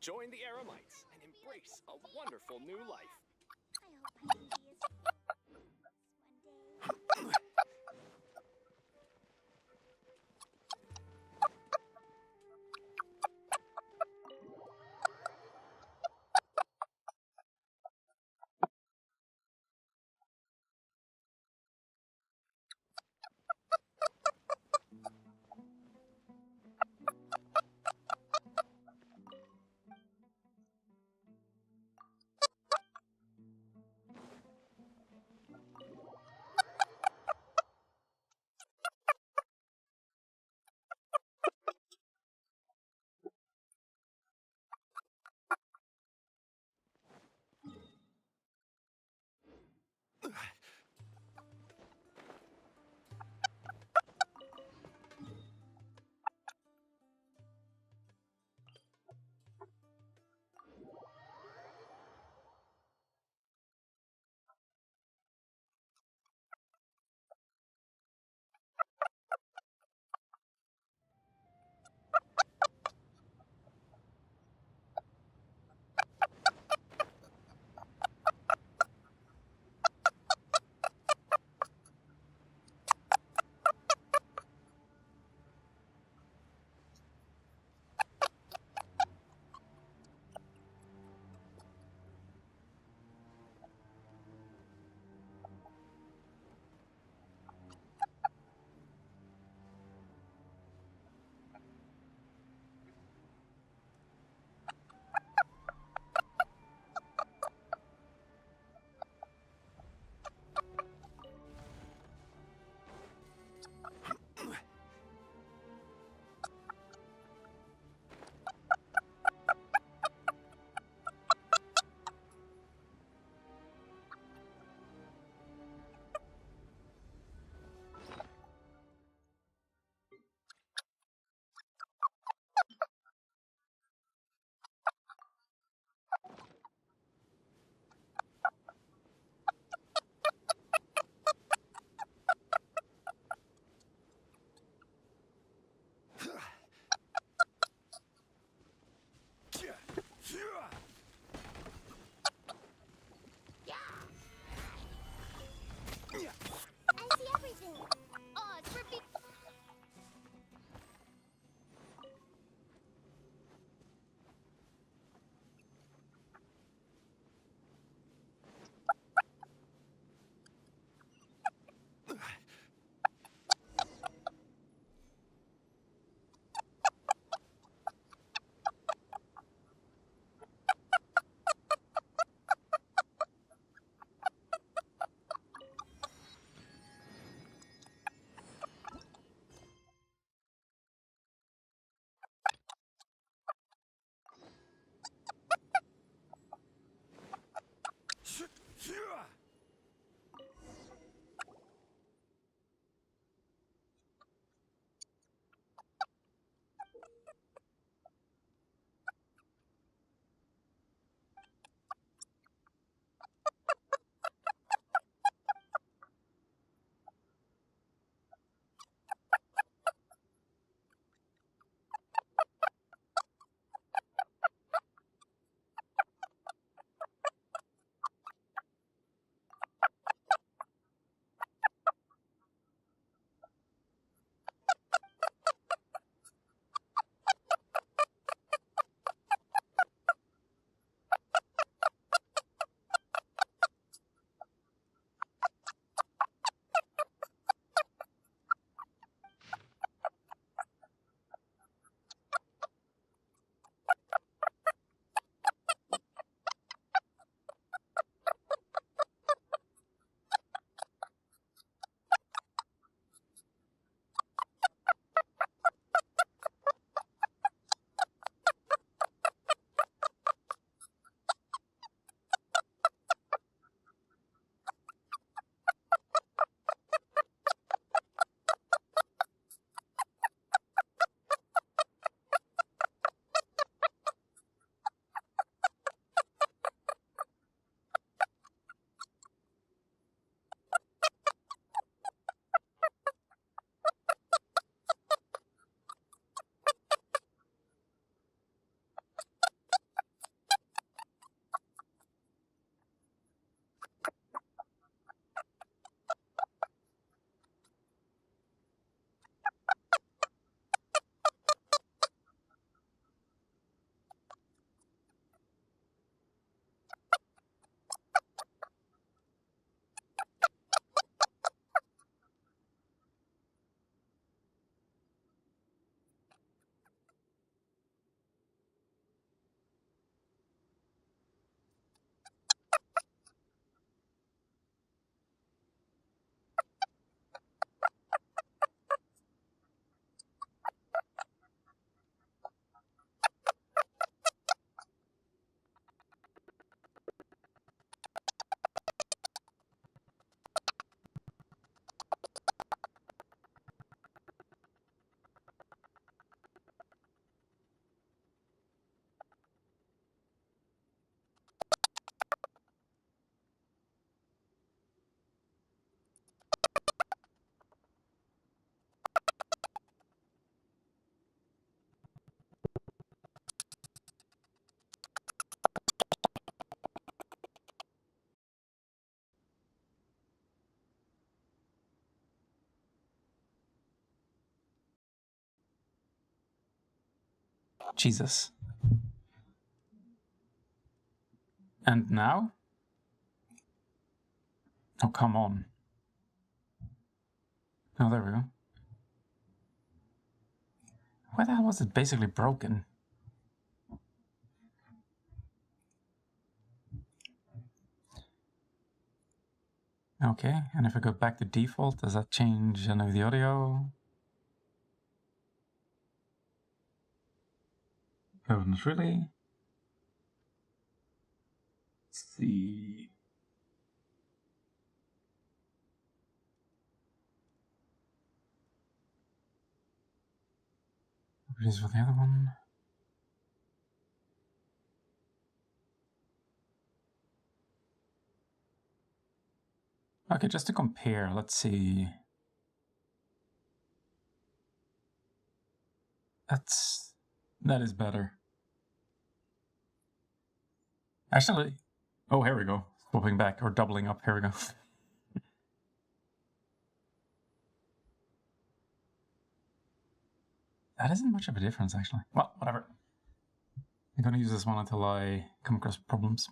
Join the Eremites and embrace a wonderful new life. I hope I can be as one day. Jesus. And now? Oh, come on. Oh, there we go. Why the hell was it basically broken? Okay, and if I go back to default, does that change any of the audio? Oh, not really. Let's see. What is with the other one? Okay, just to compare, let's see. That is better. Actually, oh, here we go. Swapping back or doubling up. Here we go. That isn't much of a difference, actually. Well, whatever. I'm gonna use this one until I come across problems.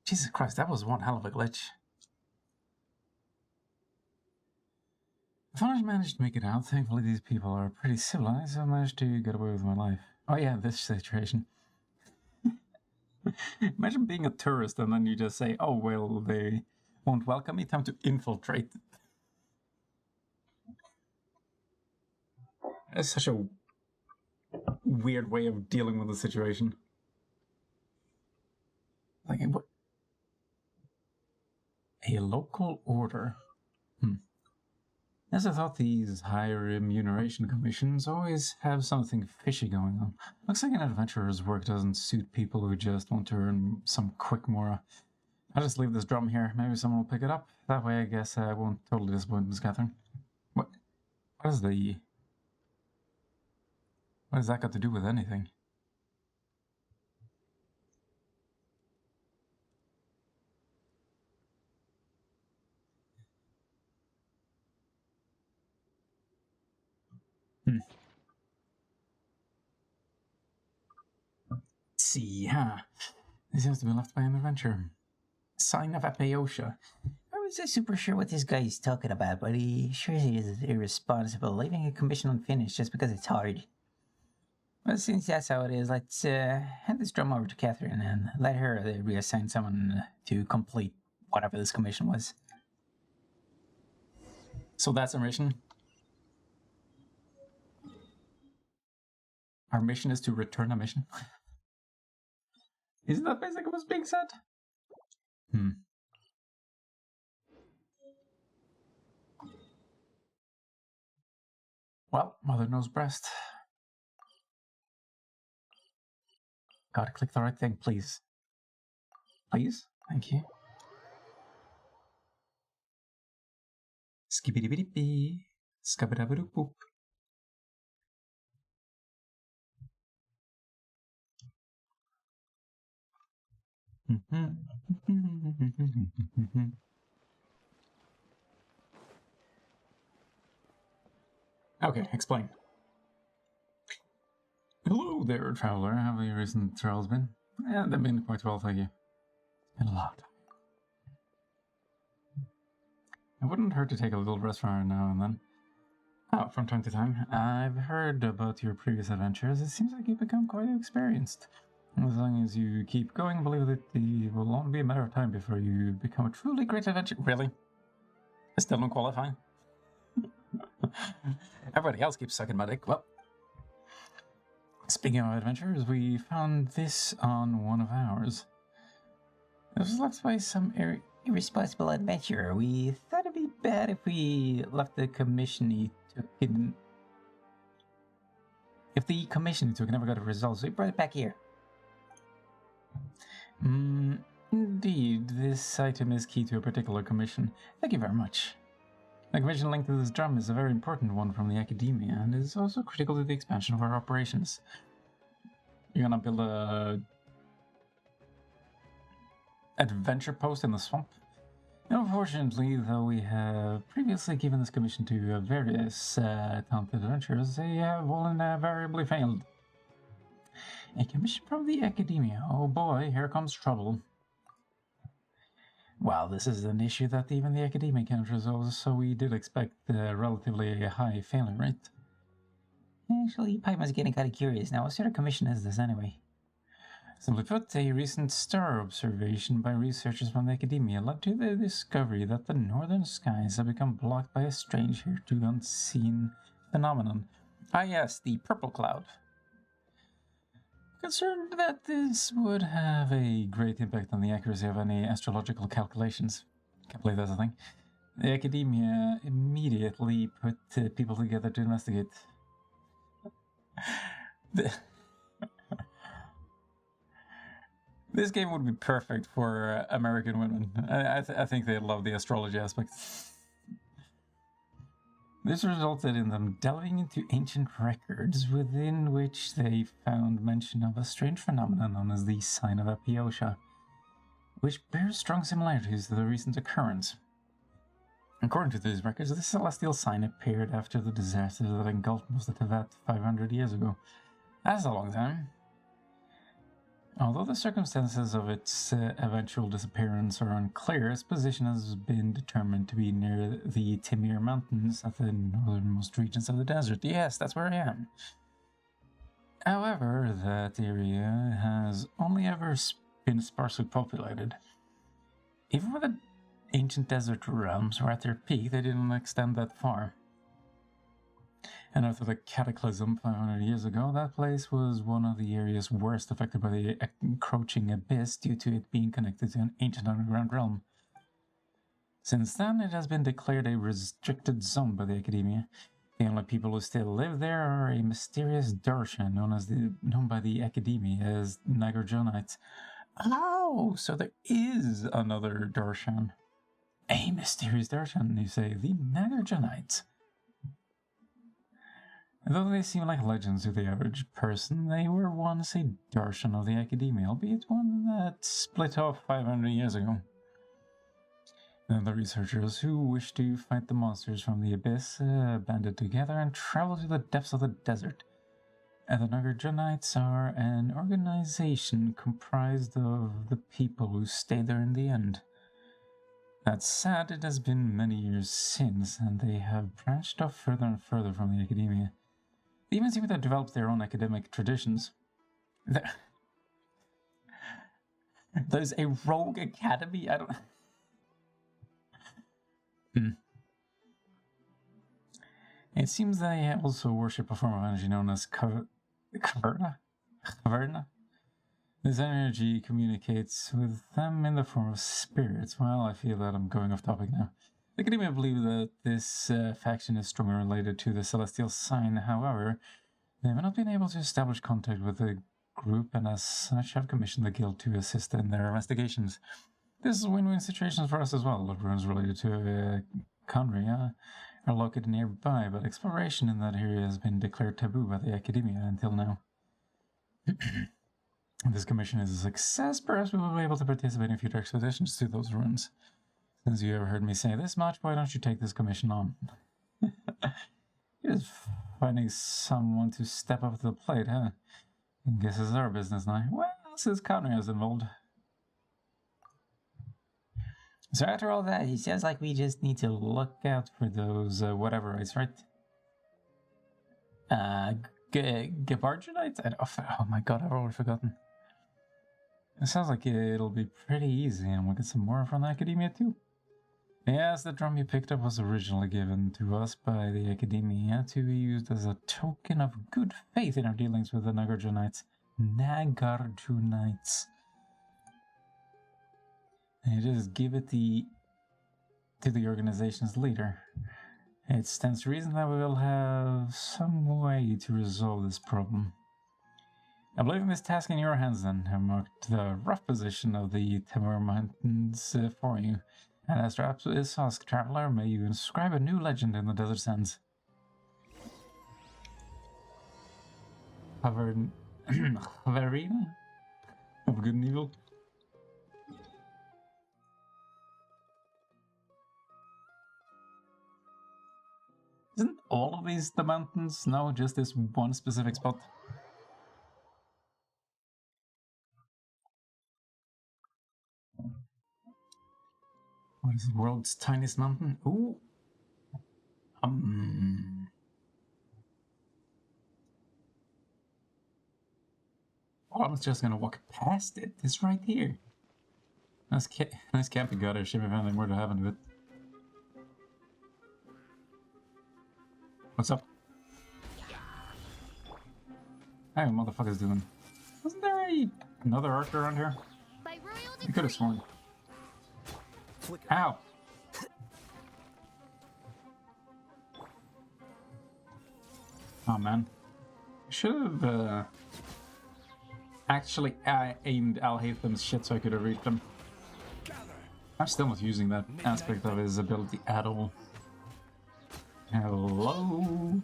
Jesus Christ, that was one hell of a glitch. I thought I managed to make it out. Thankfully, these people are pretty civilized, so I managed to get away with my life. Oh yeah, this situation. Imagine being a tourist and then you just say, oh, well, they won't welcome me, time to infiltrate. That's such a weird way of dealing with the situation. Like, what? A local order? As I thought, these higher remuneration commissions always have something fishy going on. Looks like an adventurer's work doesn't suit people who just want to earn some quick mora. I'll just leave this drum here. Maybe someone will pick it up. That way I guess I won't totally disappoint Miss Catherine. What has that got to do with anything? See, huh? This has to be left by an adventure. Sign of Apeosha. I wasn't super sure what this guy is talking about, but he sure is irresponsible, leaving a commission unfinished just because it's hard. Well, since that's how it is, let's hand this drum over to Catherine and let her reassign someone to complete whatever this commission was. So that's our mission? Our mission is to return a mission? Isn't that basically what's being said? Well, mother knows best. Gotta click the right thing, please. Please? Thank you. Skibidi-bidi-bee. Skabida-bidoo-boop. Okay, explain. Hello there, traveler. How have your recent travels been? Yeah, they've been quite well, thank you. It's been a lot. It wouldn't hurt to take a little rest from now and then. Oh, from time to time. I've heard about your previous adventures. It seems like you've become quite experienced. As long as you keep going, I believe that it will only be a matter of time before you become a truly great adventurer. Really? I still don't qualify. Everybody else keeps sucking my dick. Well, speaking of adventures, we found this on one of ours. It was left by some Irresponsible adventurer. We thought it'd be bad if we left the commission he took in. If the commission he took never got a result, so we brought it back here. Indeed, this item is key to a particular commission. Thank you very much. The commission linked to this drum is a very important one from the academia and is also critical to the expansion of our operations. You're gonna build a adventure post in the swamp? Unfortunately, though we have previously given this commission to various talented adventurers, they have all invariably failed. A commission from the academia. Oh boy, here comes trouble. Well, this is an issue that even the academia can't resolve, so we did expect relatively a high failure rate. Actually, Paimon's getting kind of curious now. What sort of commission is this anyway? Simply put, a recent star observation by researchers from the academia led to the discovery that the northern skies have become blocked by a strange, hitherto unseen phenomenon. Ah yes, the purple cloud. Concerned that this would have a great impact on the accuracy of any astrological calculations. Can't believe that's a thing. The academia immediately put people together to investigate. This game would be perfect for American women. I think they love the astrology aspect. This resulted in them delving into ancient records within which they found mention of a strange phenomenon known as the Sign of Apiosha, which bears strong similarities to the recent occurrence. According to these records, this celestial sign appeared after the disaster that engulfed most of Tibet 500 years ago. That's a long time. Although the circumstances of its eventual disappearance are unclear, its position has been determined to be near the Timir Mountains at the northernmost regions of the desert. Yes, that's where I am. However, that area has only ever been sparsely populated. Even when the ancient desert realms were at their peak, they didn't extend that far. And after the cataclysm 500 years ago, that place was one of the areas worst affected by the encroaching abyss due to it being connected to an ancient underground realm. Since then, it has been declared a restricted zone by the academia. The only people who still live there are a mysterious darshan known by the academia as Nagarjonites. Oh, so there is another darshan. A mysterious darshan, you say, the Nagarjonites. Though they seem like legends to the average person, they were once a darshan of the academia, albeit one that split off 500 years ago. Then the researchers who wished to fight the monsters from the abyss banded together and traveled to the depths of the desert. And the Nagarjonites are an organization comprised of the people who stayed there in the end. That's sad, it has been many years since, and they have branched off further and further from the academia. They even seem to have developed their own academic traditions. There's a rogue academy? I don't... It seems they also worship a form of energy known as Caverna? This energy communicates with them in the form of spirits. Well, I feel that I'm going off topic now. The academia believe that this faction is strongly related to the Celestial Sign. However, they have not been able to establish contact with the group and as such have commissioned the guild to assist in their investigations. This is a win-win situation for us as well. The ruins related to Conria are located nearby, but exploration in that area has been declared taboo by the academia until now. If this commission is a success, perhaps we will be able to participate in future expeditions to those ruins. Since you ever heard me say this much, why don't you take this commission on? You're just finding someone to step up to the plate, huh? I guess it's our business now. Well, since Conrad is involved. So after all that, it sounds like we just need to look out for those whateverites, right? Gabardjanites? Oh my god, I've already forgotten. It sounds like it'll be pretty easy, and we'll get some more from the academia too. Yes, the drum you picked up was originally given to us by the academia to be used as a token of good faith in our dealings with the Nagarjunites. Nagarjunites. And just give it to the organization's leader. It stands to reason that we will have some way to resolve this problem. I'm leaving this task in your hands then. I marked the rough position of the Timur Mountains for you. And as this task, traveler, may you inscribe a new legend in the desert sands. Haverina of good and evil. Isn't all of these the mountains? No, just this one specific spot. What is the world's tiniest mountain? Ooh. Oh, I was just gonna walk past it. It's right here. Nice camping gutter. Should be finding more to happen to it. What's up? Hey, what motherfucker's doing? Wasn't there another archer around here? By royal I could have decree. sworn. Ow! Oh man. Should have actually aimed Alhatham's shit so I could have reached him. I'm still not using that aspect of his ability at all. Hello?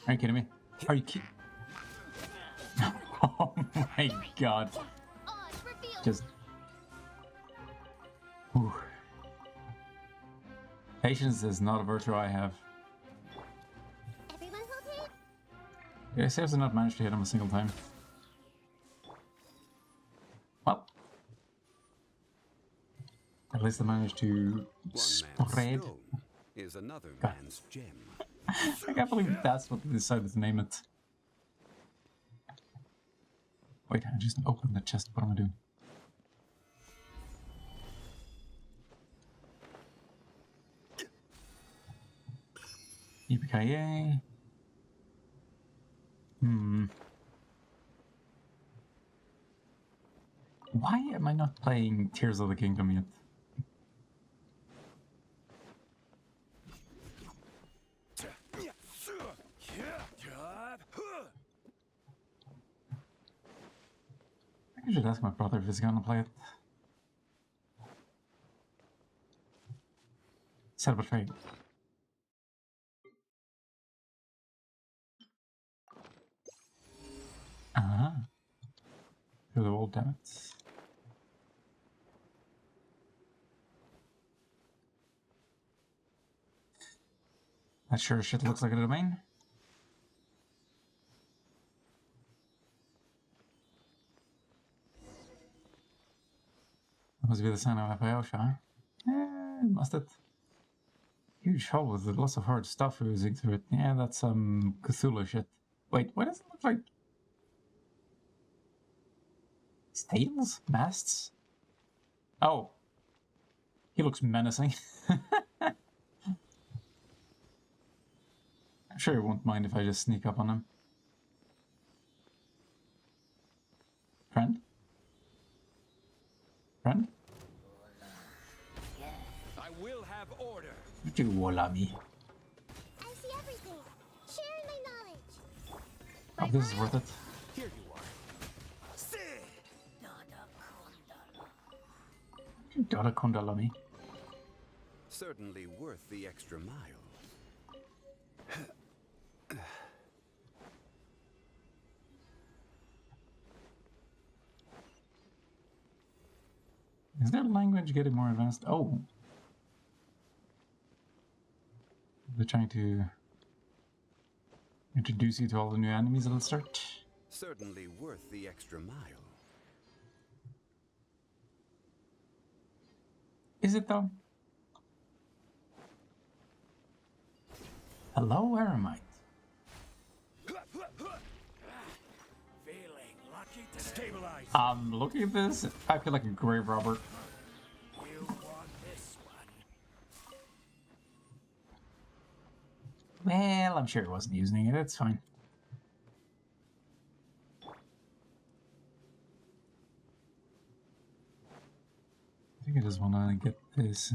Are you kidding me? Are you kidding? Oh my god. Odds revealed. Just... Whew. Patience is not a virtue I have. Everyone hold it. Yeah, Saves have not managed to hit him a single time. Well. At least I managed to One man's spread. stone is another God. man's gem. I can't believe that's what they decided to name it. Wait, I just opened the chest. What am I doing? Yippee-ki-yay. Why am I not playing Tears of the Kingdom yet? I should ask my brother if he's gonna play it. Set up a trade. Uh-huh. Through the wall, damn it. That sure as shit looks like a domain. Must be the sign of Apoyosha, huh? Must it? Huge hole with lots of hard stuff oozing through it. Yeah, that's some Cthulhu shit. Wait, why does it look like... Stables? Masts? Oh. He looks menacing. I'm sure he won't mind if I just sneak up on him. Friend? Friend? I will have order. What you walla me? I see everything. Sharing my knowledge. Oh, this is worth it. Here you are. Dada Kondalami. Certainly worth the extra mile. Is their language getting more advanced? Oh. They're trying to introduce you to all the new enemies at the start. Certainly worth the extra mile. Is it though? Hello, Aramite. Feeling lucky today. Stabilize. Looking at this, I feel like a grave robber. You want this one. Well, I'm sure he wasn't using it. It's fine. I think I just want to get this.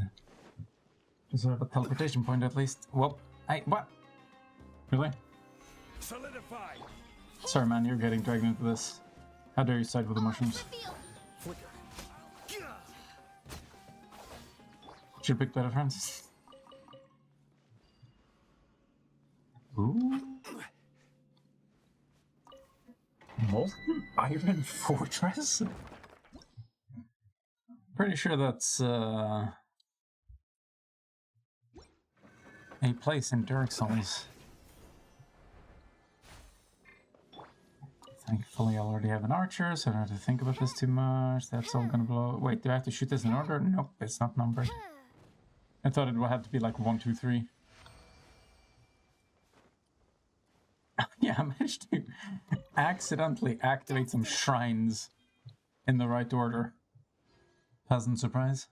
Just have a teleportation point at least. Whoop. Hey, what? Really? Solidify. Sorry, man, you're getting dragged into this. How dare you side with the mushrooms? Revealed. Should pick better friends. Ooh. Molten Iron Fortress? Pretty sure that's a place in Dark Souls. Thankfully, I already have an archer, so I don't have to think about this too much. That's all gonna blow. Wait, do I have to shoot this in order? Nope, it's not numbered. I thought it would have to be like 1, 2, 3. Yeah, I managed to accidentally activate some shrines in the right order. Pleasant surprise.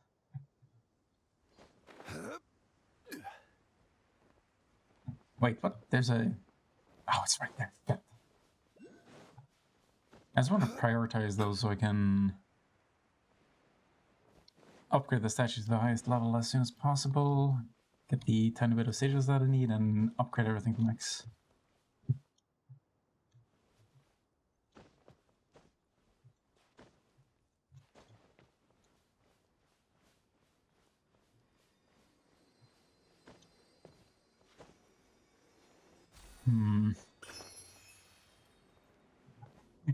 Wait, what? There's a... Oh, it's right there. Yeah. I just want to prioritize those so I can upgrade the statue to the highest level as soon as possible, get the tiny bit of stages that I need, and upgrade everything to max.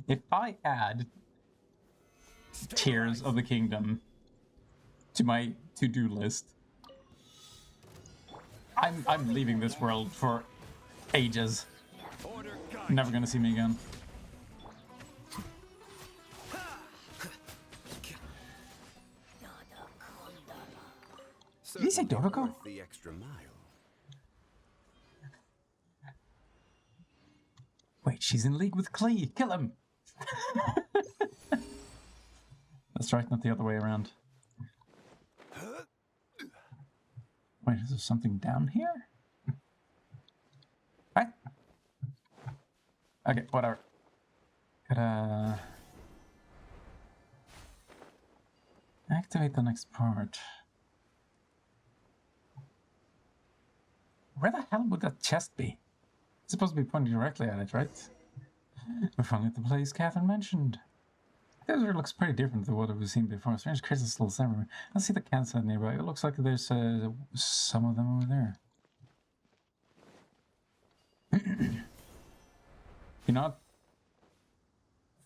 If I add Tears of the Kingdom to my to-do list, I'm leaving this world for ages. Never gonna see me again. Did he say Dodoko? The extra mile. Wait, she's in league with Klee. Kill him! That's right, not the other way around. Wait, is there something down here? What? Okay, whatever. Gotta... activate the next part. Where the hell would that chest be? It's supposed to be pointing directly at it, right? We're finally at the place Catherine mentioned. The desert looks pretty different to what we've seen before. Strange crystals everywhere. I see the campsite nearby. It looks like there's some of them over there. You know,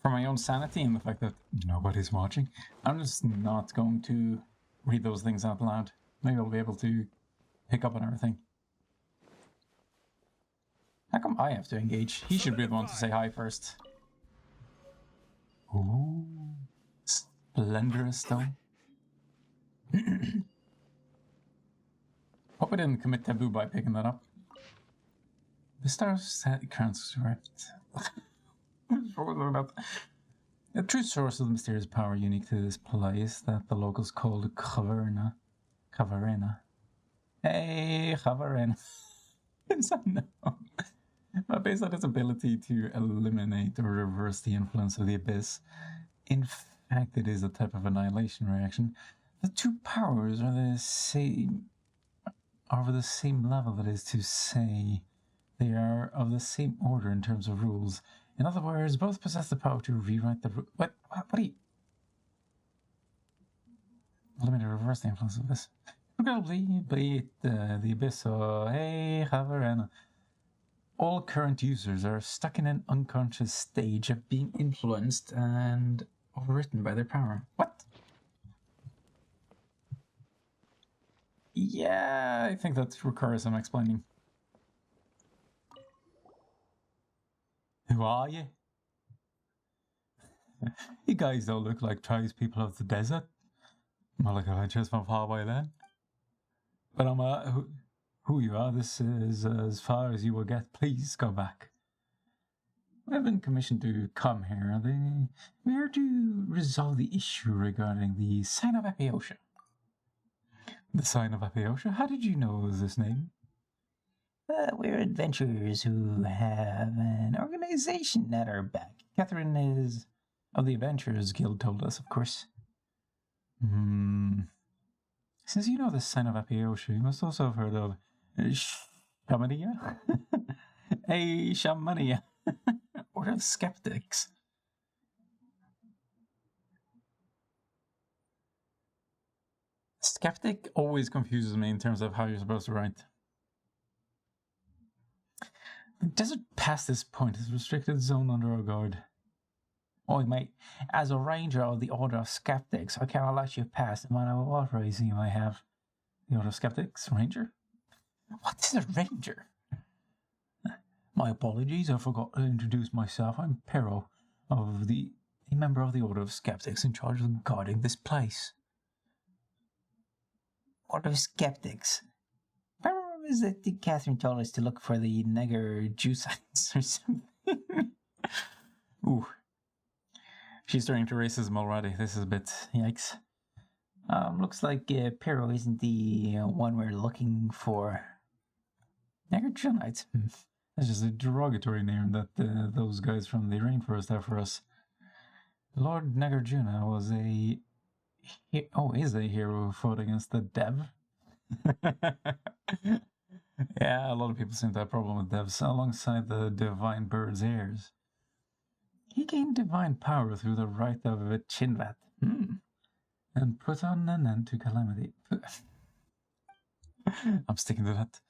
for my own sanity and the fact that nobody's watching, I'm just not going to read those things out loud. Maybe I'll be able to pick up on everything. How come I have to engage? He should be the one to say hi first. Ooh, splendorous stone. Hope I didn't commit taboo by picking that up. The stars set crowns ripped. A true source of the mysterious power unique to this place that the locals call the Caverna. Hey, Caverna. It's unknown. But based on its ability to eliminate or reverse the influence of the abyss, in fact it is a type of annihilation reaction. The two powers are the same level, that is to say, they are of the same order in terms of rules. In other words, both possess the power to rewrite the... What are you... Eliminate or reverse the influence of this. Regrettably, be it the abyss or... Hey, Havarena. All current users are stuck in an unconscious stage of being influenced and overwritten by their power. What? Yeah, I think that requires some explaining. Who are you? You guys don't look like tribespeople of the desert. More like adventures from far away then. But I'm who you are, this is as far as you will get. Please go back. I've been commissioned to come here. We're here to resolve the issue regarding the Sign of Apiosha. The Sign of Apiosha? How did you know this name? We're adventurers who have an organization at our back. Catherine is of the Adventurers Guild, told us, of course. Since you know the Sign of Apiosha, you must also have heard of Shamania? Hey, Shamania. Or of skeptics. Skeptic always confuses me in terms of how you're supposed to write. The desert past this point is a restricted zone under our guard. Oi, mate, as a ranger of the Order of Skeptics, I cannot let you pass no matter what reason you may have. The Order of Skeptics? Ranger? What is a ranger? My apologies, I forgot to introduce myself. I'm Pero, a member of the Order of Skeptics in charge of guarding this place. Order of Skeptics? Remember is that Catherine told us to look for the Neger juice or something? Ooh. She's turning to racism already. This is a bit yikes. Looks like Pero isn't the one we're looking for. Negerjunites? That's just a derogatory name that those guys from the rainforest have for us. Lord Negerjuna was is a hero who fought against the Dev. Yeah, a lot of people seem to have a problem with devs, alongside the divine bird's heirs. He gained divine power through the rite of Chinvat, and put on an end to calamity. I'm sticking to that.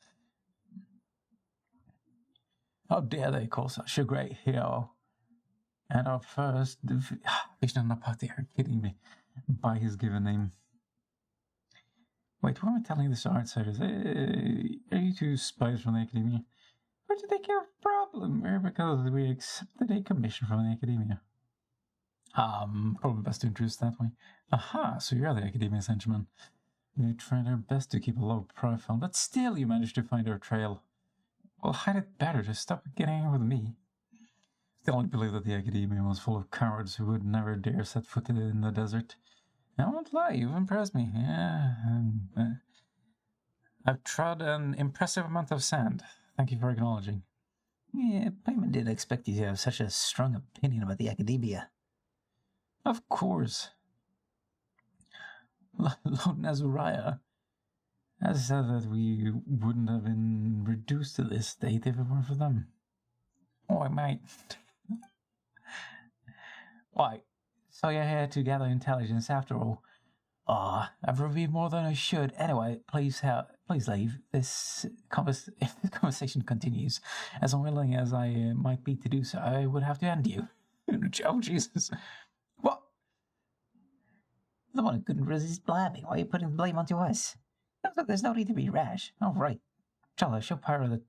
How dare they call such a great hero? And our first Vishnu Napati, are kidding me, by his given name. Wait, who am I telling this to outsiders? Are you two spies from the Academia? Or did they have a problem? Or because we accepted a commission from the Academia? Probably best to introduce that way. Aha, so you're the Academia's henchman. We tried our best to keep a low profile, but still you managed to find our trail. Well, hide it better to stop getting in with me. Still don't believe that the Academia was full of cowards who would never dare set foot in the desert. I won't lie, you've impressed me. Yeah, I've trod an impressive amount of sand. Thank you for acknowledging. Yeah, Paimon didn't expect you to have such a strong opinion about the Academia. Of course. Lord Nazariah has said that we wouldn't have been reduced to this state if it weren't for them. Oh, I might. Why? So you're here to gather intelligence after all. I've reviewed more than I should. Anyway, please leave. If this conversation continues, as unwilling as I might be to do so, I would have to end you. Oh, Jesus. What? The one who couldn't resist blabbing. Why are you putting the blame onto us? There's no need to be rash. Oh, right. Chala, show Pero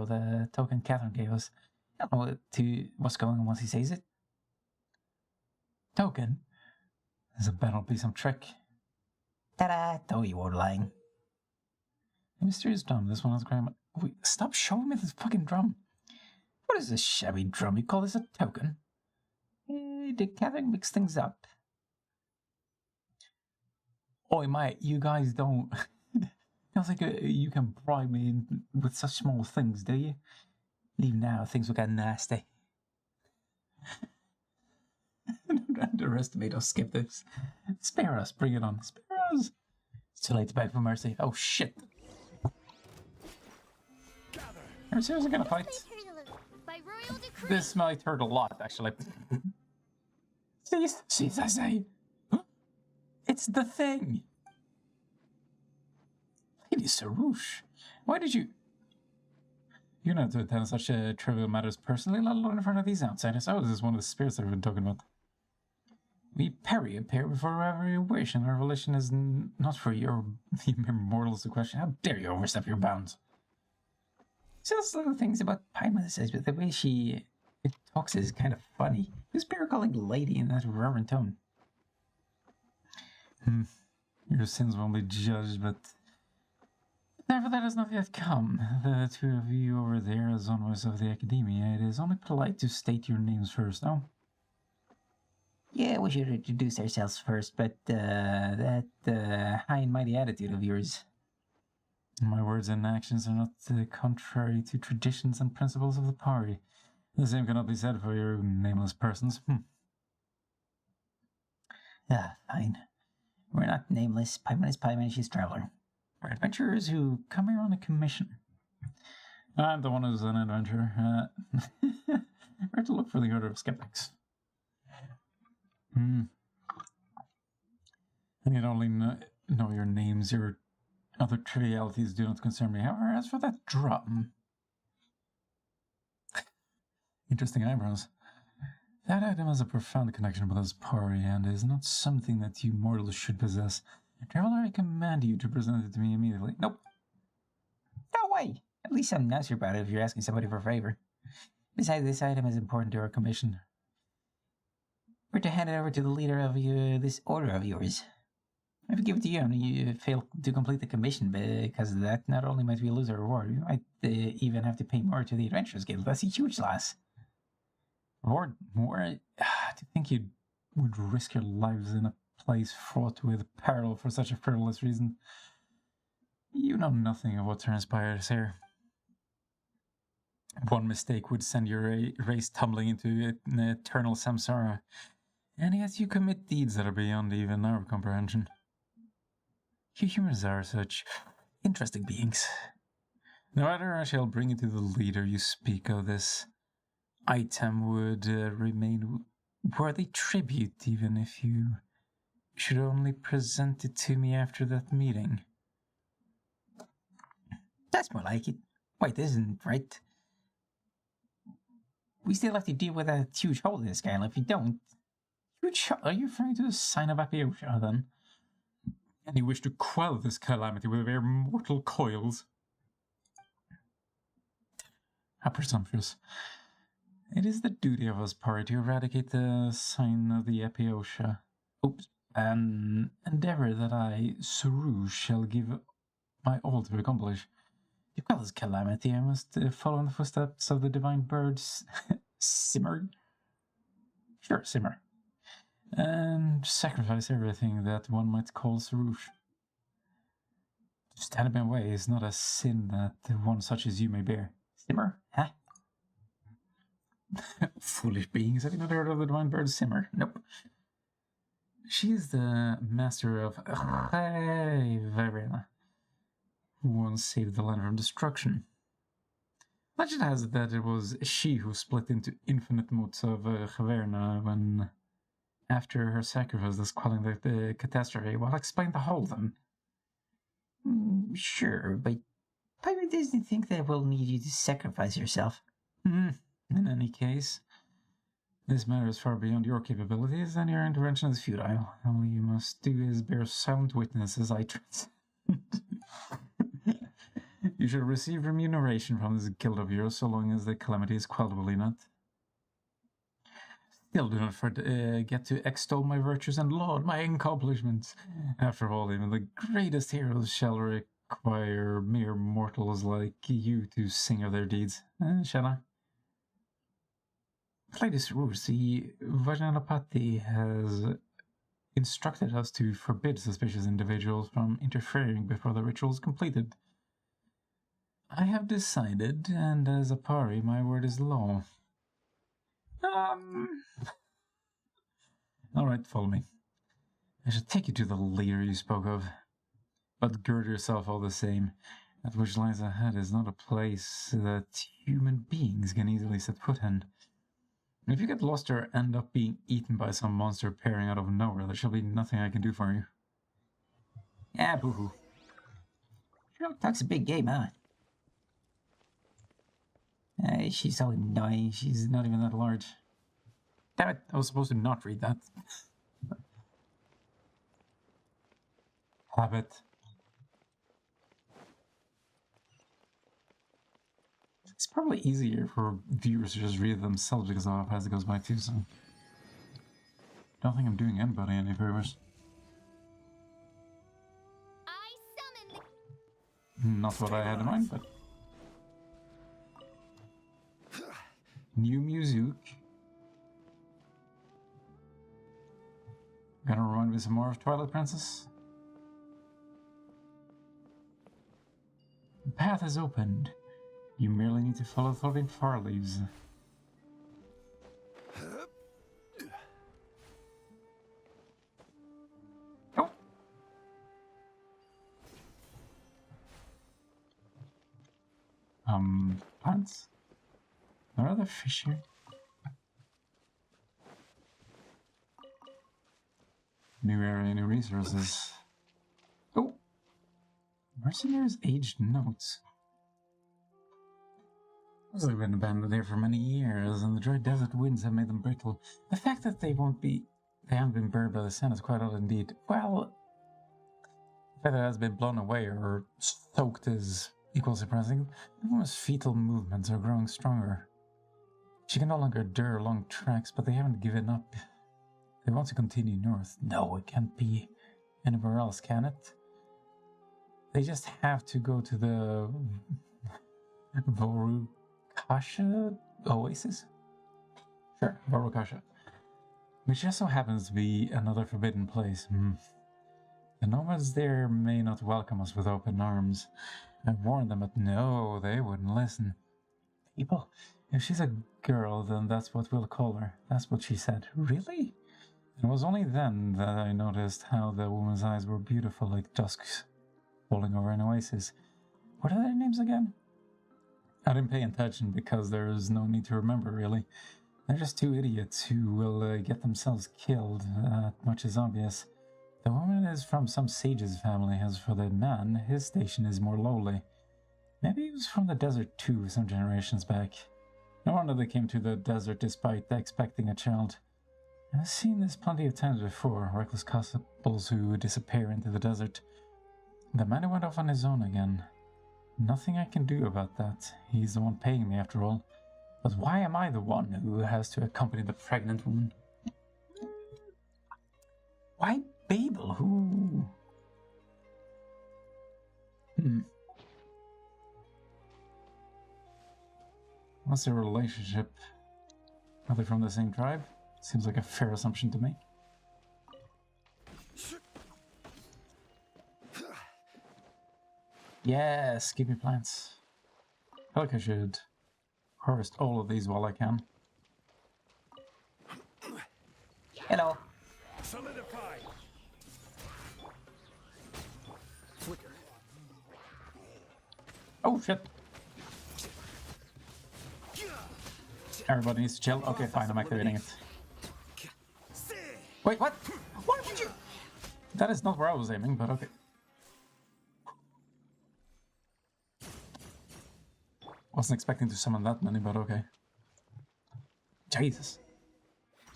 the token Catherine gave us. I don't know what's going on once he says it. Token? There's a bet on be some trick. Ta-da! Told you weren't lying. The mysterious drum. This one has grandma. Wait, stop showing me this fucking drum. What is this shabby drum? You call this a token? Did Catherine mix things up? Oi, mate, you guys don't think you can bribe me with such small things, do you? Even now, things will get nasty. Don't underestimate us skeptics. Spare us, bring it on. Spare us. It's too late to beg for mercy. Oh, shit. Are we seriously gonna fight? This might hurt a lot, actually. Cease, I say. It's the thing. Lady Sarouche, why did you... You know to attend such trivial matters personally, let alone in front of these outsiders. Oh, this is one of the spirits that I've been talking about. We parry appear before every wish, and our volition is not for your mere mortals to question. How dare you overstep your bounds? Just little things about Paimon says, but the way she talks is kind of funny. Who's Bear calling lady in that reverent tone? Your sins won't be judged, but therefore that has not yet come. The two of you over there as envoys of the Academia, it is only polite to state your names first, no? Yeah, we should introduce ourselves first, but that high and mighty attitude of yours. My words and actions are not contrary to traditions and principles of the party. The same cannot be said for your nameless persons. Fine. We're not nameless. Paimon is Paimon, she's Traveler. We're adventurers who come here on a commission. I'm the one who's an adventurer. We're to look for the Order of Skeptics. I need only know your names. Your other trivialities do not concern me. However, as for that drum... Interesting eyebrows. That item has a profound connection with Aspari and is not something that you mortals should possess. Traveler, I command you to present it to me immediately. Nope. No way! At least I'm nicer about it if you're asking somebody for a favor. Besides, this item is important to our commission. We're to hand it over to the leader of this order of yours. If we give it to you and you fail to complete the commission because of that, not only might we lose our reward, we might even have to pay more to the Adventurers Guild. That's a huge loss. Reward more? To think you would risk your lives in a place fraught with peril for such a frivolous reason. You know nothing of what transpires here. One mistake would send your race tumbling into an eternal samsara, and yet you commit deeds that are beyond even our comprehension. You humans are such interesting beings. No matter, I shall bring it to the leader you speak of. This item would remain worthy tribute, even if you should only present it to me after that meeting. That's more like it. Wait, this isn't right. We still have to deal with that huge hole in the sky, and if we don't... Huge hole? Are you referring to the sign of Apiosha, then? And you wish to quell this calamity with their mortal coils? How presumptuous. It is the duty of Aspari to eradicate the sign of the Apiosha. Oops. An endeavor that I, Suruj, shall give my all to accomplish. To quell this calamity, I must follow in the footsteps of the divine birds, Simmer. Sure, Simmer. And sacrifice everything that one might call Suruj. To stand in my way is not a sin that one such as you may bear. Simmer? Huh? Foolish beings, have you not heard of the divine bird Simmer? Nope. She is the master of Verena, who once saved the land from destruction. Legend has it that it was she who split into infinite motes of Verena when, after her sacrifice, thus quelling the catastrophe. Well, explain the whole then. Sure, but Pirate doesn't think that we'll need you to sacrifice yourself. In any case, this matter is far beyond your capabilities, and your intervention is futile. All you must do is bear silent witness as I transcend. You shall receive remuneration from this guild of yours so long as the calamity is quelled, will you not? Still do not forget to extol my virtues and laud my accomplishments. After all, even the greatest heroes shall require mere mortals like you to sing of their deeds. Shall I? Lady Suruj, the Vajranapati has instructed us to forbid suspicious individuals from interfering before the ritual is completed. I have decided, and as a pari, my word is law. Alright, follow me. I shall take you to the leader you spoke of. But gird yourself all the same. That which lies ahead is not a place that human beings can easily set foot in. If you get lost or end up being eaten by some monster appearing out of nowhere, there shall be nothing I can do for you. Yeah, boo-hoo. Sherlock talks a big game, huh? She's so annoying. She's not even that large. Damn it, I was supposed to not read that. Habit. It's probably easier for viewers to just read it themselves because of how fast it goes by too, so... Don't think I'm doing anybody any favors. I summon Not what I had in mind, but... New music. Gonna remind me some more of Twilight Princess? The path is opened. You merely need to follow Thorvin Farleaves. Oh! Plants? There are other fish here. New area, new resources. Oh! Mercenaries' aged notes. They've been abandoned here for many years, and the dry desert winds have made them brittle. The fact that they haven't been burned by the sun is quite odd indeed. Well, the fact that it has been blown away or soaked is equally surprising. The woman's fetal movements are growing stronger. She can no longer endure long treks, but they haven't given up. They want to continue north. No, it can't be anywhere else, can it? They just have to go to the Vorukasha Oasis? Sure, Vorukasha. Which just so happens to be another forbidden place. The nomads there may not welcome us with open arms. I warned them, but no, they wouldn't listen. People, if she's a girl, then that's what we'll call her. That's what she said. Really? It was only then that I noticed how the woman's eyes were beautiful like dusks falling over an oasis. What are their names again? I didn't pay attention because there's no need to remember, really. They're just two idiots who will get themselves killed. Much is obvious. The woman is from some sage's family. As for the man, his station is more lowly. Maybe he was from the desert too, some generations back. No wonder they came to the desert despite expecting a child. I've seen this plenty of times before, reckless couples who disappear into the desert. The man who went off on his own again. Nothing I can do about that. He's the one paying me after all. But why am I the one who has to accompany the pregnant woman? Why Babel? Who? What's their relationship? Are they from the same tribe? Seems like a fair assumption to me. Yes, give me plants. I feel like I should harvest all of these while I can. Hello. Solidify. Flicker. Oh shit! Everybody needs to chill. Okay, fine, I'm activating it. Wait, what? What did you? That is not where I was aiming, but okay. Wasn't expecting to summon that many, but okay. Jesus.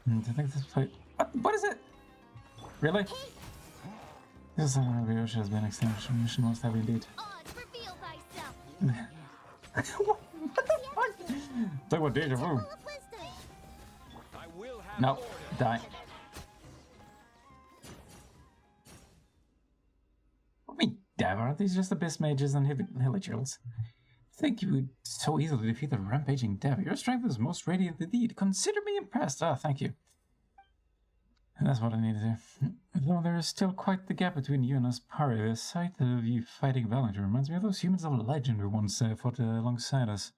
I think this play. What is it? Really? This is how the ocean has been extinguished. Mission must have indeed. Odds, reveal thyself. What the fuck? It's like what deja vu. Full of wisdom. I will have No, order. die. I mean, damn, aren't these just abyss mages and hilichurls? Think you would so easily defeat the rampaging dev. Your strength is most radiant indeed. Consider me impressed. Ah, thank you. And that's what I need to do. Though there is still quite the gap between you and us, Pari. The sight of you fighting valiantly reminds me of those humans of legend who once fought alongside us.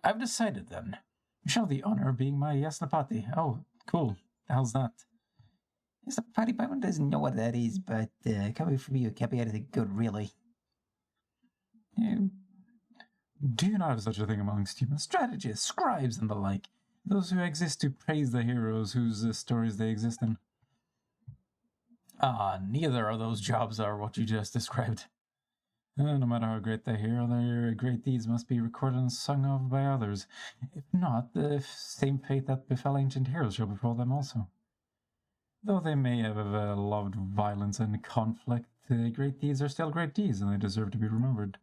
I've decided then. You shall have the honor of being my Yasnapati. Oh, cool. The hell's that? Yasnapati, Paimon doesn't know what that is, but coming from you can't be anything good, really. Do you not have such a thing amongst humans? Strategists, scribes, and the like. Those who exist to praise the heroes whose stories they exist in. Ah, neither of those jobs are what you just described. No matter how great the hero, their great deeds must be recorded and sung of by others. If not, the same fate that befell ancient heroes shall befall them also. Though they may have loved violence and conflict, great deeds are still great deeds, and they deserve to be remembered.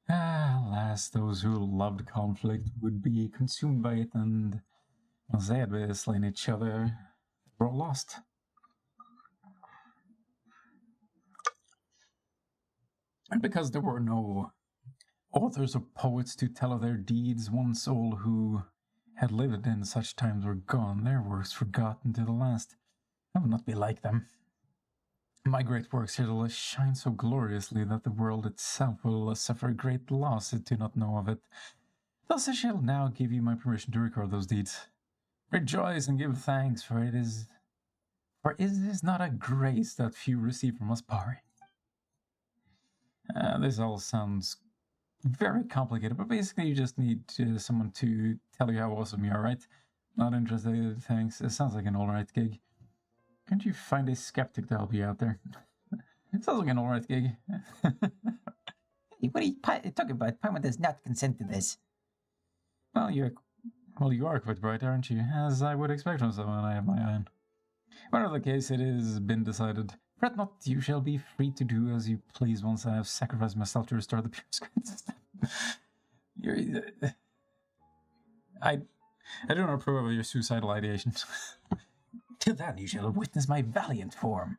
Alas, those who loved conflict would be consumed by it, and once they had slain each other, they were all lost. And because there were no authors or poets to tell of their deeds, once all who had lived in such times were gone, their works forgotten to the last. I would not be like them. My great works here will shine so gloriously that the world itself will suffer great loss if it do not know of it. Thus I shall now give you my permission to record those deeds. Rejoice and give thanks, for it is not a grace that few receive from us, Pari. This all sounds very complicated, but basically you just need someone to tell you how awesome you are, right? Not interested, thanks. It sounds like an alright gig. Can't you find a skeptic to help you out there? It sounds like an alright gig. What are you talking about? Paimon does not consent to this. Well, you are quite bright, aren't you? As I would expect from someone I have my eye on. Whatever the case, it has been decided. Fret not, you shall be free to do as you please once I have sacrificed myself to restore the pure screen system. I do not approve of your suicidal ideations. Till then, you shall witness my valiant form.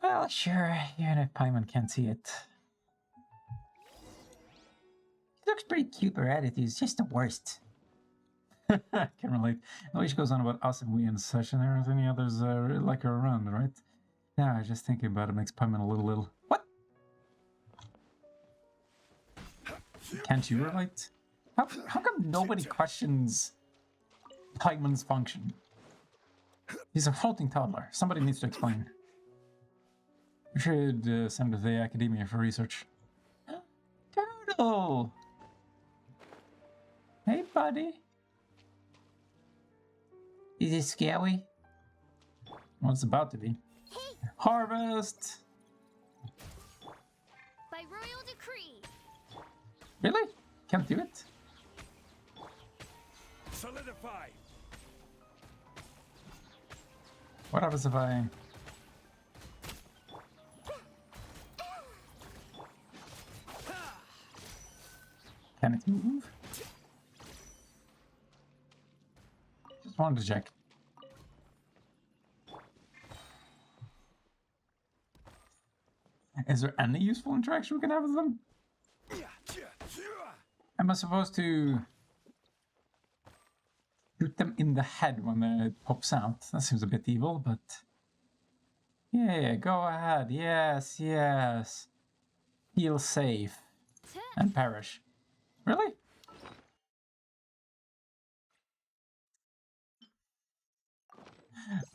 Well, sure, even if Paimon can't see it. She looks pretty cute, but her attitude's just the worst. I can relate. The way she goes on about us and we and such, and there aren't any others like her around, right? Yeah, just thinking about it makes Paimon a little... What? Can't you relate? How come nobody questions Paimon's function? He's a floating toddler. Somebody needs to explain. We should send him to the academia for research. Turtle! Hey, buddy. Is it scary? Well, it's about to be. Hey, Harvest! by royal decree. Really? Can't do it? Solidify! What happens if I... Can it move? Just wanted to check. Is there any useful interaction we can have with them? Am I supposed to shoot them in the head when it pops out? That seems a bit evil, but... Yeah, go ahead. Yes, yes. Feel safe. And perish. Really?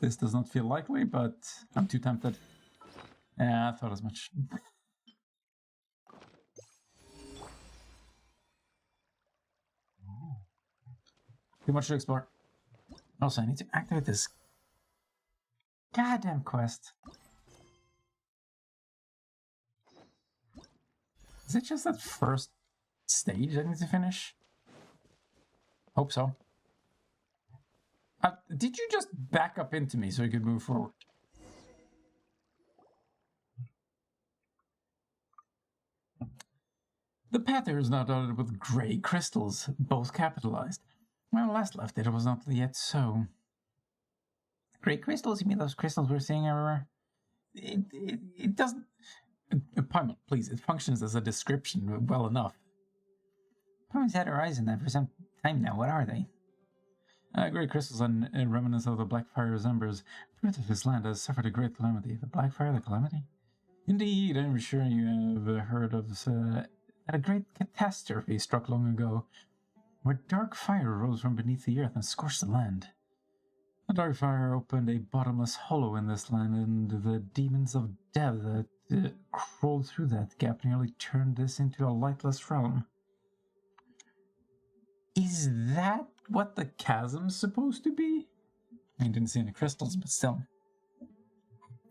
This does not feel likely, but I'm too tempted. Yeah, I thought as much. Too much to explore. Also, I need to activate this goddamn quest. Is it just that first stage I need to finish? Hope so. Did you just back up into me so you could move forward? The path here is now dotted with grey crystals, both capitalized. When I last left it, it was not yet so. Grey crystals? You mean those crystals we're seeing everywhere? It doesn't... Paimon, please, it functions as a description well enough. Paimon's had her eyes on that for some time now. What are they? Grey crystals are remnants of the Blackfire's embers. The earth of this land has suffered a great calamity. The Blackfire, the calamity? Indeed, I'm sure you have heard of that a great catastrophe struck long ago, where dark fire rose from beneath the earth and scorched the land. The dark fire opened a bottomless hollow in this land, and the demons of death that crawled through that gap nearly turned this into a lightless realm. Is that what the chasm's supposed to be? I didn't see any crystals, but still. It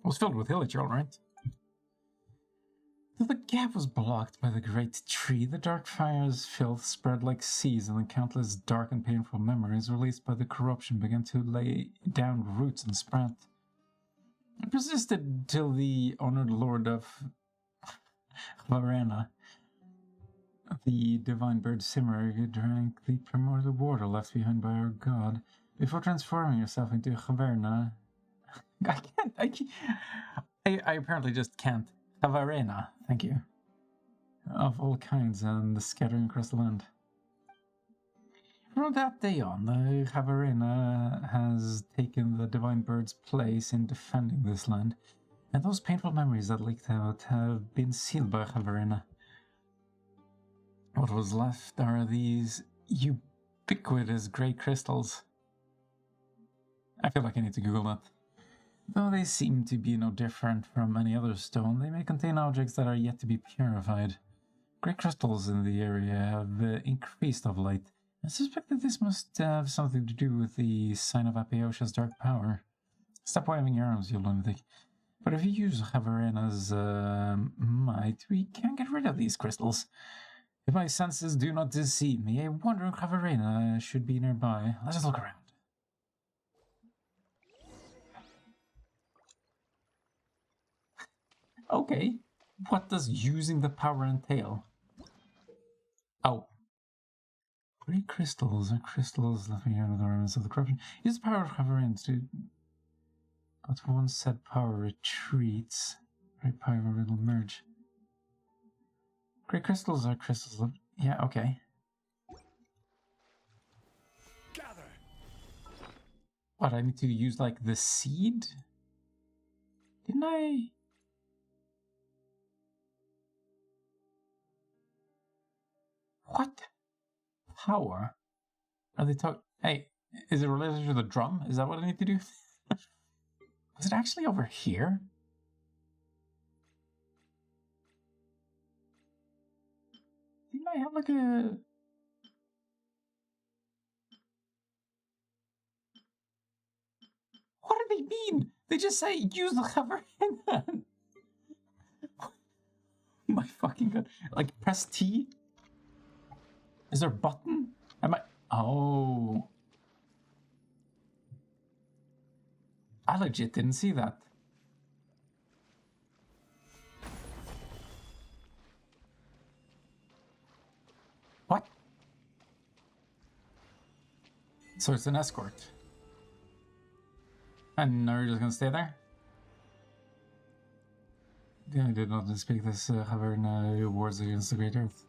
was filled with hilichurl, right? Though the gap was blocked by the great tree, the dark fire's filth spread like seas, and the countless dark and painful memories released by the corruption began to lay down roots and sprout. It persisted till the honored lord of Varena, the divine bird Simmer, drank the primordial water left behind by our god, before transforming herself into Haverna. I apparently just can't. Havarena, thank you. Of all kinds and scattering across the land. From that day on, the Havarena has taken the divine bird's place in defending this land, and those painful memories that leaked out have been sealed by Havarena. What was left are these ubiquitous grey crystals. I feel like I need to Google that. Though they seem to be no different from any other stone, they may contain objects that are yet to be purified. Grey crystals in the area have increased of late. I suspect that this must have something to do with the sign of Apiosha's dark power. Stop waving your arms, you lunatic. But if you use Haverena's might, we can get rid of these crystals. If my senses do not deceive me, a wandering Haverena should be nearby. Let's just look around. Okay, what does using the power entail? Oh. 3 crystals are crystals left me here in the remnants of the corruption. Use the power of Haverena to... But once said power retreats, great power will merge. Great crystals are crystals of... Yeah, okay. Gather. What, I need to use, like, the seed? Didn't I... What? Power? Are they talking... Hey, is it related to the drum? Is that what I need to do? Was it actually over here? Didn't I have, like, a... What do they mean? They just say use the cover and my fucking god. Like, press T? Is there a button? Am I... Oh. I legit didn't see that. What? So it's an escort. And are you just gonna stay there? Yeah, I did not speak this Haverena wars against the Great Earth.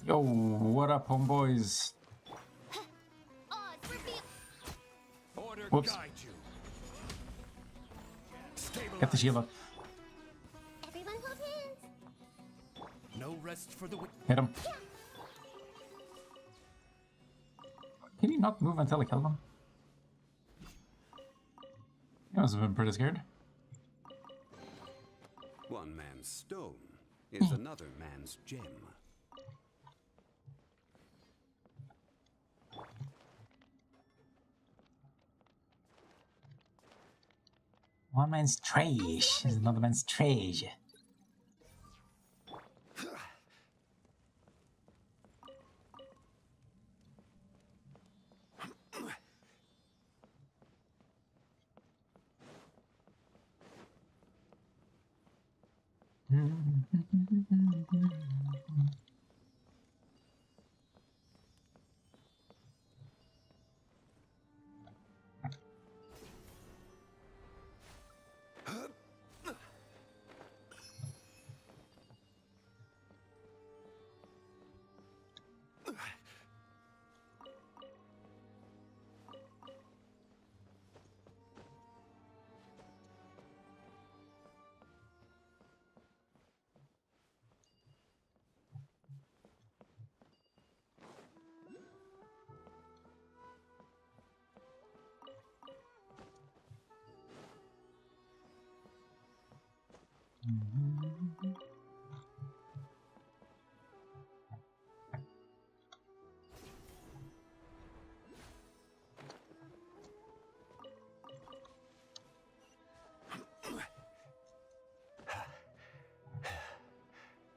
Yo, what up, homeboys? Order Whoops. guide you. Get the shield up. Everyone hold hands. No rest for the Hit him. Can he not move until I kill him? I must have been pretty scared. One man's stone is another man's gem. One man's trash is another man's treasure.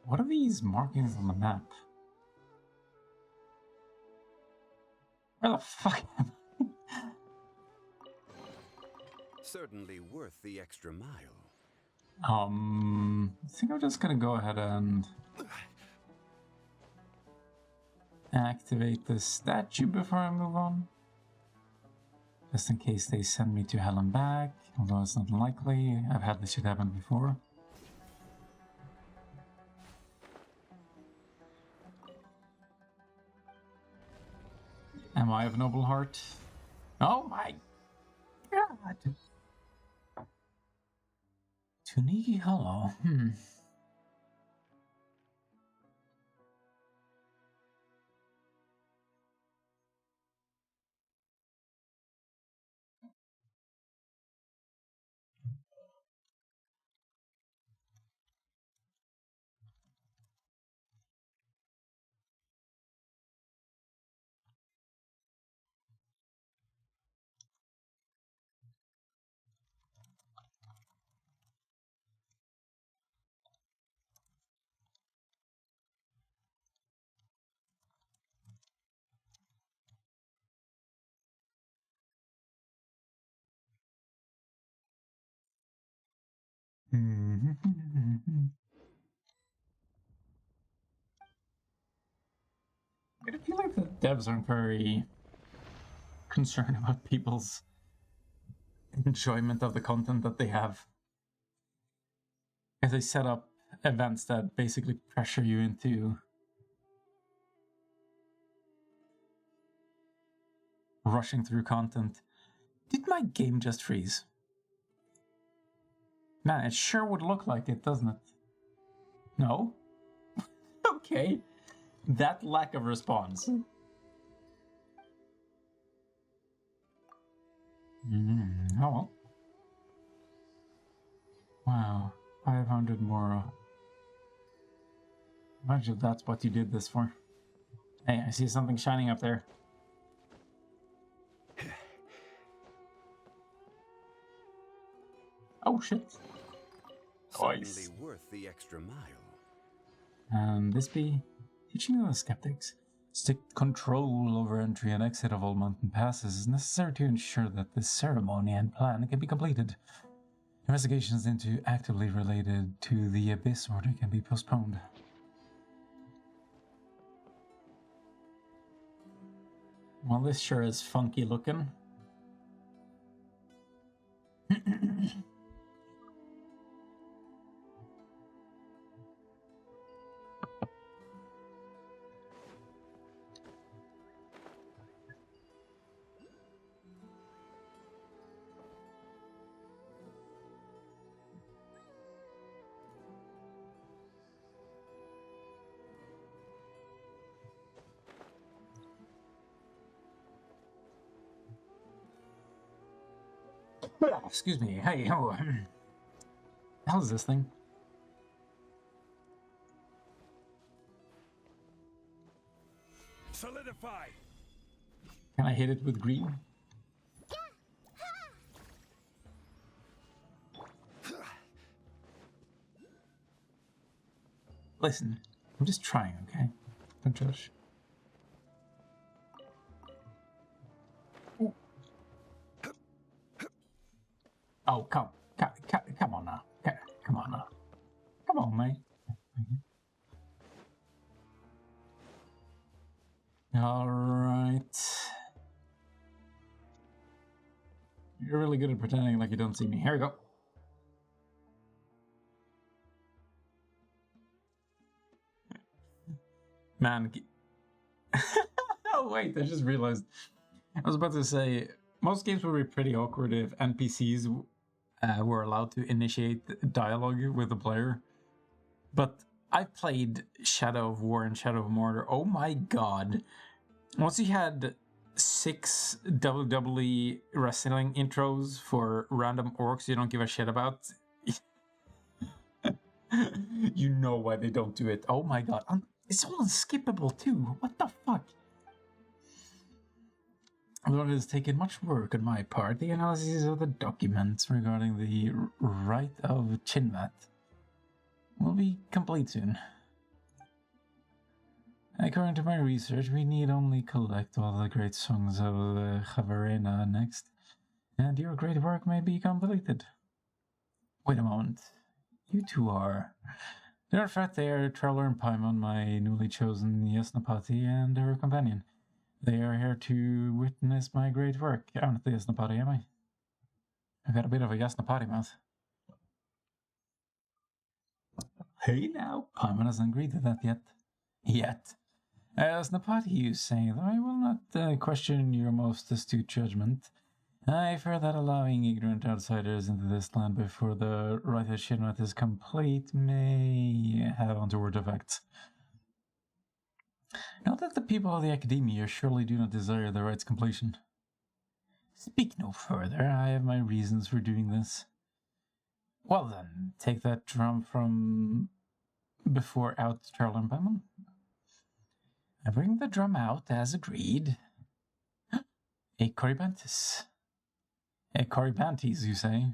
What are these markings on the map? Where the fuck am I? Certainly worth the extra mile. I think I'm just gonna go ahead and activate the statue before I move on. Just in case they send me to hell and back, although it's not likely. I've had this shit happen before. Am I of noble heart? Oh my god! Tuniki Hollow. I feel like the devs aren't very concerned about people's enjoyment of the content that they have. As they set up events that basically pressure you into rushing through content. Did my game just freeze? Man, it sure would look like it, doesn't it? No? Okay. That lack of response. Oh well. Wow. 500 more. Imagine that's what you did this for. Hey, I see something shining up there. Oh shit. Certainly worth the extra mile. And this be teaching the skeptics. Strict control over entry and exit of all mountain passes is necessary to ensure that this ceremony and plan can be completed. Investigations into actively related to the Abyss Order can be postponed. Well, this sure is funky looking. Excuse me. Hey, oh, hell is this thing? Solidify. Can I hit it with green? Listen, I'm just trying, okay? Don't judge. Oh, come on now. Come on now. Come on, mate. All right. You're really good at pretending like you don't see me. Here we go. Man. Oh, wait, I just realized. I was about to say, most games would be pretty awkward if NPCs were allowed to initiate dialogue with the player. But I played Shadow of War and Shadow of Mordor. Oh my god. Once you had 6 WWE wrestling intros for random orcs you don't give a shit about, you know why they don't do it. Oh my god. It's all unskippable too. What the fuck? Although it has taken much work on my part, the analysis of the documents regarding the Rite of Chinvat will be complete soon. According to my research, we need only collect all the great songs of Havarena next, and your great work may be completed. Wait a moment. You two are... They are Treller and Paimon, my newly chosen Yasnapati, and her companion. They are here to witness my great work. I'm not the Yasnapati, am I? I've got a bit of a Yasnapati mouth. Hey now, Paimon hasn't agreed to that yet. Yasnapati, you say, though I will not question your most astute judgment. I fear that allowing ignorant outsiders into this land before the Rite of Chinvat is complete may have untoward effects. Not that the people of the Academia surely do not desire the rite's completion. Speak no further, I have my reasons for doing this. Well then, take that drum from before out, Charles and Paimon. I bring the drum out as agreed. A Corybantis. A Corybantes, you say?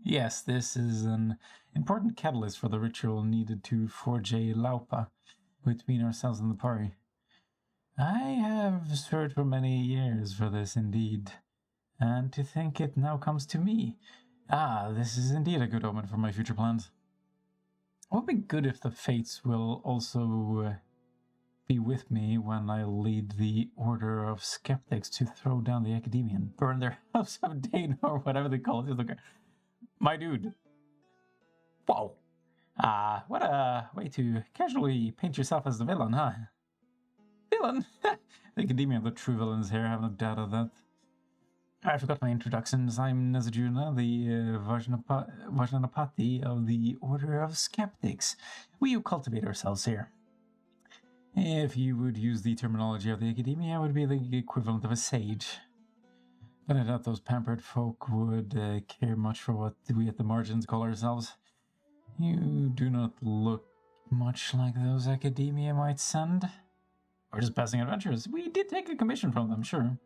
Yes, this is an important catalyst for the ritual needed to forge a laupa between ourselves and the party. I have searched for many years for this indeed, and to think it now comes to me. Ah, this is indeed a good omen for my future plans. It would be good if the Fates will also be with me when I lead the Order of Skeptics to throw down the Academia and burn their House of Dane, or whatever they call it. Look, my dude. Wow. What a way to casually paint yourself as the villain, huh? Villain? The Academia are the true villains here, I have no doubt of that. I forgot my introductions. I'm Nezajuna, the Vajnapati of the Order of Skeptics. We cultivate ourselves here. If you would use the terminology of the Academia, I would be the equivalent of a sage. But I doubt those pampered folk would care much for what we at the margins call ourselves. You do not look much like those Academia might send. Or just passing adventures. We did take a commission from them, sure.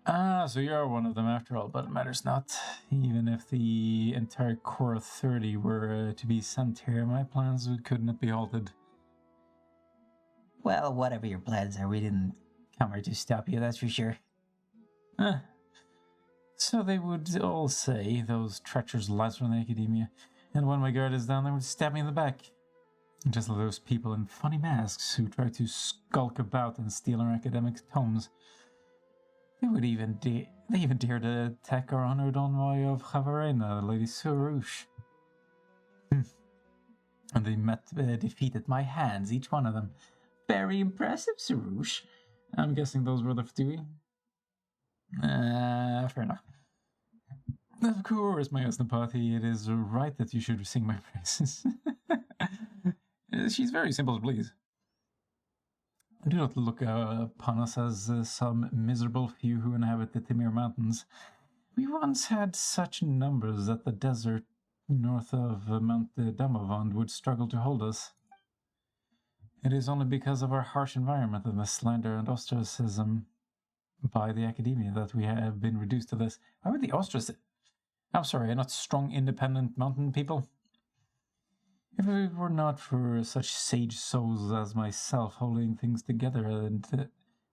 Ah, so you're one of them after all, but it matters not. Even if the entire core of 30 were to be sent here, my plans could not be halted. Well, whatever your plans are, we didn't come here to stop you, that's for sure. So they would all say, those treacherous lads from the Academia, and when my guard is down, they would stab me in the back. Just like those people in funny masks who try to skulk about and steal our academic tomes. They would even dare to attack our honored envoy of Havarena, Lady Surush. And they defeated my hands, each one of them. Very impressive, Surush. I'm guessing those were the Ftui. Fair enough. Of course, my Asnapati, it is right that you should sing my praises. She's very simple to please. Do not look upon us as some miserable few who inhabit the Timir Mountains. We once had such numbers that the desert north of Mount Damavand would struggle to hold us. It is only because of our harsh environment and the slander and ostracism by the Academia that we have been reduced to this. Why would the ostracism? I'm sorry, not strong, independent mountain people? If it were not for such sage souls as myself holding things together and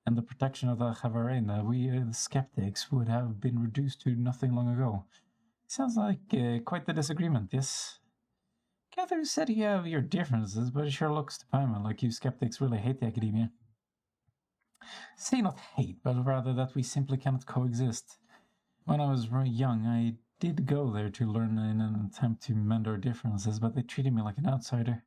the protection of the Havarena, we, the skeptics, would have been reduced to nothing long ago. Sounds like quite the disagreement, yes? Catherine said you have your differences, but it sure looks to Paimon like you skeptics really hate the Academia. Say not hate, but rather that we simply cannot coexist. When I was young, I did go there to learn in an attempt to mend our differences, but they treated me like an outsider.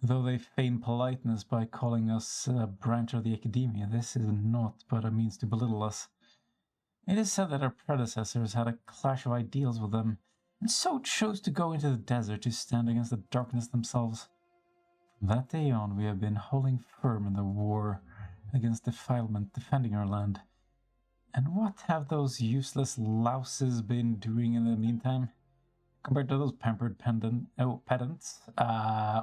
Though they feign politeness by calling us a branch of the Academia, this is naught but a means to belittle us. It is said that our predecessors had a clash of ideals with them, and so chose to go into the desert to stand against the darkness themselves. From that day on, we have been holding firm in the war against defilement, defending our land. And what have those useless louses been doing in the meantime? Compared to those pampered pedants,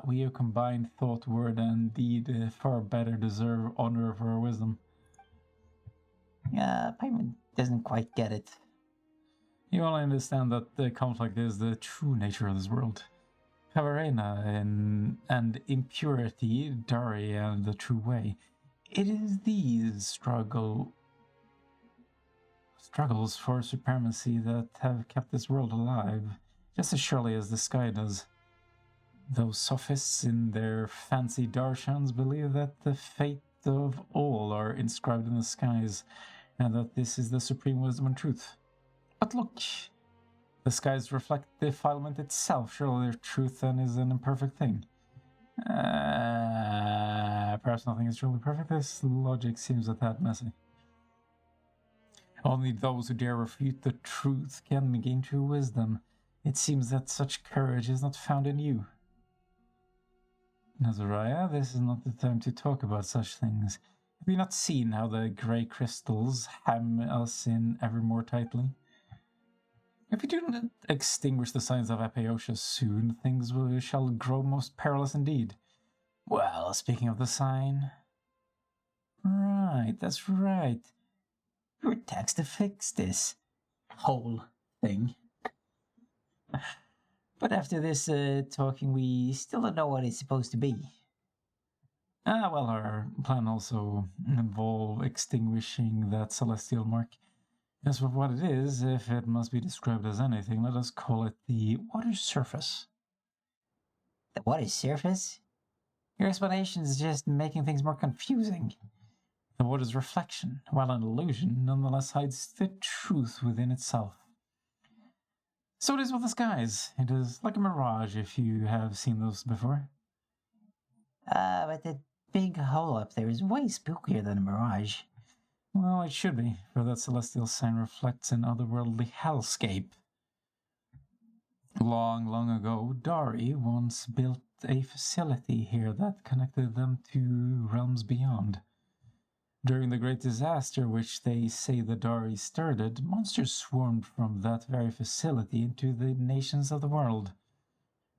we have combined thought, word, and deed far better deserve honor for our wisdom. Paimon doesn't quite get it. You only understand that the conflict is the true nature of this world. Havarena and impurity, Daria and the true way. It is these struggles for supremacy that have kept this world alive, just as surely as the sky does. Those sophists in their fancy darshans believe that the fate of all are inscribed in the skies, and that this is the supreme wisdom and truth. But look, the skies reflect defilement itself. Surely their truth then is an imperfect thing. Perhaps nothing is truly perfect. This logic seems a tad messy. Only those who dare refute the truth can gain true wisdom. It seems that such courage is not found in you. Nazariah, this is not the time to talk about such things. Have you not seen how the grey crystals hem us in ever more tightly? If we do not extinguish the signs of Apeotia soon, things shall grow most perilous indeed. Well, speaking of the sign... Right, that's right. Your tax to fix this whole thing. But after this talking, we still don't know what it's supposed to be. Well, our plan also involves extinguishing that celestial mark. As for what it is, if it must be described as anything, let us call it the water surface. The water's surface? Your explanation is just making things more confusing. The water's reflection, while an illusion, nonetheless hides the truth within itself. So it is with the skies. It is like a mirage, if you have seen those before. But the big hole up there is way spookier than a mirage. Well, it should be, for that celestial sign reflects an otherworldly hellscape. Long, long ago, Dari once built a facility here that connected them to realms beyond. During the great disaster which they say the Dari started, monsters swarmed from that very facility into the nations of the world.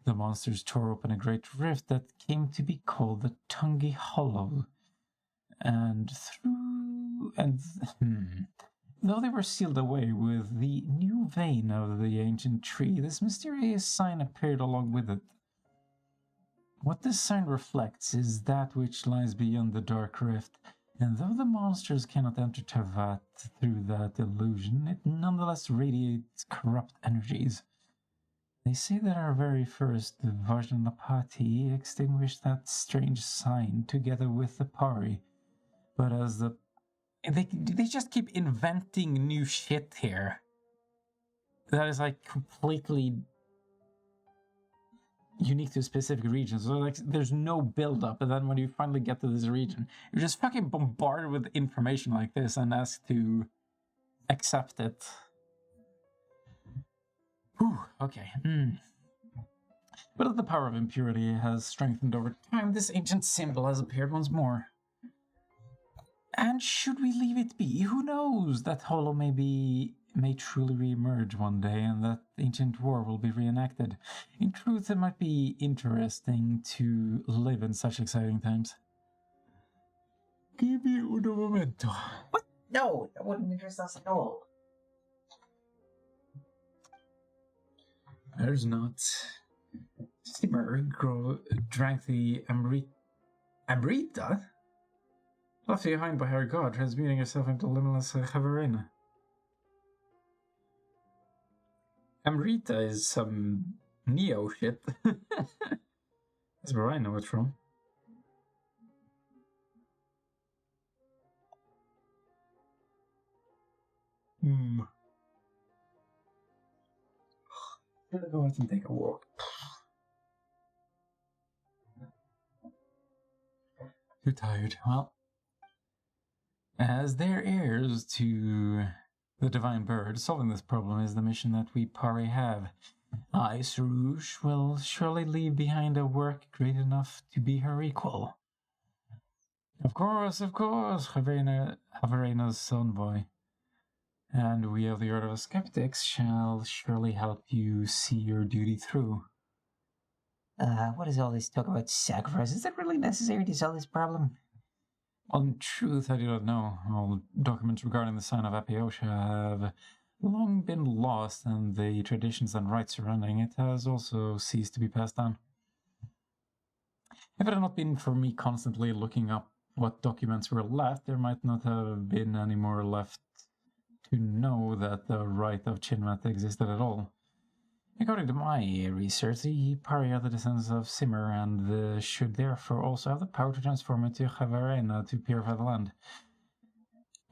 The monsters tore open a great rift that came to be called the Tungi Hollow. Though they were sealed away with the new vein of the ancient tree, this mysterious sign appeared along with it. What this sign reflects is that which lies beyond the dark rift, and though the monsters cannot enter Teyvat through that illusion, it nonetheless radiates corrupt energies. They say that our very first Vajranapati extinguished that strange sign together with the Pari, but as the... They just keep inventing new shit here. That is like completely unique to specific regions. So like there's no build up, and then when you finally get to this region, you're just fucking bombarded with information like this and asked to accept it. Whew, okay. But as the power of impurity has strengthened over time, this ancient symbol has appeared once more. And should we leave it be? Who knows? That hollow may truly re-emerge one day, and that ancient war will be reenacted. In truth, it might be interesting to live in such exciting times. Give me un momento. What? No, that wouldn't interest us at all. There's not. Simmer drank the Amrita? Left behind by her god, transmuting herself into limitless Havarena. Amrita is some Neo shit. That's where I know it from. Gonna go out and take a walk. Too tired. Well, as their heirs to the Divine Bird, solving this problem is the mission that we Pari have. I, Sarouche, will surely leave behind a work great enough to be her equal. Of course, Havarena's envoy. And we of the Order of Skeptics shall surely help you see your duty through. What is all this talk about sacrifice? Is that really necessary to solve this problem? Well, in truth, I do not know. All documents regarding the sign of Apiosha have long been lost, and the traditions and rites surrounding it has also ceased to be passed down. If it had not been for me constantly looking up what documents were left, there might not have been any more left to know that the rite of Chinmat existed at all. According to my research, the Pari are the descendants of Simmer and should therefore also have the power to transform into Havarena to purify the land.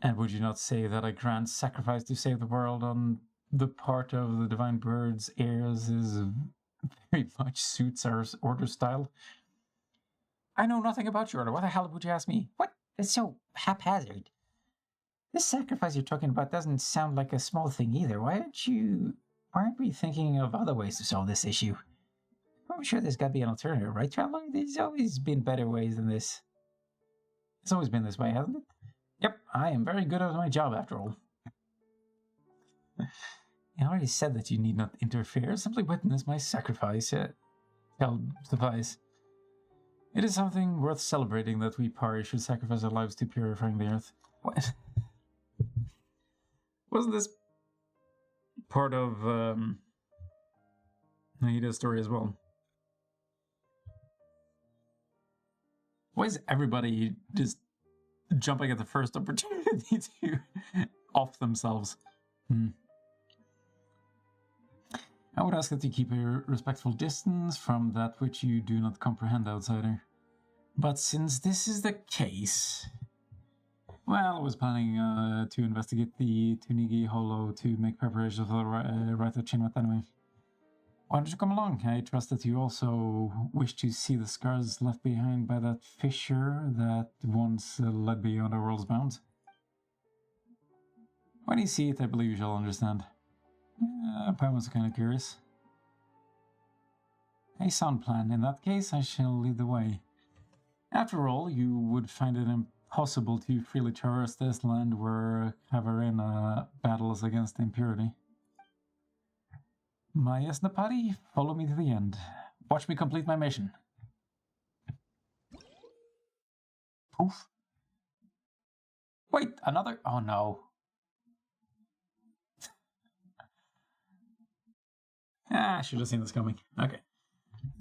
And would you not say that a grand sacrifice to save the world on the part of the Divine Bird's heirs is very much suits our order style? I know nothing about your order. What the hell would you ask me? What? It's so haphazard. This sacrifice you're talking about doesn't sound like a small thing either. Why aren't we thinking of other ways to solve this issue? I'm sure there's got to be an alternative, right, Traveler? There's always been better ways than this. It's always been this way, hasn't it? Yep, I am very good at my job after all. I already said that you need not interfere. Simply witness my sacrifice. Shall suffice. It is something worth celebrating that we Pari should sacrifice our lives to purifying the earth. What? Wasn't this part of Naida's story as well? Why is everybody just jumping at the first opportunity to off themselves? Hmm. I would ask that you keep a respectful distance from that which you do not comprehend, outsider. But since this is the case... Well, I was planning to investigate the Tunigi Hollow to make preparations for the Rite of Chinwat anyway. Why don't you come along? I trust that you also wish to see the scars left behind by that fissure that once led beyond our world's bounds. When you see it, I believe you shall understand. Paimon's kind of curious. A sound plan. In that case, I shall lead the way. After all, you would find it impossible to freely traverse this land where Cavarena battles against impurity. My Esnapati, follow me to the end. Watch me complete my mission. Poof. Wait, another? Oh no. I should have seen this coming. Okay.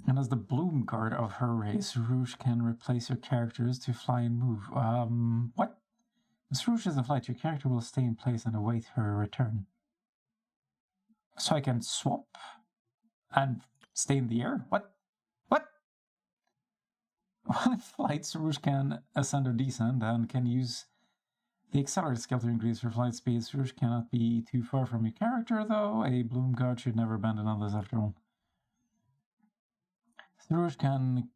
And as the bloom card of her race, Rouge can replace your characters to fly and move. What? As Rouge is in flight, your character will stay in place and await her return. So I can swap and stay in the air? What? What? While in flight, Rouge can ascend or descend and can use the accelerated skill to increase her flight speed. Rouge cannot be too far from your character, though. A bloom guard should never abandon others after all. Rouge can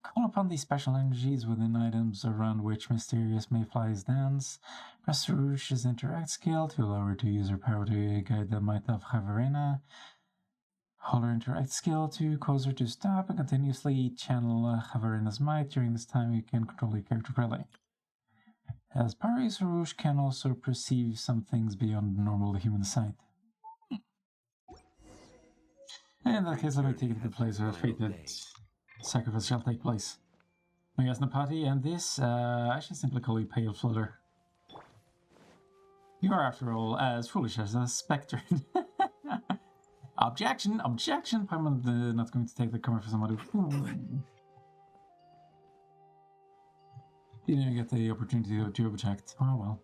call upon these special energies within items around which mysterious mayflies dance. Press Rouge's interact skill to allow her to use her power to guide the might of Cavarena. Hold her interact skill to cause her to stop and continuously channel Cavarena's might. During this time, you can control your character freely. As Paris, Rouge can also perceive some things beyond normal human sight. In that case, let me take it to the place where fated sacrifice shall take place. My Yasnapati, and this, I should simply call you Pale Flutter. You are, after all, as foolish as a spectre. Objection! Objection! Paimon not going to take the cover for somebody. You didn't get the opportunity to object. Oh well.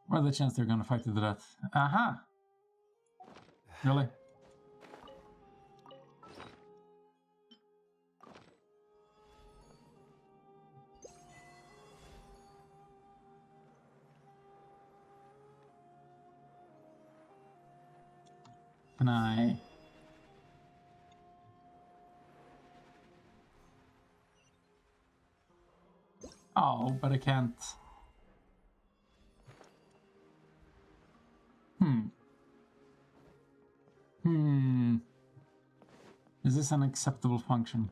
What are the chances they're gonna fight to the death? Aha! Really? Can I... Oh, but I can't... Is this an acceptable function?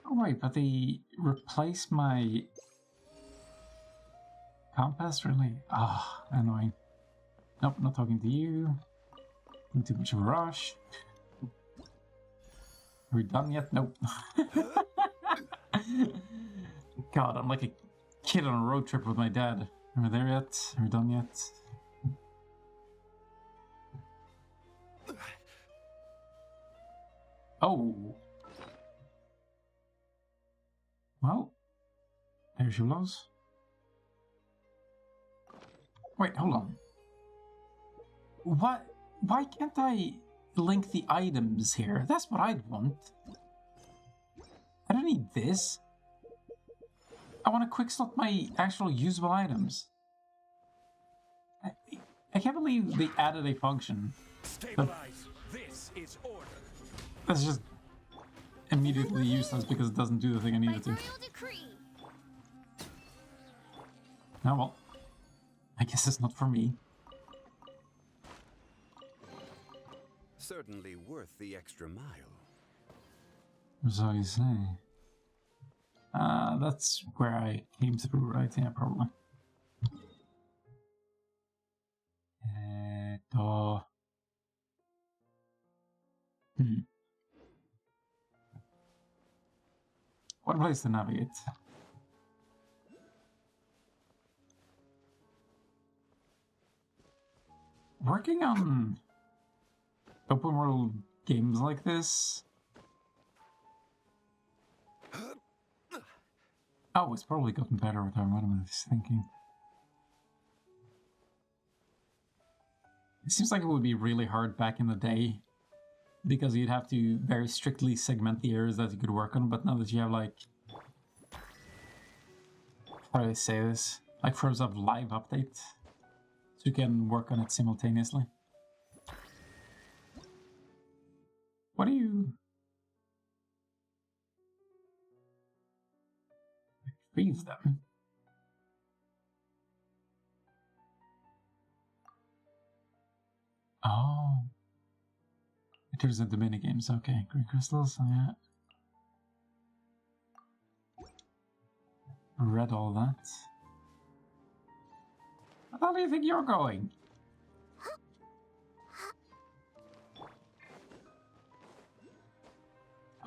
Oh wait, but they replace my compass, really? Ah, annoying. Nope, not talking to you. Not too much of a rush. Are we done yet? Nope. God, I'm like a kid on a road trip with my dad. Are we there yet? Are we done yet? Oh. Well, there she was. Wait, hold on. What? Why can't I link the items here? That's what I'd want. I don't need this. I want to quick slot my actual usable items. I can't believe they added a function. Stabilize. This is order. That's just immediately useless because it doesn't do the thing I need it to. Oh well. I guess it's not for me. Certainly worth the extra mile. So you say. That's where I came through, right? Yeah, probably. What place to navigate? Working on open world games like this. Oh, it's probably gotten better with time. What am I thinking? It seems like it would be really hard back in the day because you'd have to very strictly segment the areas that you could work on, but now that you have like, how do I say this? Like for a live update, so you can work on it simultaneously. What do you... Retrieve them? Oh. It turns into minigames. Okay, green crystals, yeah. Read all that. How do you think you're going?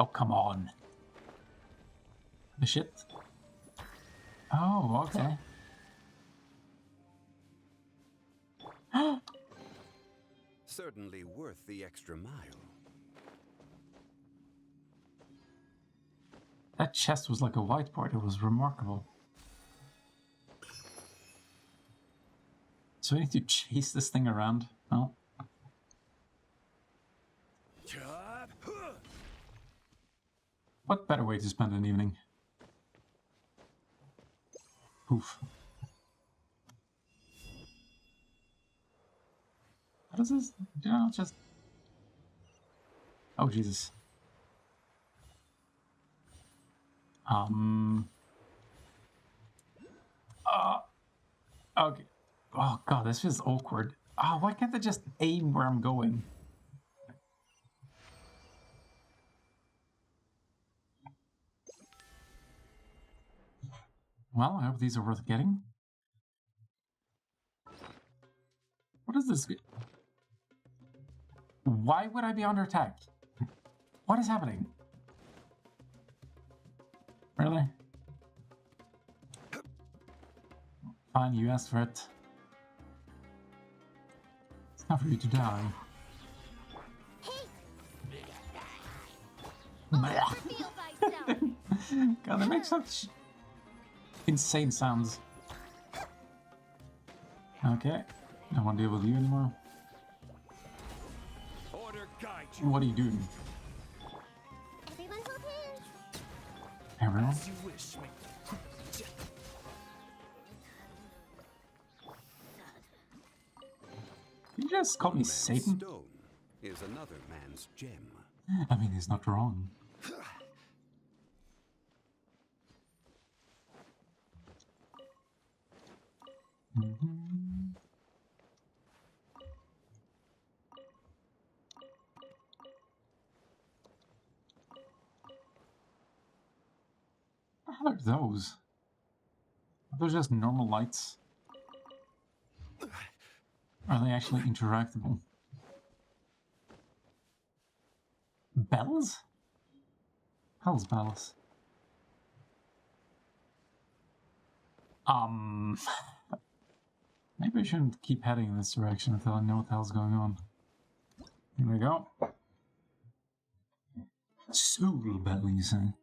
Oh, come on. The shit? Oh, okay. Certainly worth the extra mile. That chest was like a whiteboard. It was remarkable. So I need to chase this thing around. Oh. What better way to spend an evening? Poof. How does this... Do you know, just... Oh, Jesus. Okay. Oh, God, this is awkward. Oh, why can't I just aim where I'm going? Well, I hope these are worth getting. What is this? Why would I be under attack? What is happening? Really? Fine, you asked for it. It's not for you to die. Reveal thyself. God, they make such insane sounds. Okay, don't want to deal with you anymore. Order guide you What are you doing? Everyone's okay. Everyone? as you wish. You just called me Man's Satan? stone is another man's gem. I mean, he's not wrong. What the hell are those? Are those just normal lights? Are they actually interactable? Bells? Hell's bells. Maybe I shouldn't keep heading in this direction until I know what the hell's going on. Here we go. Soul bell, you say?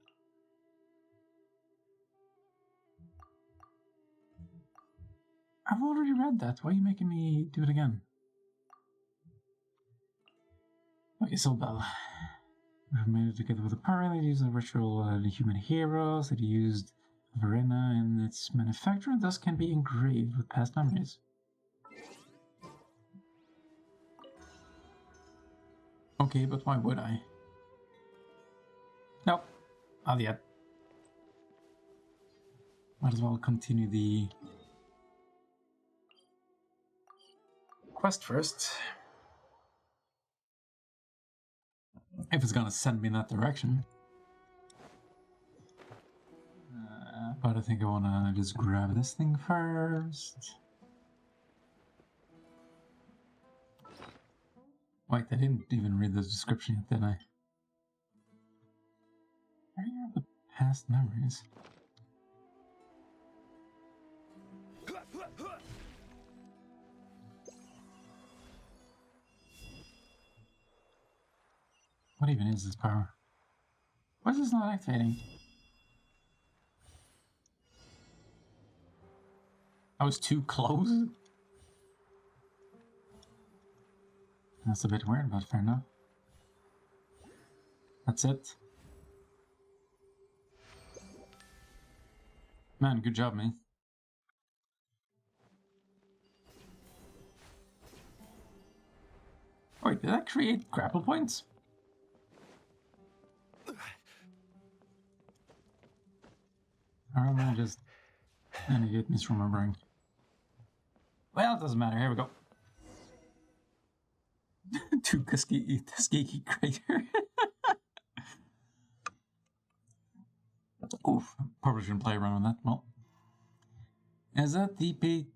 I've already read that. Why are you making me do it again? Okay, Soul Bell. We've made it together with the power that used the virtual human heroes that used Verena in its manufacture and thus can be engraved with past memories. Okay, but why would I? Nope, not yet. Might as well continue the quest first. If it's gonna send me in that direction. But I think I wanna just grab this thing first. Wait, I didn't even read the description yet, did I? Where are the past memories? What even is this power? Why is this not activating? I was too close? That's a bit weird, but fair enough. That's it. Man, good job, me. Wait, did that create grapple points? Or am I just an idiot misremembering? Well, it doesn't matter. Here we go. To Tuskegee Crater. Oof, probably shouldn't play around with that. Well, is that deep pit?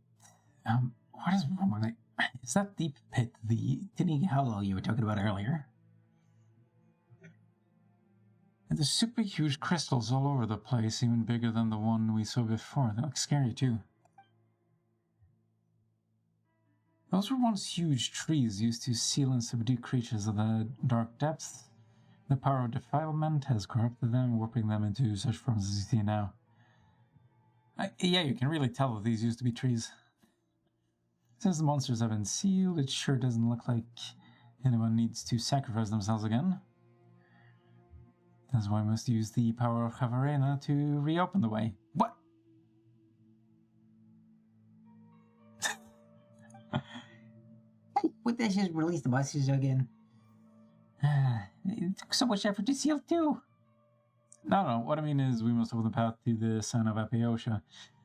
What is wrong with it? Is that deep pit the Tinny Hollow you were talking about earlier? And there's super huge crystals all over the place, even bigger than the one we saw before. They look scary too. Those were once huge trees used to seal and subdue creatures of the dark depths. The power of defilement has corrupted them, warping them into such forms as you see now. Yeah, you can really tell that these used to be trees. Since the monsters have been sealed, it sure doesn't look like anyone needs to sacrifice themselves again. That's why I must use the power of Havarena to reopen the way. What? What they just release the monsters again? It took so much effort to seal too. No, what I mean is we must open the path to the sign of Apiosha.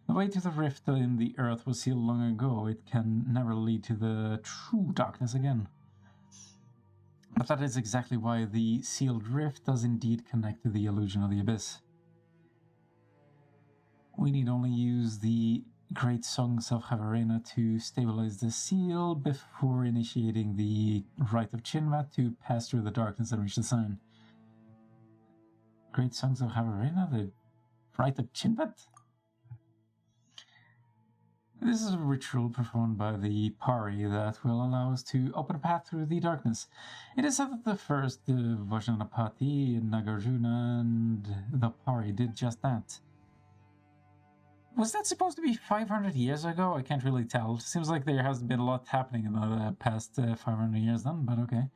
The way to the rift in the earth was sealed long ago. It can never lead to the true darkness again. But that is exactly why the sealed rift does indeed connect to the illusion of the abyss. We need only use the great songs of Havarena to stabilize the seal before initiating the rite of Chinvat to pass through the darkness and reach the sign. Great songs of Havarena? The rite of Chinvat? This is a ritual performed by the Pari that will allow us to open a path through the darkness. It is said that the first Vajranapati, Nagarjuna, and the Pari did just that. Was that supposed to be 500 years ago? I can't really tell. Seems like there has been a lot happening in the past 500 years then, but okay.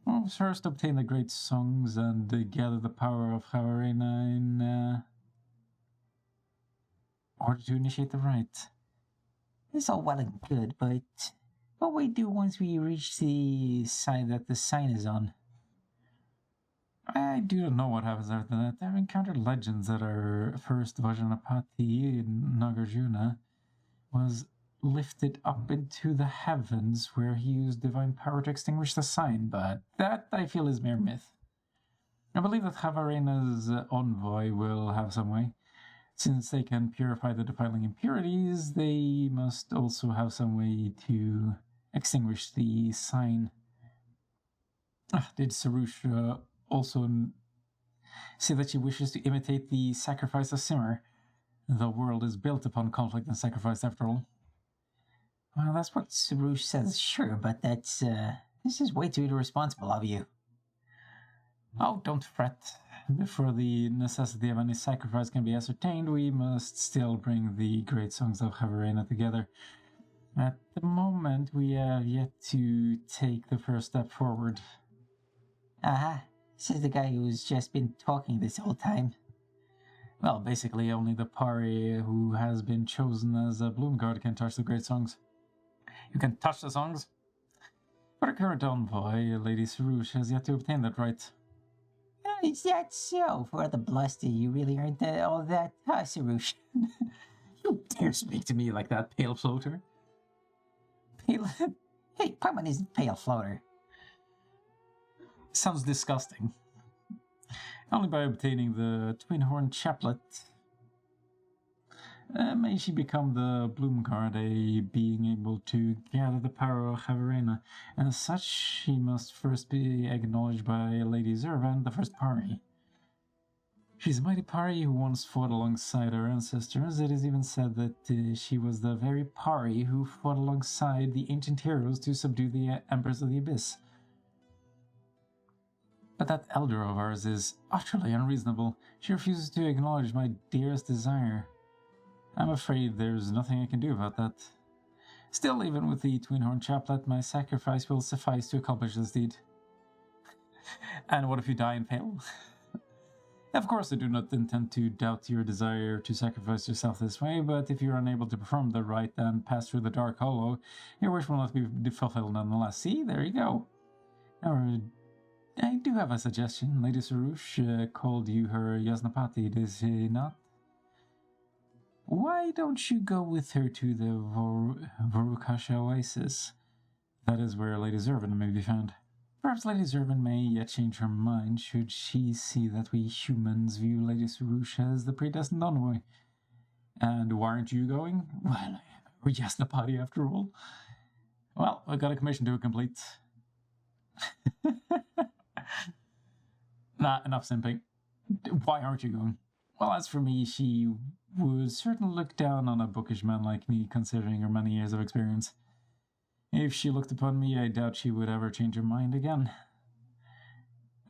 Well, first obtain the great songs and gather the power of Havarena in order to initiate the rite. It's all well and good, but what we do once we reach the side that the sign is on? I do not know what happens after that. I've encountered legends that our first Vajranapati, Nagarjuna, was lifted up into the heavens where he used divine power to extinguish the sign, but that I feel is mere myth. I believe that Havarena's envoy will have some way. Since they can purify the defiling impurities, they must also have some way to extinguish the sign. Did Sarusha also say that she wishes to imitate the sacrifice of Simmer? The world is built upon conflict and sacrifice, after all. Well, that's what Sarush says, sure, but that's, this is way too irresponsible of you. Oh, don't fret. Before the necessity of any sacrifice can be ascertained, we must still bring the great songs of Havarena together. At the moment, we have yet to take the first step forward. Aha, says the guy who's just been talking this whole time. Well, basically, only the Pari who has been chosen as a Bloomguard can touch the great songs. You can touch the songs? But our current envoy, Lady Sarush, has yet to obtain that right. Is that so? For the bluster, you really aren't all that, huh, Sarush? You dare speak to me like that, pale floater? Pale? Hey, Paimon isn't pale floater. Sounds disgusting. Only by obtaining the Twin Horn Chaplet may she become the Bloomguard, a being able to gather the power of Havarena, and as such she must first be acknowledged by Lady Zervan, the first Pari. She's a mighty Pari who once fought alongside our ancestors. It is even said that she was the very Pari who fought alongside the ancient heroes to subdue the Emperors of the Abyss. But that elder of ours is utterly unreasonable. She refuses to acknowledge my dearest desire. I'm afraid there's nothing I can do about that. Still, even with the Twinhorn Chaplet, my sacrifice will suffice to accomplish this deed. And what if you die and fail? Of course, I do not intend to doubt your desire to sacrifice yourself this way, but if you are unable to perform the rite and pass through the Dark Hollow, your wish will not be fulfilled nonetheless. See, there you go. Now, I do have a suggestion. Lady Sarouche called you her Yasnapati, does she not? Why don't you go with her to the Vorukasha Oasis? That is where Lady Zervin may be found. Perhaps Lady Zervin may yet change her mind should she see that we humans view Lady Sarouche as the predestined envoy. And why aren't you going? Well, we're Yasnapati after all. Well, I got a commission to complete. Nah, enough simping. Why aren't you going? Well, as for me, she would certainly look down on a bookish man like me, considering her many years of experience. If she looked upon me, I doubt she would ever change her mind again.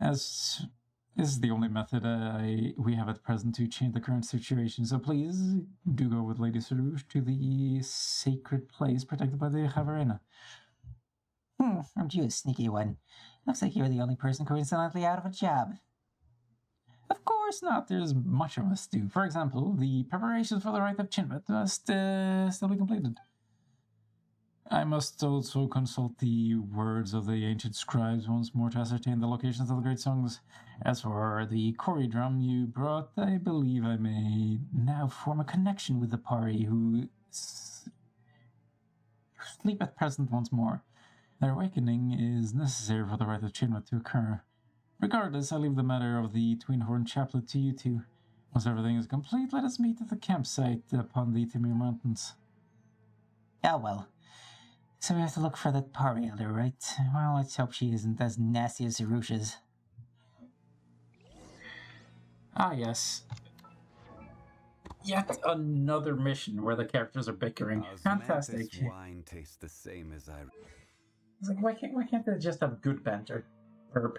As this is the only method we have at present to change the current situation, so please do go with Lady Sarouche to the sacred place protected by the Javarena. Aren't you a sneaky one? Looks like you're the only person coincidentally out of a job. Of course not. There's much of us to do. For example, the preparations for the rite of Chinmet must still be completed. I must also consult the words of the ancient scribes once more to ascertain the locations of the great songs. As for the Kori drum you brought, I believe I may now form a connection with the Pari who sleep at present once more. Their awakening is necessary for the rite of Chinmet to occur. Regardless, I leave the matter of the Twinhorn Chaplet to you two. Once everything is complete, let us meet at the campsite upon the Timir Mountains. Oh well. So we have to look for that Pari elder, right? Well, let's hope she isn't as nasty as Sarouche is. Ah, yes. Yet another mission where the characters are bickering. Fantastic. Osmanthus wine tastes the same as I... It's like, why can't they just have good banter? Herb.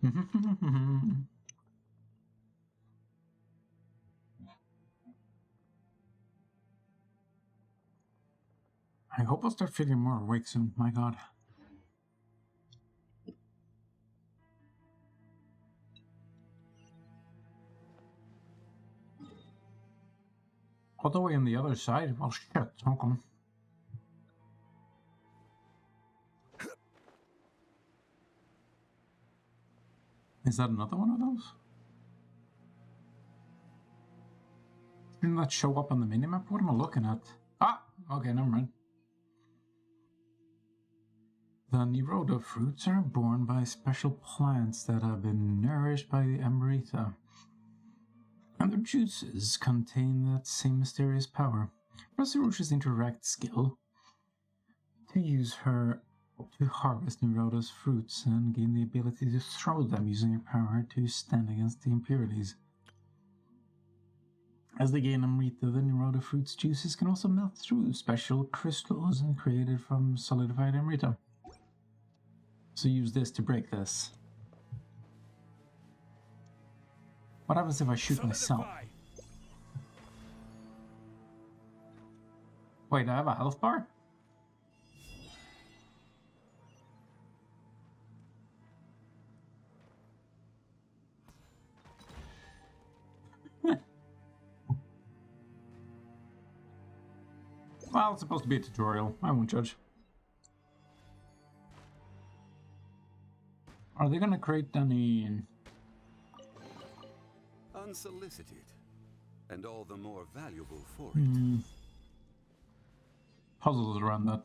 I hope I'll start feeling more awake soon, my god. All the way on the other side? Well, shit, okay. Is that another one of those? Didn't that show up on the minimap? What am I looking at? Ah! Okay, never mind. The Neroda fruits are born by special plants that have been nourished by the Amrita. And their juices contain that same mysterious power. Rosarusha's interact skill to use her to harvest Neroda's fruits and gain the ability to throw them using her power to stand against the impurities. As they gain Amrita, the Neroda fruit's juices can also melt through special crystals created from solidified Amrita. So use this to break this. What happens if I shoot myself? Wait, I have a health bar? Well, it's supposed to be a tutorial. I won't judge. Are they gonna create any... Unsolicited, and all the more valuable for it. puzzles around that?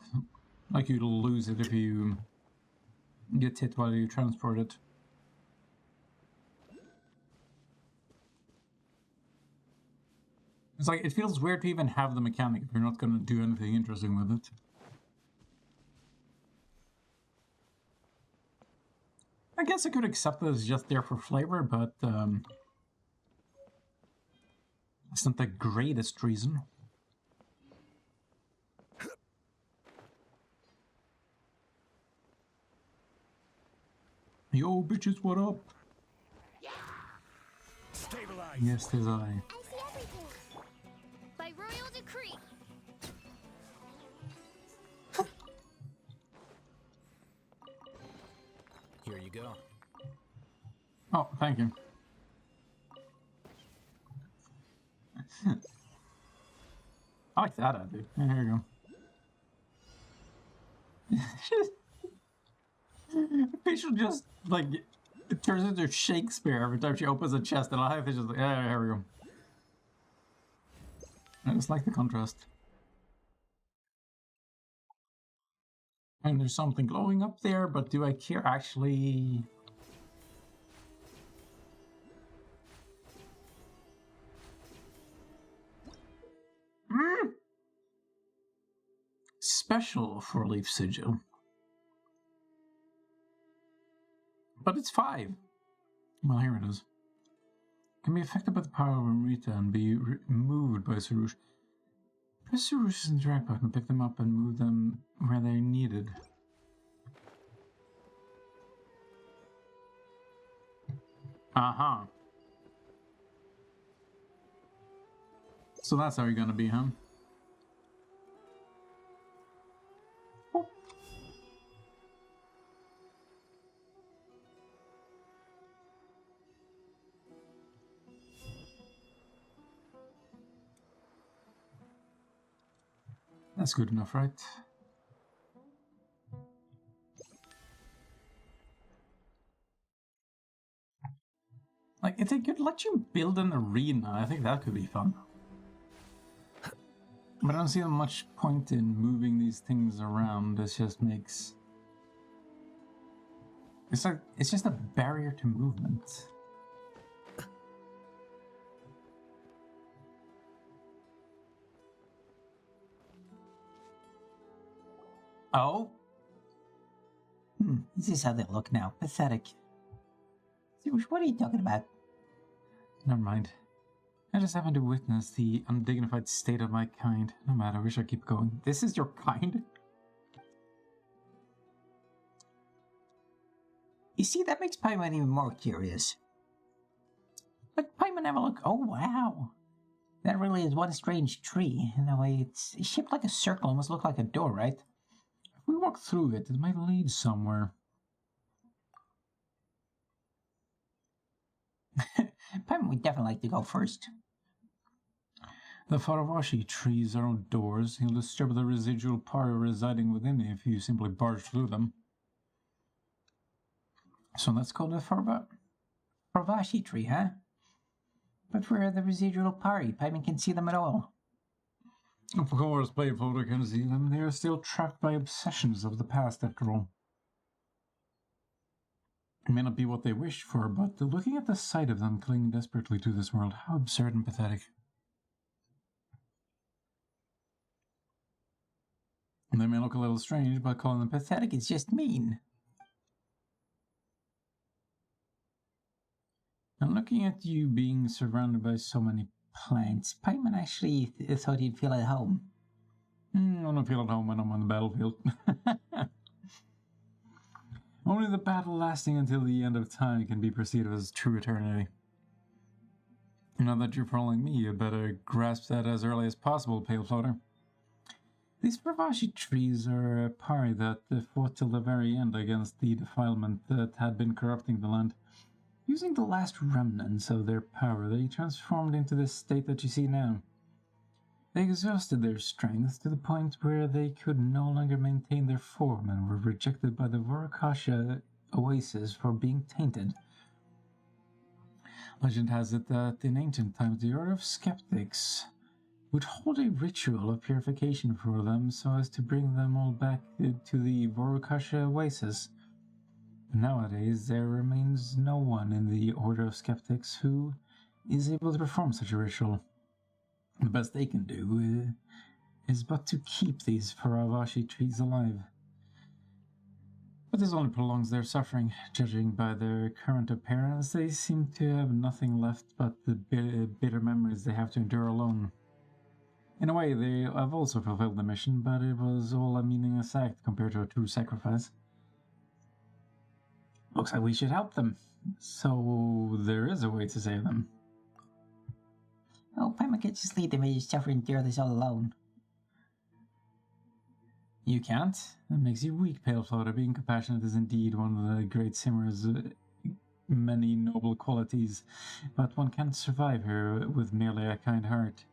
Like you'll lose it if you get hit while you transport it. It's like, it feels weird to even have the mechanic if you're not going to do anything interesting with it. I guess I could accept that it's just there for flavor, but it's not the greatest reason. Yo, bitches, what up? Stabilize. Yes, tis I. I see everything. By royal decree. Here you go. Oh, thank you. I like that idea. Yeah, here you go. Facial just, like, it turns into Shakespeare every time she opens a chest, and I have just like, yeah, here we go. I just like the contrast. And there's something glowing up there, but do I care actually? Special for Leaf Sigil. But it's 5. Well, here it is. Can be affected by the power of Amrita and be removed by Sarush. Press Sarush's interact button, pick them up, and move them where they're needed. Uh-huh. So that's how you're gonna be, huh? That's good enough, right? Like, if they could let you build an arena, I think that could be fun. But I don't see much point in moving these things around. It just makes... It's like, it's just a barrier to movement. Oh? This is how they look now. Pathetic. Zeus, what are you talking about? Never mind. I just happened to witness the undignified state of my kind. No matter, I wish I keep going. This is your kind? You see, that makes Paimon even more curious. But Paimon, have a look. Oh, wow. That really is one strange tree. In a way, it's shaped like a circle and must look like a door, right? If we walk through it, it might lead somewhere. Paimon would definitely like to go first. The Faravashi trees are outdoors. You'll disturb the residual power residing within if you simply barge through them. So that's called a Faravashi tree, huh? But where are the residual power? Paimon can see them at all. Of course, Playfloater can see them. They are still trapped by obsessions of the past, after all. It may not be what they wished for, but looking at the sight of them clinging desperately to this world, how absurd and pathetic. They may look a little strange, but calling them Pathetic is just mean. And looking at you being surrounded by so many plants, Paimon actually thought he'd feel at home. I don't feel at home when I'm on the battlefield. Only the battle lasting until the end of time can be perceived as true eternity. Now that you're following me, you better grasp that as early as possible, Pale Floater. These Faravashi trees are a party that fought till the very end against the defilement that had been corrupting the land. Using the last remnants of their power, they transformed into the state that you see now. They exhausted their strength to the point where they could no longer maintain their form and were rejected by the Vorokasha oasis for being tainted. Legend has it that in ancient times the Order of Skeptics would hold a ritual of purification for them so as to bring them all back to the Vorokasha oasis. Nowadays, there remains no one in the Order of Skeptics who is able to perform such a ritual. The best they can do is but to keep these Faravashi trees alive. But this only prolongs their suffering. Judging by their current appearance, they seem to have nothing left but the bitter memories they have to endure alone. In a way, they have also fulfilled the mission, but it was all a meaningless act compared to a true sacrifice. Looks like we should help them. So there is a way to save them. Oh, Paimon can't just leave them and suffer and endure this all alone. You can't? That makes you weak, Pale Floater. Being compassionate is indeed one of the great Simmer's many noble qualities, but one can't survive her with merely a kind heart.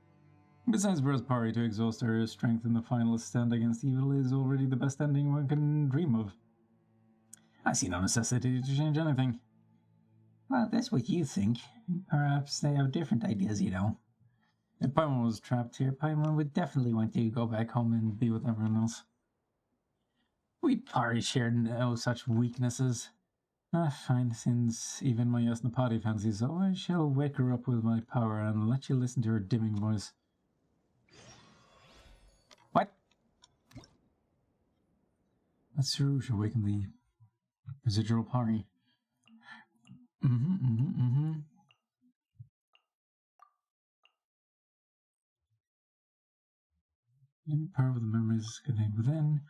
Besides, Breath's party to exhaust her strength in the final stand against evil is already the best ending one can dream of. I see no necessity to change anything. Well, that's what you think. Perhaps they have different ideas, you know. If Paimon was trapped here, Paimon would definitely want to go back home and be with everyone else. We'd already shared no such weaknesses. Fine, since even my Yasnapati fancies so, I shall wake her up with my power and let you listen to her dimming voice. What? That's Sarouche awaken the residual party. In the power of the memories contained within,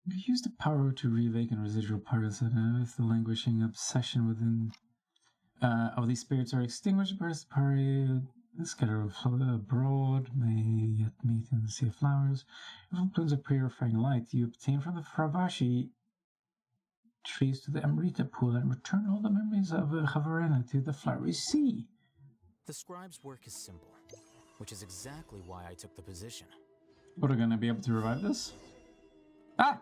you use the power to reawaken residual parts that if the languishing obsession within of these spirits are extinguished, the party scatter abroad, may yet meet in the sea of flowers. If plumes of purifying light you obtain from the Faravashi trees to the Amrita pool and return all the memories of Havarena to the flowery sea. The scribe's work is simple, which is exactly why I took the position. What, are we gonna be able to revive this? Ah!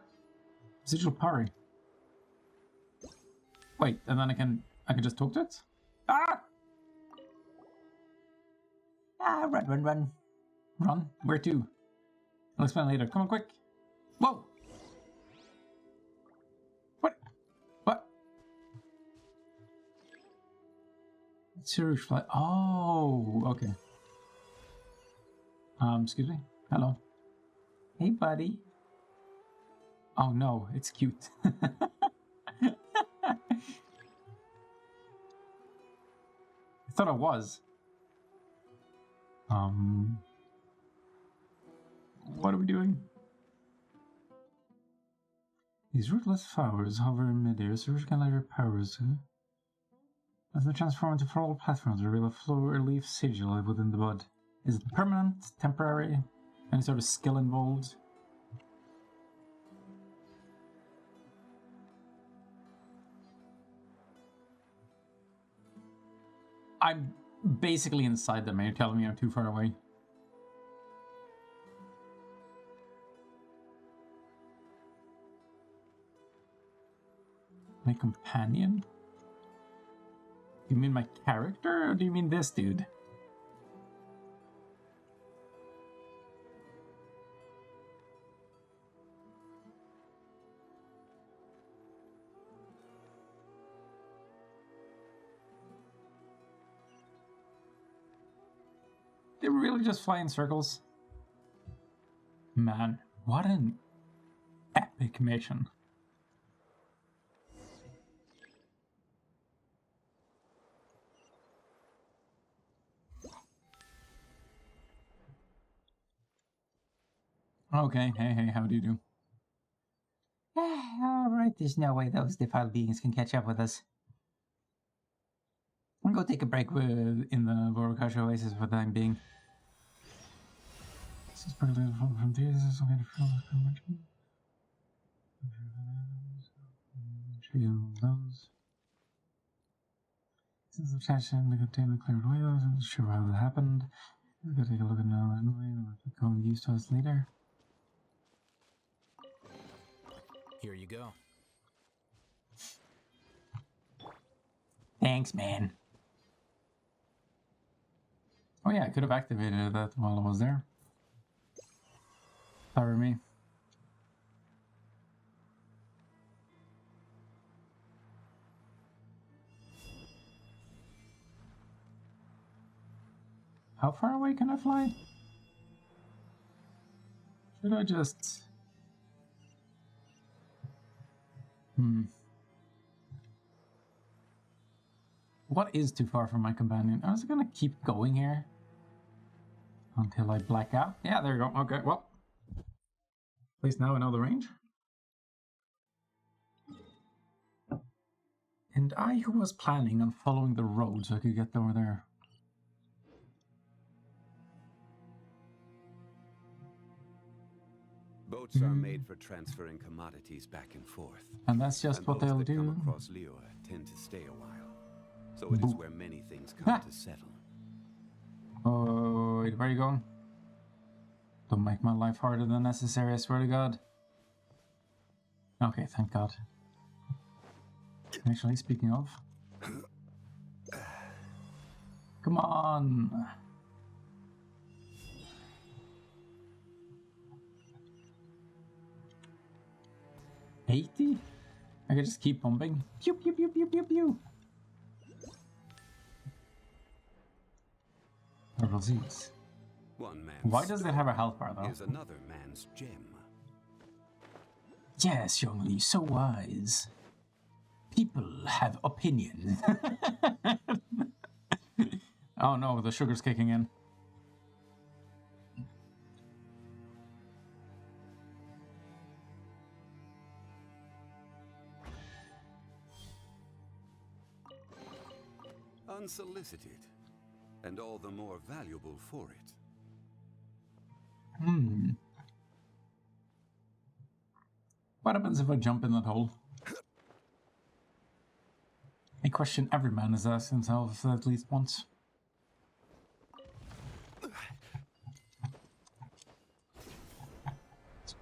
Residual Pari. Wait, and then I can just talk to it? Ah! Run. Run? Where to? I'll explain later. Come on, quick! Whoa! What? Sarouche fly. Oh, okay. Excuse me? Hello. Hey, buddy. Oh no, it's cute. I thought it was. What are we doing? These rootless flowers hover in midair, so can let their powers. As they transform into floral platforms, reveal a floor-leaf sigil within the bud. Is it permanent, temporary, any sort of skill involved? I'm basically inside them, and you're telling me I'm too far away. My companion? You mean my character, or do you mean this dude? They really just fly in circles? Man, what an epic mission. Okay, hey, how do you do? Alright, there's no way those defiled beings can catch up with us. I'll go take a break in the Vorakash Oasis for the time being. This is partly from these. This is okay to feel like convention. Show you those. Since the session, they contain the cleared way. I'm not sure how that happened. We're gonna take a look at now anyway. We'll go and use to us later. Here you go. Thanks, man. Oh yeah, I could have activated that while I was there. Sorry me. How far away can I fly? Should I just... What is too far from my companion? I was gonna keep going here until I black out. Yeah, there you go. Okay, well. At least now I know the range. And I who was planning on following the road so I could get over there. Boats are made for transferring commodities back and forth. And that's just what those they'll that do. come across Lior tend to stay a while. So it is where many things come to settle. Oh, wait, where are you going? Don't make my life harder than necessary, I swear to God. Okay, thank God. Actually, speaking of... Come on! 80? I could just keep pumping. Pew pew pew pew pew pew. Purple seeds. One man's Why does it have a health bar though? is another man's gem. Yes, Youngly, so wise. People have opinions. Oh no, the sugar's kicking in. Unsolicited, and all the more valuable for it. What happens if I jump in that hole? A question every man has asked himself at least once.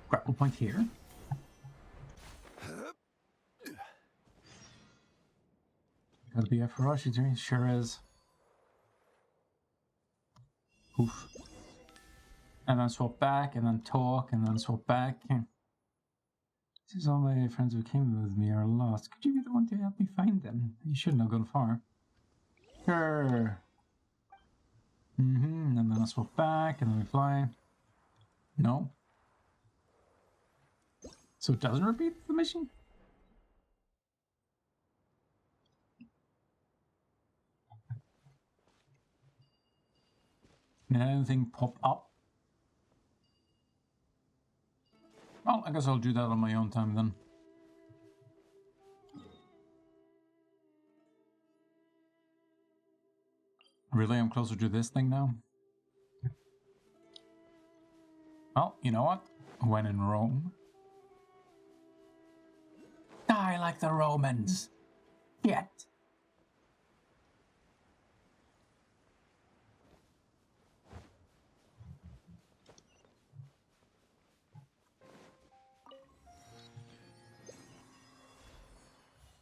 Grapple point here. Gotta be a ferocity, sure is. Oof. And then swap back, and then talk, and then swap back. Since all my friends who came with me are lost, could you be the one to help me find them? You shouldn't have gone far. Sure. And then I swap back, and then we fly. No. So it doesn't repeat the mission? Did anything pop up? Well, I guess I'll do that on my own time then. Really, I'm closer to this thing now? Well, you know what? When in Rome. Die like the Romans! Shit!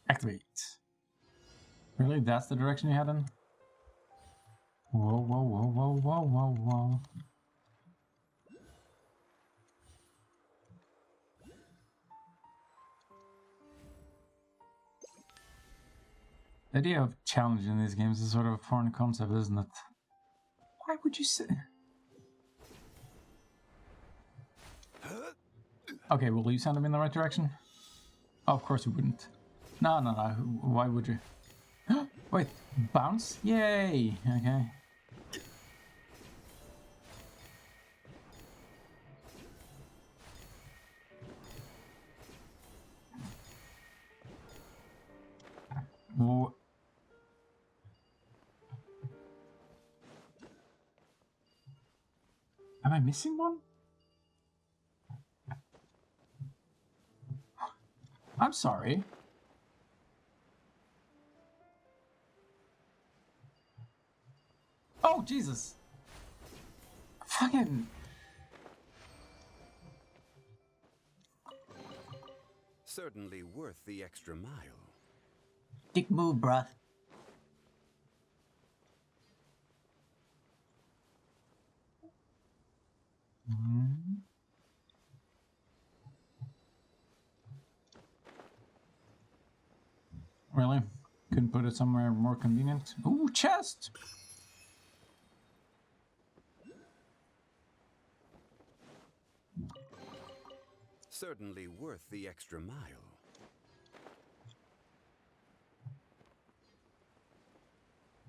Activate. Really? That's the direction you had in? Whoa, whoa, whoa, whoa, whoa, whoa, whoa. The idea of challenging these games is sort of a foreign concept, isn't it? Why would you say? Okay, will you send him in the right direction? Oh, of course you wouldn't. No, no, no. Why would you? Wait, bounce? Yay! Okay. Whoa. Am I missing one? I'm sorry. Oh, Jesus! Fucking... Certainly worth the extra mile. Dick move, bruh. Really? Couldn't put it somewhere more convenient? Ooh, chest! Certainly worth the extra mile.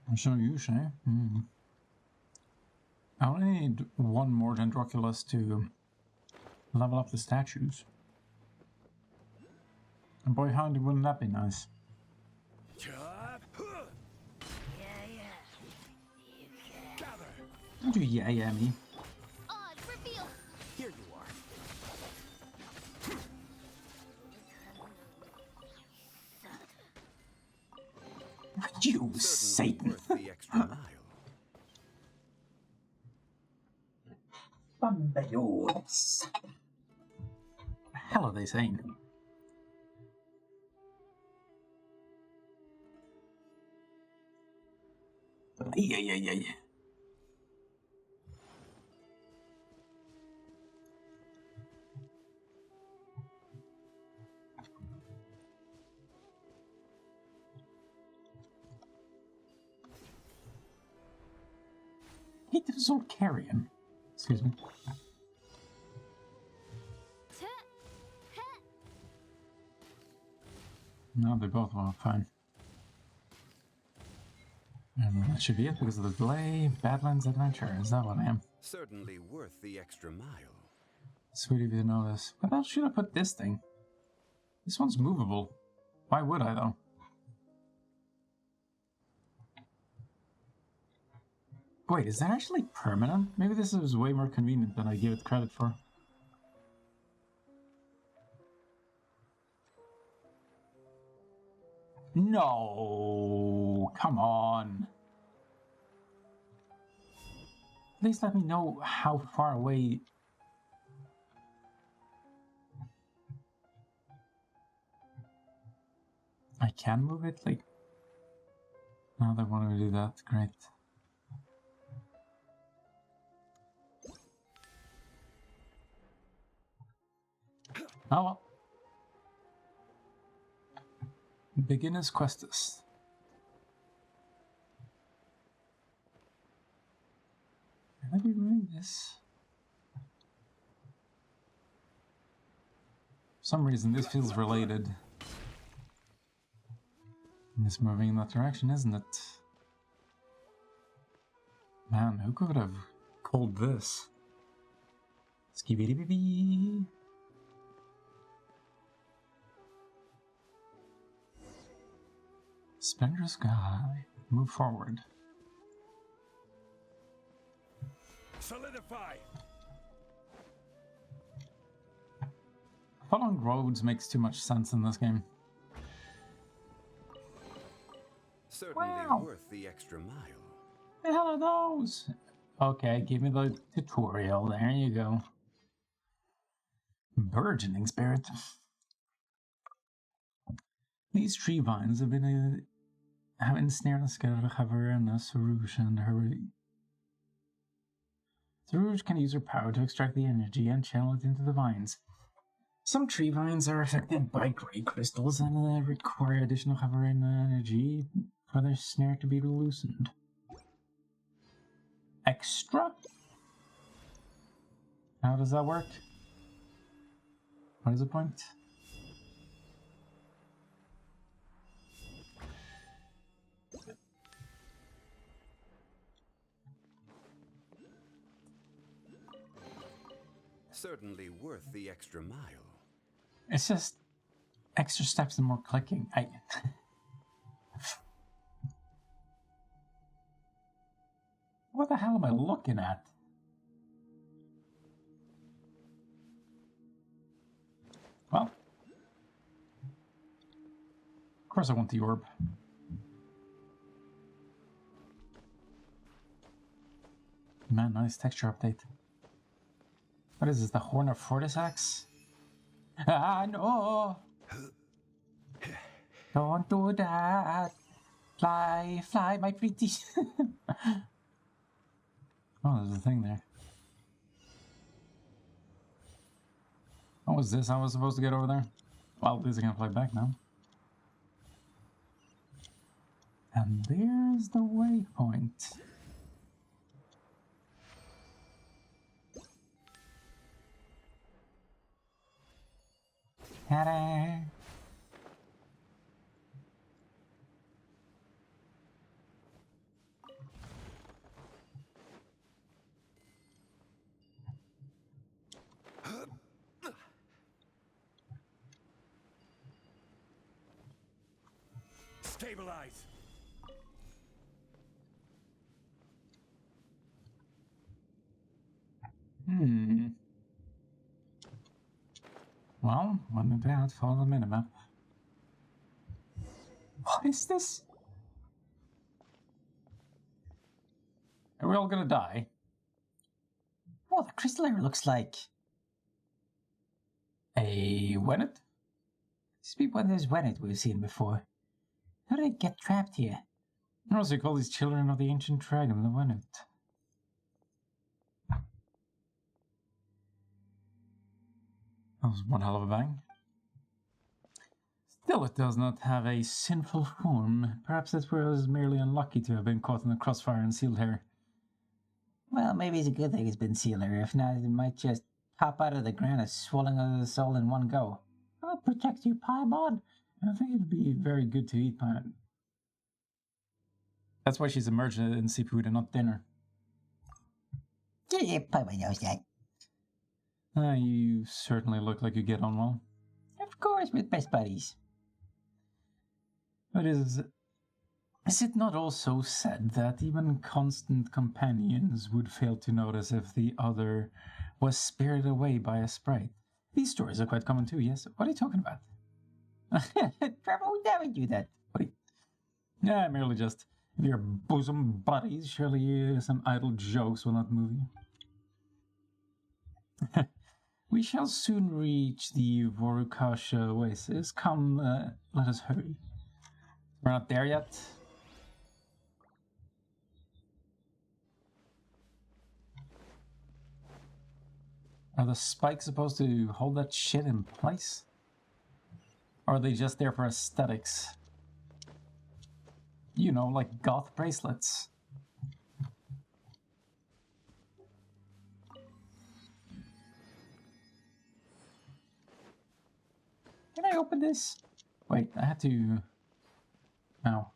I'm so you say. I only need one more Dendroculus to level up the statues. And boy, howdy, wouldn't that be nice? Don't you yeah me. Odd, reveal. Here you are. You Certainly Satan! worth the extra mile. Bambayos. What the hell are they saying? Yeah. Hate this old carrion. Excuse me. No, they both were fine. And that should be it because of the delay. Badlands Adventure, is that what I am? Certainly worth the extra mile. Sweet of you to know this. Where else should I put this thing? This one's movable. Why would I, though? Wait, is that actually permanent? Maybe this is way more convenient than I give it credit for. No, come on. At least let me know how far away. I can move it, like. Now they want me to do that, great. Oh well. Beginner's Questus. Let me read this. For some reason, this feels related. And it's moving in that direction, isn't it? Man, who could have called this? Skibidi-bidi. Splendor Sky. Move forward. Solidify. Following roads makes too much sense in this game. Certainly Wow. worth the extra mile. The hell are those? Okay, give me the tutorial. There you go. Burgeoning spirit. These tree vines have have ensnared a skeletal hover and a Sarouge and her. Sarouge can use her power to extract the energy and channel it into the vines. Some tree vines are affected by grey crystals and require additional hover and energy for their snare to be loosened. Extra? How does that work? What is the point? Certainly worth the extra mile. It's just extra steps and more clicking. What the hell am I looking at? Well, of course I want the orb. Man, nice texture update. What is this, the Horn of Fortisax? Ah, no! Don't do that! Fly, fly, my pretty... Oh, there's a thing there. What was this I was supposed to get over there? Well, at least I can fly back now. And there's the waypoint. Ta-da! Stabilize. Well, when in doubt, follow the minimap. What is this? Are we all gonna die? Oh, the crystal layer looks like A Wennet? this be one of those Wennet we've seen before. How did it get trapped here? Or else they call these children of the ancient dragon the Wennet. That was one hell of a bang. Still, it does not have a sinful form. Perhaps it was merely unlucky to have been caught in the crossfire and sealed here. Well, maybe it's a good thing it's been sealed here. If not, it might just pop out of the ground and swallow the soul in one go. I'll protect you, Paimon. I think it'd be very good to eat pie. That's why she's immersed in seafood and not dinner. Yeah, Paimon knows that. You certainly look like you get on well. Of course, with best buddies. But is it not also said that even constant companions would fail to notice if the other was spirited away by a sprite? These stories are quite common too, yes? What are you talking about? Trevor would never do that. Yeah, merely just, if you're bosom buddies, surely some idle jokes will not move you. We shall soon reach the Vorukasha oasis. Come, let us hurry. We're not there yet. Are the spikes supposed to hold that shit in place? Or are they just there for aesthetics? You know, like goth bracelets. Can I open this? Wait, I had to... Now.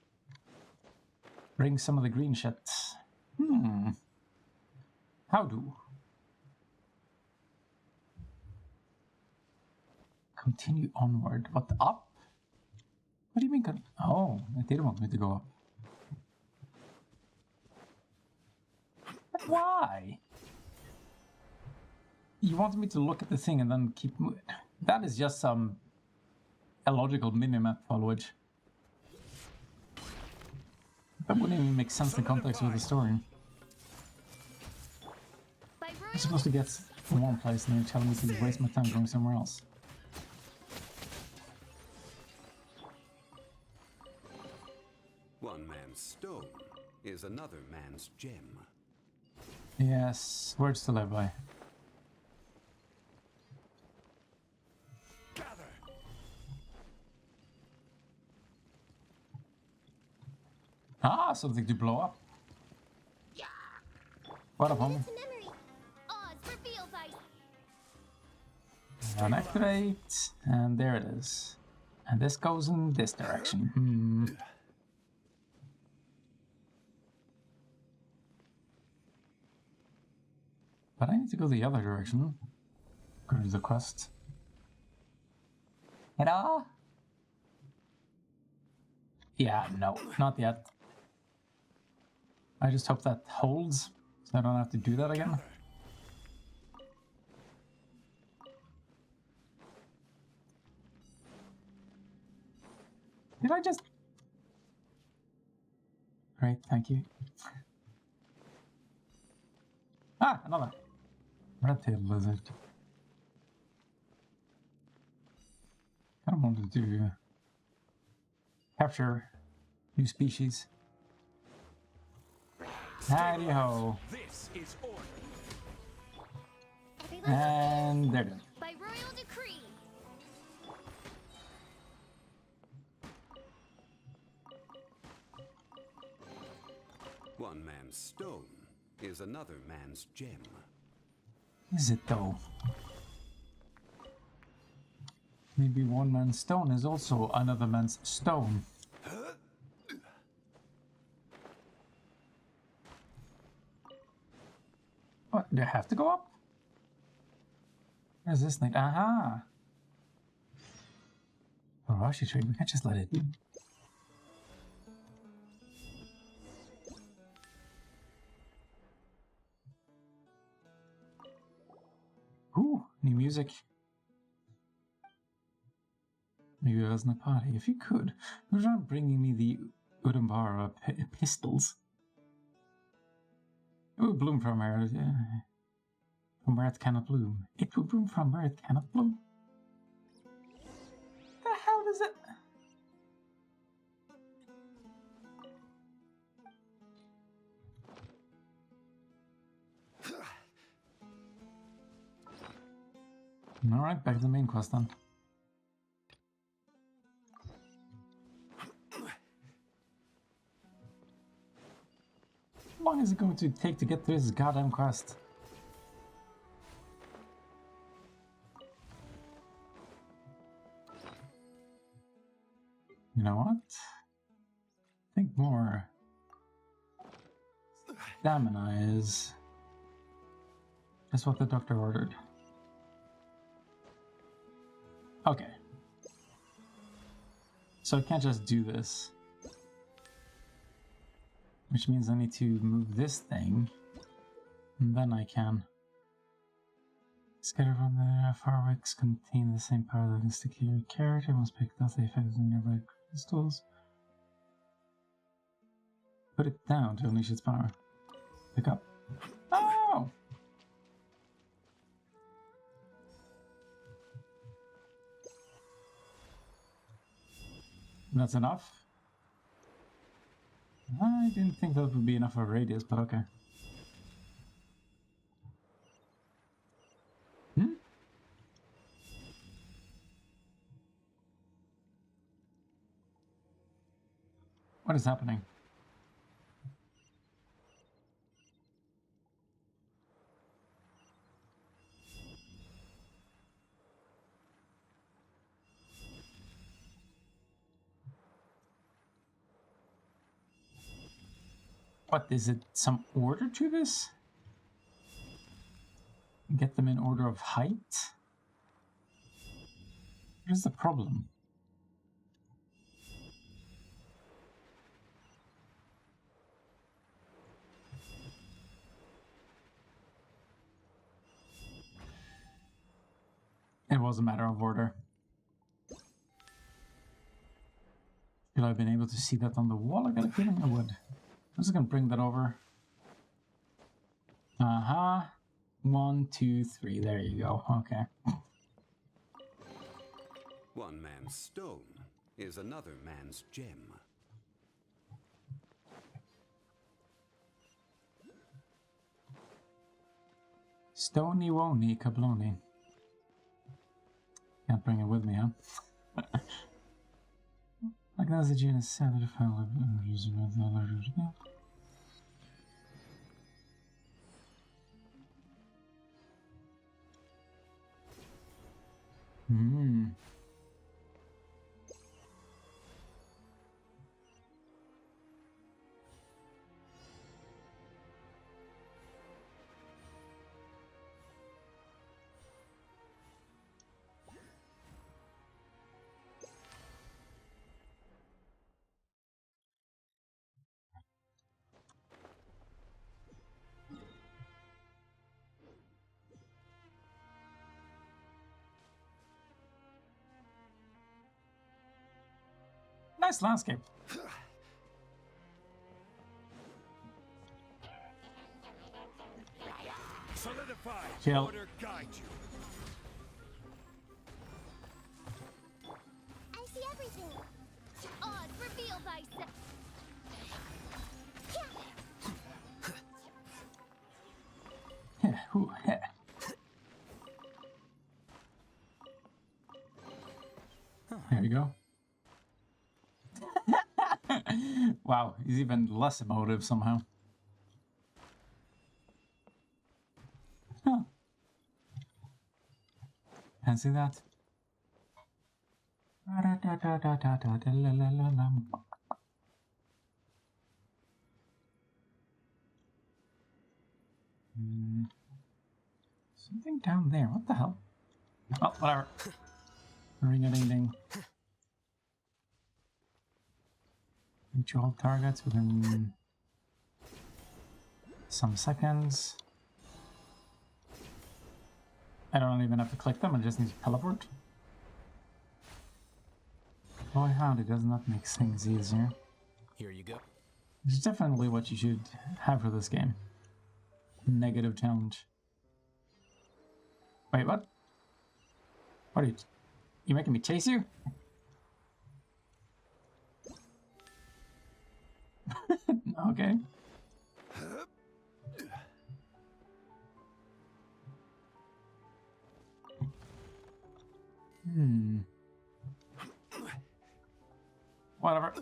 Bring some of the green shit. How do? Continue onward. What, up? What do you mean? Oh, it didn't want me to go up. But why? You wanted me to look at the thing and then keep moving. That is just some illogical minimap followage. That wouldn't even make sense in context with the story. By I'm royal supposed to get from one place and you're telling me to waste my time going somewhere else. One man's stone is another man's gem. Yes, words to live by. Ah, something to blow up. What up, homie? to memory. Oz reveals ice. And activate, and there it is. And this goes in this direction. But I need to go the other direction. Go to the quest. Ta-da! Yeah, no, not yet. I just hope that holds, so I don't have to do that again. Did I just... Great, thank you. Ah, another. Red-tailed lizard. I don't want to do... capture new species. Howdy-ho. This is order. Everyone And they're done. by royal decree. One man's stone is another man's gem. Is it though? Maybe one man's stone is also another man's stone. What? Do I have to go up? Where's this thing? Aha! Orochi tree, we can't just let it be. Ooh, new music. Maybe I was in a party. If you could, would you mind bringing me the Udambara pistols? It would bloom from where it cannot bloom. It would bloom from where it cannot bloom. The hell is it? Alright, back to the main quest then. How long is it going to take to get to this goddamn quest? You know what? I think more stamina is just what the doctor ordered. Okay. So I can't just do this. Which means I need to move this thing. And then I can. Scatter from the fireworks contain the same power that can stick to your character. Must pick up the effects of nearby crystals. Put it down to unleash its power. Pick up. Oh! That's enough? I didn't think that would be enough of a radius, but okay. Hmm? What is happening? What, is it some order to this? Get them in order of height? What is the problem? It was a matter of order. Could I have been able to see that on the wall? I got a feeling I would. I'm just gonna bring that over. Aha. 1, 2, 3. There you go. Okay. One man's stone is another man's gem. Stony wony kabloni. Can't bring it with me, huh? Like that's the genus salad of Nice landscape. Solidify. Chill. Order guide you. I see everything. Odd, reveal thyself. Ooh, heh. There you go. Wow, he's even less emotive somehow. Huh. Fancy that? Something down there. What the hell? Oh, whatever. Ring-a-ding-ding. Reach all targets within some seconds. I don't even have to click them, I just need to teleport. Boy howdy, does not make things easier. Here you go. This is definitely what you should have for this game. Negative challenge. Wait, what? What are you... You making me chase you? Okay. Whatever.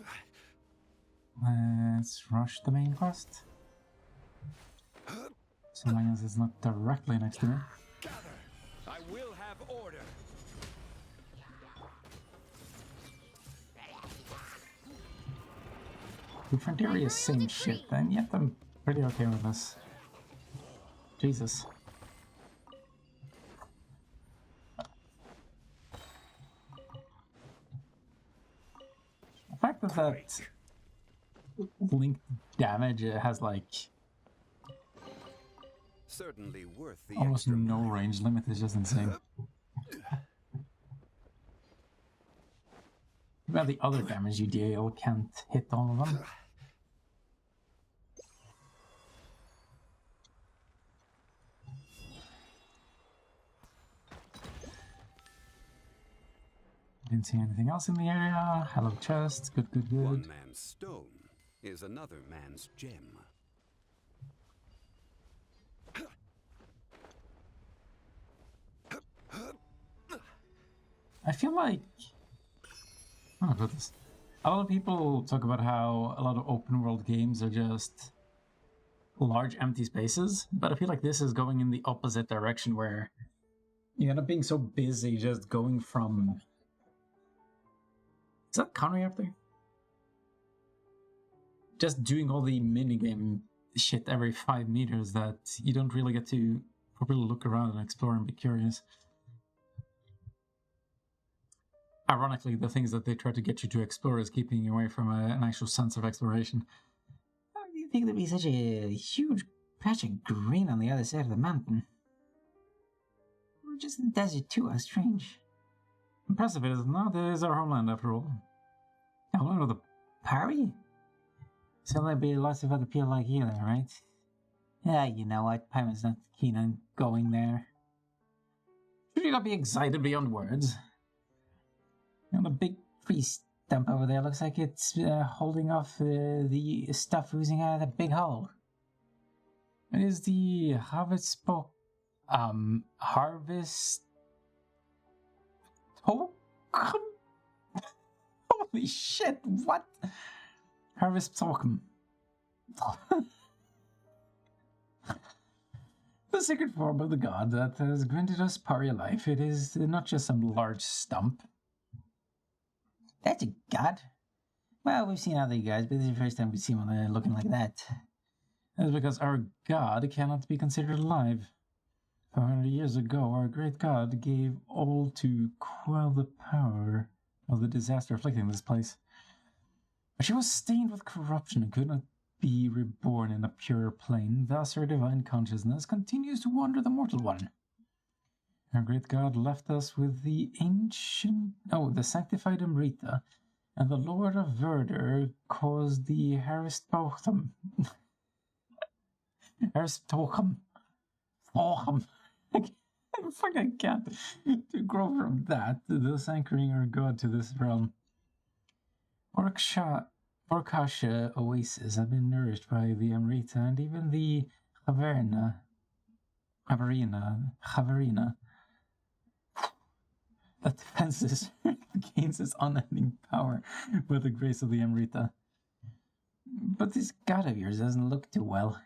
Let's rush the main quest. So long as it's not directly next to me. Gather. I will have order. Different areas, same shit, then yet I'm pretty okay with this. Jesus. The fact that linked damage has like Certainly worth the almost extra no mile. range limit is just insane. About the other damage you deal can't hit all of them. Didn't see anything else in the area. Hello chest. Good, good, good. One man's stone is another man's gem. I feel like... Oh, goodness. A lot of people talk about how a lot of open world games are just large empty spaces, but I feel like this is going in the opposite direction where you end up being so busy just going from... Is that Conway up there? Just doing all the minigame shit every 5 meters that you don't really get to properly look around and explore and be curious. Ironically, the things that they try to get you to explore is keeping you away from an actual sense of exploration. How do you think there'd be such a huge patch of green on the other side of the mountain? we're just in the desert too, how strange. Impressive, it is not. It is our homeland, after all. Homeland with a parry? So there'd be lots of other people like you there, right? Yeah, you know what? Paimon's not keen on going there. Should you not be excited beyond words? You know, the big tree stump over there looks like it's holding off the stuff oozing out of that big hole. It is the harvest harvest token? Holy shit, what? Harvest token. The sacred form of the god that has granted us Paria life. It is not just some large stump. That's a god? Well, we've seen other gods, but this is the first time we've seen one looking like that. That is because our god cannot be considered alive. 500 years ago, our great god gave all to quell the power of the disaster afflicting this place. But she was stained with corruption and could not be reborn in a pure plane. Thus, her divine consciousness continues to wander the mortal one. Our great god left us with the the sanctified Amrita, and the Lord of Verdure caused the Haristochum. I fucking can't to grow from that, thus anchoring our god to this realm. Orkasha oasis have been nourished by the Amrita and even the Haverina. That defenses gains its unending power by the grace of the Amrita. But this god of yours doesn't look too well.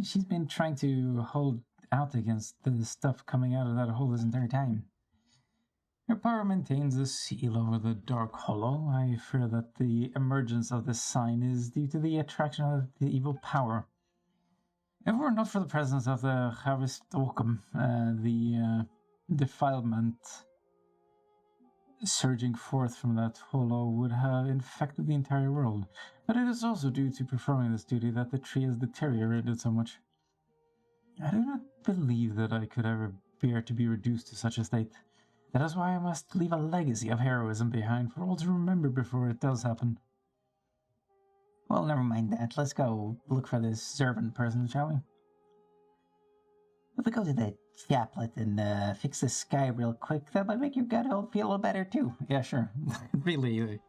She's been trying to hold out against the stuff coming out of that hole this entire time. Her power maintains a seal over the dark hollow. I fear that the emergence of this sign is due to the attraction of the evil power. If it were not for the presence of the Haristochum, the defilement surging forth from that hollow would have infected the entire world. But it is also due to performing this duty that the tree has deteriorated so much. I do not believe that I could ever bear to be reduced to such a state. That is why I must leave a legacy of heroism behind for all to remember before it does happen. Well, never mind that. Let's go look for this servant person, shall we? If we go to the chaplet and fix the sky real quick, that might make your gut hole feel a little better too. Yeah, sure. Really.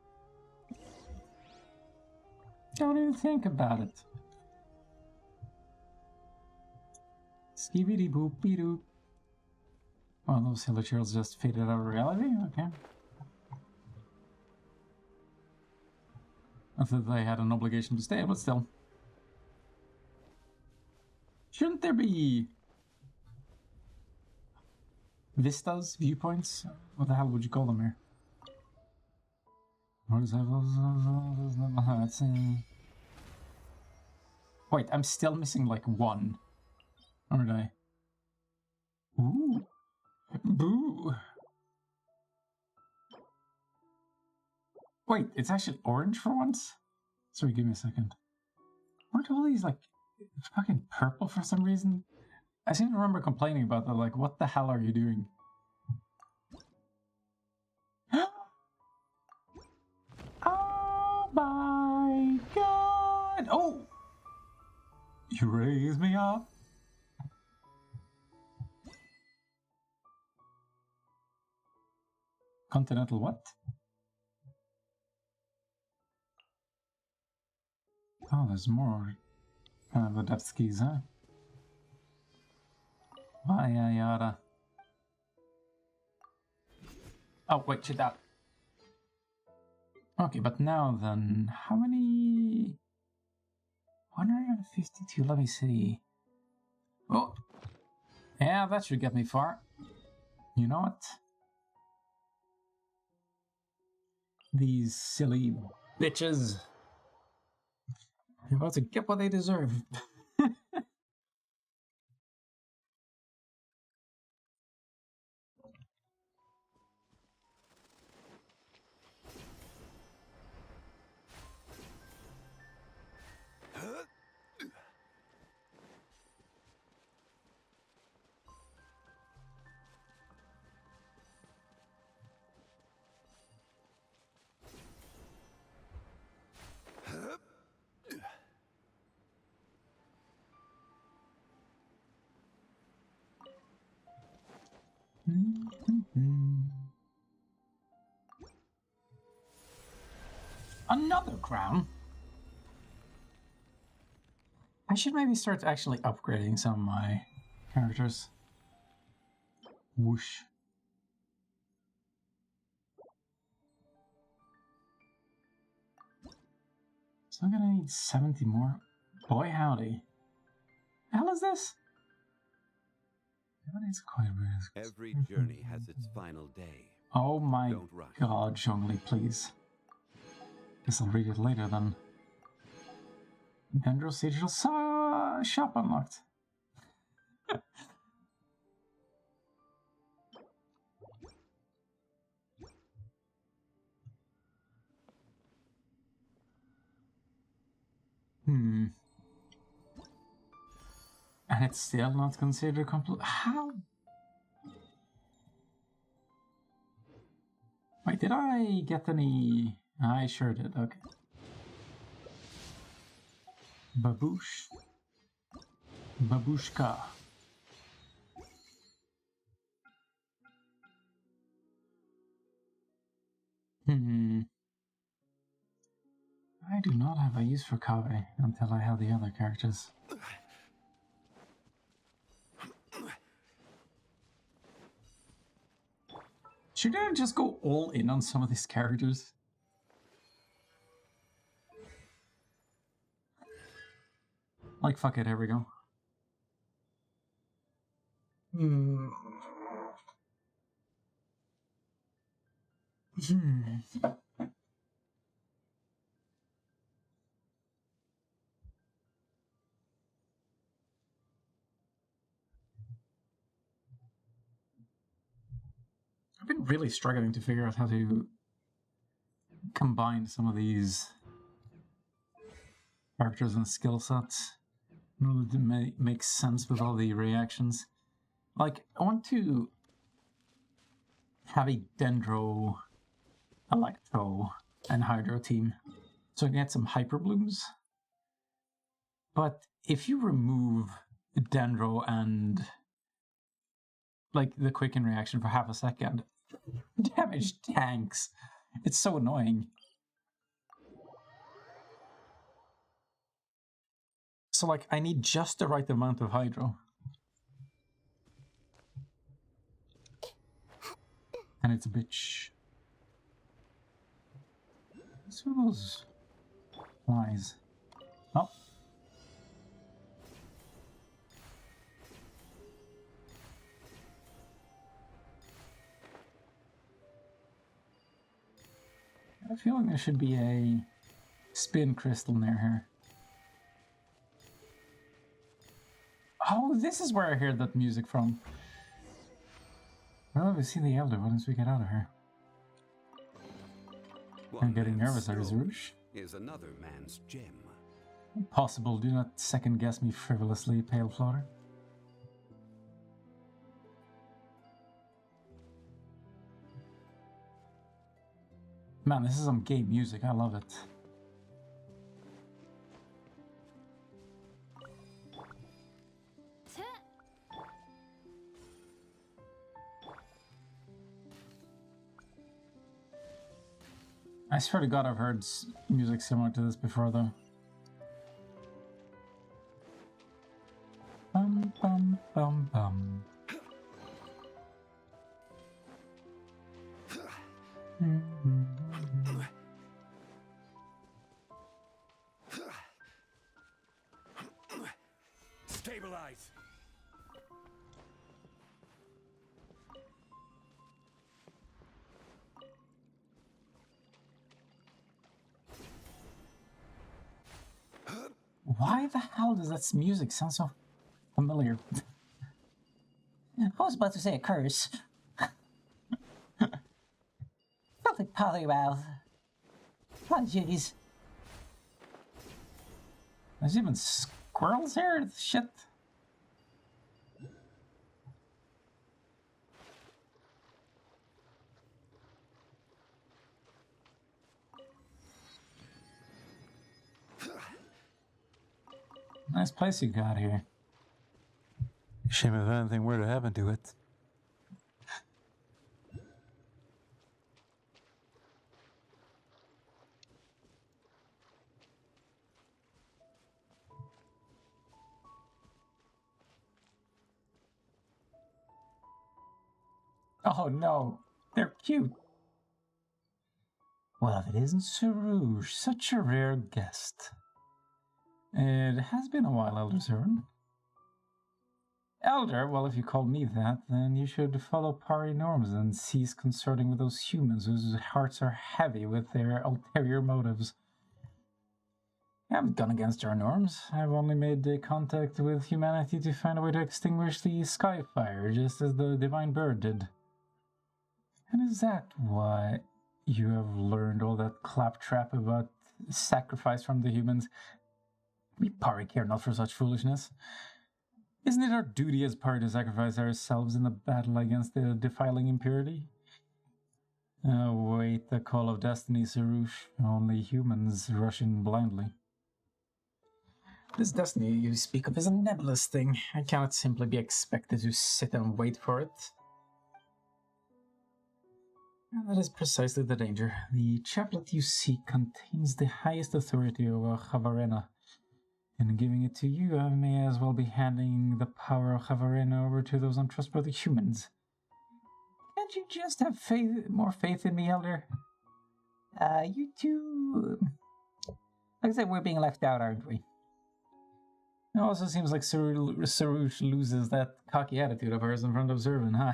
Don't even think about it. Skibidi boopy doop. Well, those hillagers just faded out of reality? Okay. I thought they had an obligation to stay, but still. Shouldn't there be vistas, viewpoints? What the hell would you call them here? What is that? Wait, I'm still missing like one. Aren't I? Ooh. Boo. Wait, it's actually orange for once? Sorry, give me a second. Aren't all these like fucking purple for some reason? I seem to remember complaining about that, like, what the hell are you doing? Oh my god! Oh! You raise me up. Continental what? Oh, there's more kind of the depth skis, huh? Vaya yada. Oh, wait, shit out. Okay, but now then, how many? 152, let me see. Oh! Yeah, that should get me far. You know what? These silly bitches. You're about to get what they deserve. Another crown? I should maybe start actually upgrading some of my characters. Whoosh. So I'm gonna need 70 more. Boy howdy. The hell is this? It's quite risk. Every journey has its final day. Oh my Don't rush. god, Zhongli, please. Guess I'll read it later then. Dendro's digital shop unlocked. And it's still not considered complete. How? Wait, did I get any? I sure did, okay. Baboosh. Babushka. I do not have a use for Kaveh until I have the other characters. Should I just go all in on some of these characters? Like, fuck it, here we go. I've been really struggling to figure out how to combine some of these characters and skill sets in order to make sense with all the reactions. Like, I want to have a Dendro, Electro, and Hydro team so I can get some Hyper Blooms. But if you remove Dendro and like the quicken reaction for half a second, damage tanks. It's so annoying. So like, I need just the right amount of Hydro. And it's a bitch. What's with those flies? Oh. I have a feeling there should be a spin crystal near here. Oh, this is where I heard that music from. Well, have we seen the Elder once we get out of here? I'm getting nervous, Rouge. Is another man's gem. Possible, do not second guess me frivolously, Pale Floater. Man, this is some gay music, I love it. I swear to God I've heard music similar to this before though. Bum bum bum bum. Stabilize. Why the hell does that music sound so familiar? I was about to say a curse. Filthy polymouth. Apologies. There's even squirrels here? Shit. Nice place you got here. Shame if anything were to happen to it. Oh no, they're cute. Well, if it isn't Sarouche, such a rare guest. It has been a while, Elder Servant. Elder, well, if you call me that, then you should follow Pari norms and cease consorting with those humans whose hearts are heavy with their ulterior motives. I haven't gone against our norms. I've only made contact with humanity to find a way to extinguish the Skyfire, just as the Divine Bird did. And is that why you have learned all that claptrap about sacrifice from the humans? We Pari care not for such foolishness. Isn't it our duty as Pari to sacrifice ourselves in the battle against the defiling impurity? Wait the call of destiny, Sarouche. Only humans rush in blindly. This destiny you speak of is a nebulous thing. I cannot simply be expected to sit and wait for it. And that is precisely the danger. The chaplet you seek contains the highest authority over Chavarena. In giving it to you, I may as well be handing the power of Chavarena over to those untrustworthy humans. Can't you just have more faith in me, Elder? You two... Like I said, we're being left out, aren't we? It also seems like Sarouche loses that cocky attitude of hers in front of Zervin, huh?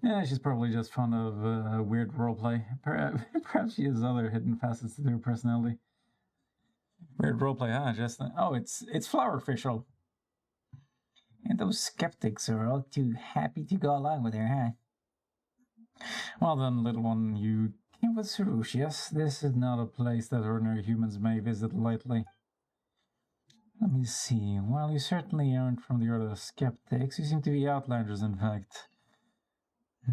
Yeah, she's probably just fond of weird roleplay. Perhaps she has other hidden facets to her personality. Weird roleplay, huh? Just it's flower official. And those skeptics are all too happy to go along with her, huh? Well then, little one, you came with Sarouche, yes? This is not a place that ordinary humans may visit lightly. Let me see. While you certainly aren't from the order of skeptics, you seem to be outlanders, in fact.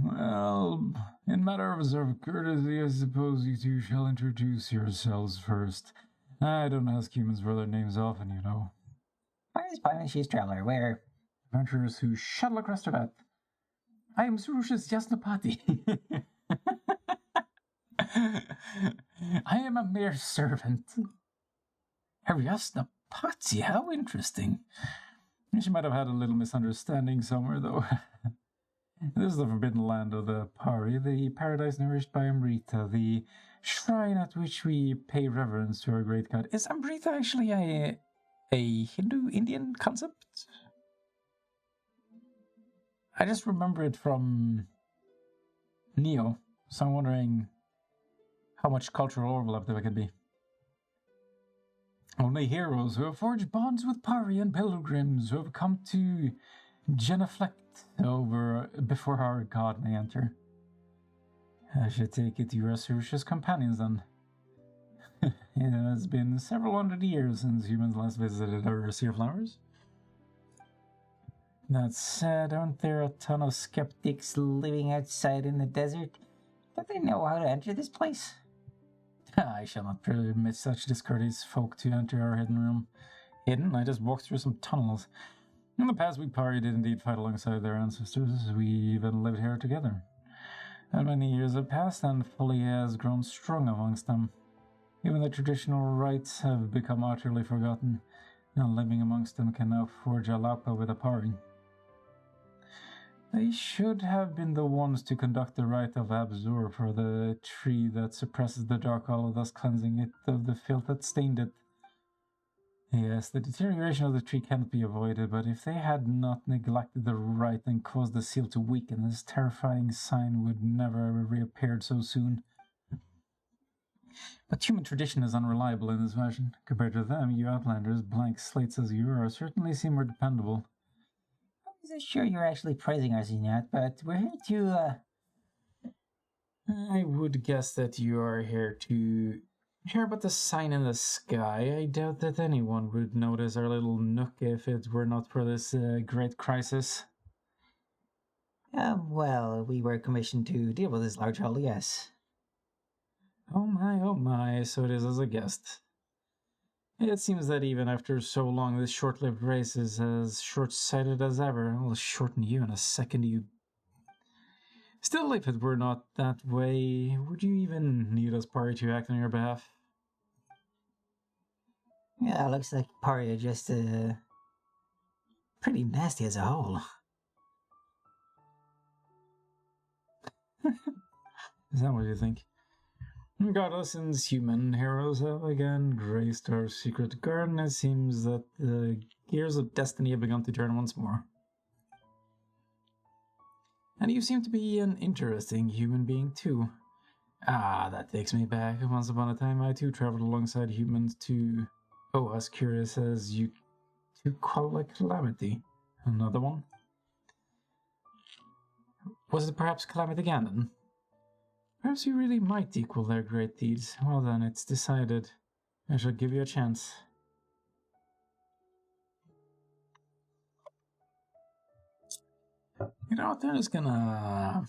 Well, in matter of observed courtesy, I suppose you two shall introduce yourselves first. I don't ask humans for their names often, you know. Where's She's Traveler? Where? Adventurers who shuttle across the path. I am Sarouche's Yasnapati. I am a mere servant. Yasnapati, how interesting. She might have had a little misunderstanding somewhere, though. This is the forbidden land of the Pari, the paradise nourished by Amrita, the shrine at which we pay reverence to our great god. Is Amrita actually a Hindu-Indian concept? I just remember it from Neo, so I'm wondering how much cultural overlap there could be. Only heroes who have forged bonds with Pari and pilgrims who have come to genuflect before our god may enter. I should take it you are Sarouche's companions then. It has been several hundred years since humans last visited our Sea of Flowers. That said, aren't there a ton of skeptics living outside in the desert? Don't they know how to enter this place? I shall not permit such discourteous folk to enter our hidden room. Hidden? I just walked through some tunnels. In the past, we Pari did indeed fight alongside their ancestors. We even lived here together. And many years have passed, and Folly has grown strong amongst them. Even the traditional rites have become utterly forgotten. None living amongst them can now forge a Laupa with a Pari. They should have been the ones to conduct the rite of Absor for the tree that suppresses the dark hollow, thus cleansing it of the filth that stained it. Yes, the deterioration of the tree cannot be avoided, but if they had not neglected the rite and caused the seal to weaken, this terrifying sign would never have reappeared so soon. But human tradition is unreliable in this fashion. Compared to them, you Outlanders, blank slates as you are, certainly seem more dependable. I'm not sure you're actually praising us yet, but we're here to, I would guess that you are here to hear about the sign in the sky. I doubt that anyone would notice our little nook if it were not for this great crisis. Well, we were commissioned to deal with this large hole, yes. Oh my, so it is as a guest. It seems that even after so long, this short-lived race is as short-sighted as ever. I'll shorten you in a second, you... Still, if it were not that way, would you even need us Pari to act on your behalf? Yeah, looks like Pari are just, pretty nasty as a whole. Is that what you think? Regardless, since human heroes have again graced our secret garden, it seems that the gears of destiny have begun to turn once more. And you seem to be an interesting human being too. Ah, that takes me back. Once upon a time, I too traveled alongside humans to, as curious as you to call a calamity. Another one? Was it perhaps Calamity Ganon? Perhaps you really might equal their great deeds. Well then, it's decided. I shall give you a chance. You know what, they're just gonna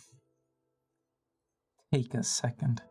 take a second.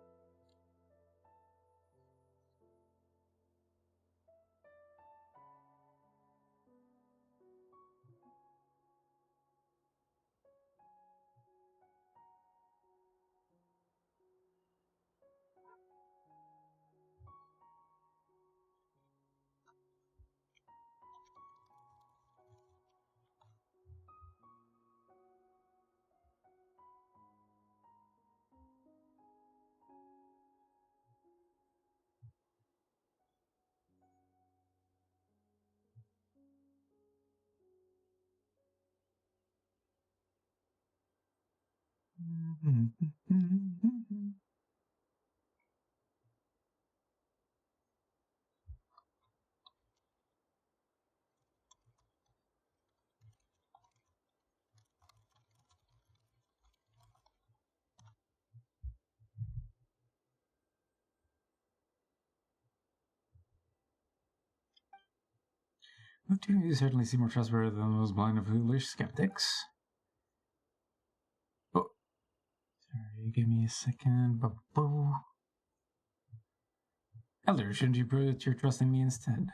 The two of you certainly seem more trustworthy than those blind and foolish skeptics. Oh, sorry, give me a second. Elder, shouldn't you put your trust in me instead?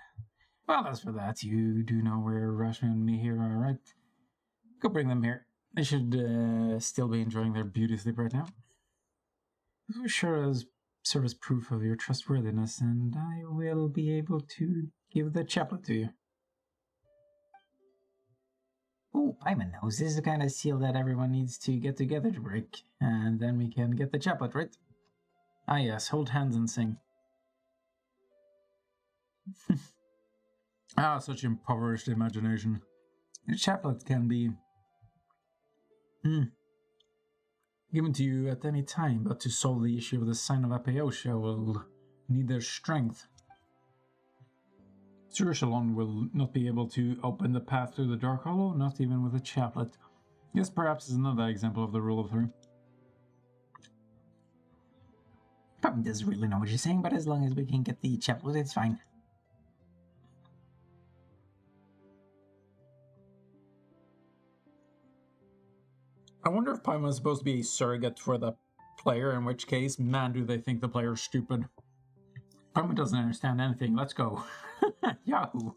Well, as for that, you do know where Rashmi and me here are, right? Go bring them here. They should still be enjoying their beauty sleep right now. This will sure serve as proof of your trustworthiness, and I will be able to give the chaplet to you. Oh, Paimon knows this is the kind of seal that everyone needs to get together to break, and then we can get the chaplet, right? Ah yes, hold hands and sing. Ah, such impoverished imagination. The chaplet can be given to you at any time, but to solve the issue of the sign of Apeosha will need their strength. Sir Echelon will not be able to open the path through the Dark Hollow, not even with a chaplet. This perhaps is another example of the rule of three. Paimon doesn't really know what you're saying, but as long as we can get the chaplet, it's fine. I wonder if Paimon is supposed to be a surrogate for the player, in which case, man, do they think the player's stupid. Paimon doesn't understand anything. Let's go. Yahoo!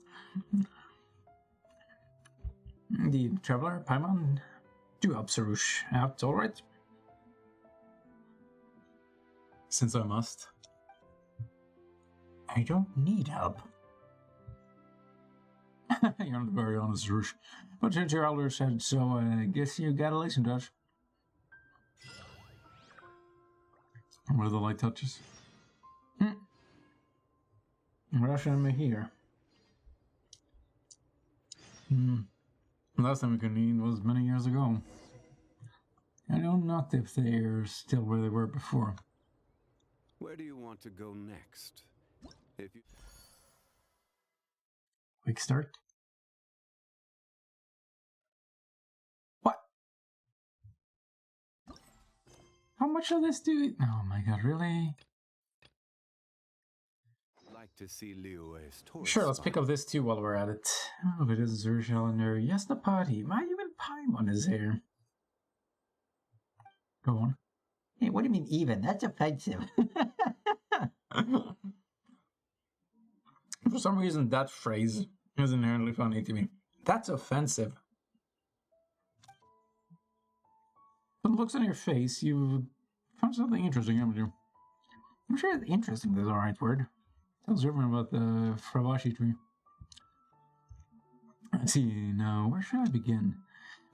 The traveler, Paimon, do help Sarush out, alright? Since I must. I don't need help. You're not very honest, Sarush. But since your elder said so, I guess you gotta listen to us. What are the light touches? Russian me here. Last time we could eat was many years ago. I know not if they're still where they were before. Where do you want to go next? If you... Quick start. What? How much of this do? Oh my god, really? Like to see Liyue's tourist Sure, let's spot. pick up this too while we're at it. Oh, it is Zurshal and her. Yes, the party. Why even Paimon is here? Go on. Hey, what do you mean even? That's offensive. For some reason, that phrase is inherently funny to me. That's offensive. From the looks on your face, you found something interesting, haven't you? I'm sure interesting is the right word. Tells everyone about the Frabashi tree. I see. Now, where should I begin?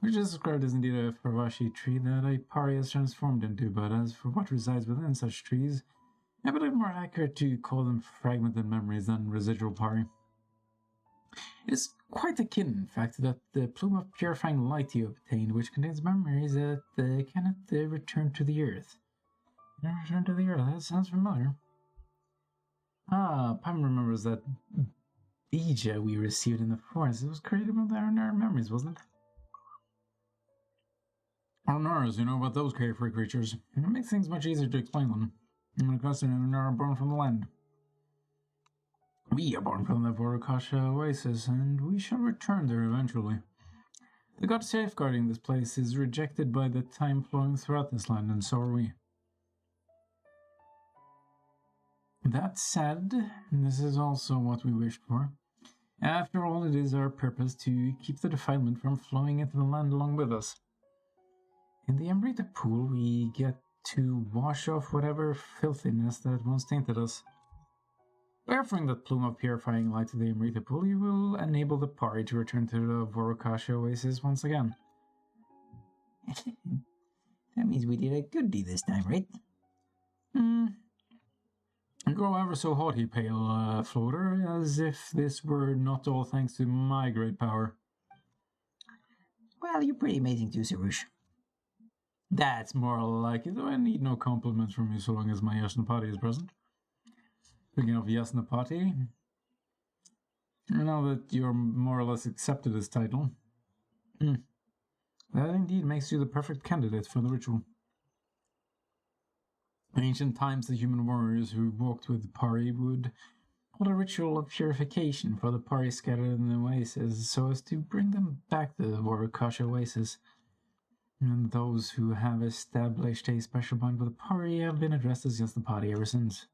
which is described as indeed a Farashi tree that a pari is transformed into, but as for what resides within such trees, I believe more accurate to call them fragmented memories than residual pari. It is quite akin, in fact, that the plume of purifying light you obtained, which contains memories that cannot return to the earth. Return to the earth, that sounds familiar. Ah, Pam remembers that Bija we received in the forest. It was created from our memories, wasn't it? Our Nars, you know about those carefree creatures. It makes things much easier to explain them. When it comes to Nara born from the land. We are born from the Vorokasha oasis, and we shall return there eventually. The god safeguarding this place is rejected by the time flowing throughout this land, and so are we. That said, this is also what we wished for. After all, it is our purpose to keep the defilement from flowing into the land along with us. In the Amrita pool, we get to wash off whatever filthiness that once tainted us. By offering that plume of purifying light to the Amrita pool, you will enable the pari to return to the Vorokasha oasis once again. That means we did a good deed this time, right? You grow ever so haughty, pale floater, as if this were not all thanks to my great power. Well, you're pretty amazing too, Sarush. That's more like it, though I need no compliments from you so long as my Yasnapati is present. Speaking of Yasnapati, I know that you're more or less accepted this title. That indeed makes you the perfect candidate for the ritual. In ancient times, the human warriors who walked with the pari would hold a ritual of purification for the pari scattered in the oasis so as to bring them back to the Vorokasha oasis. And those who have established a special bond with the pari have been addressed as Yasnapati ever since.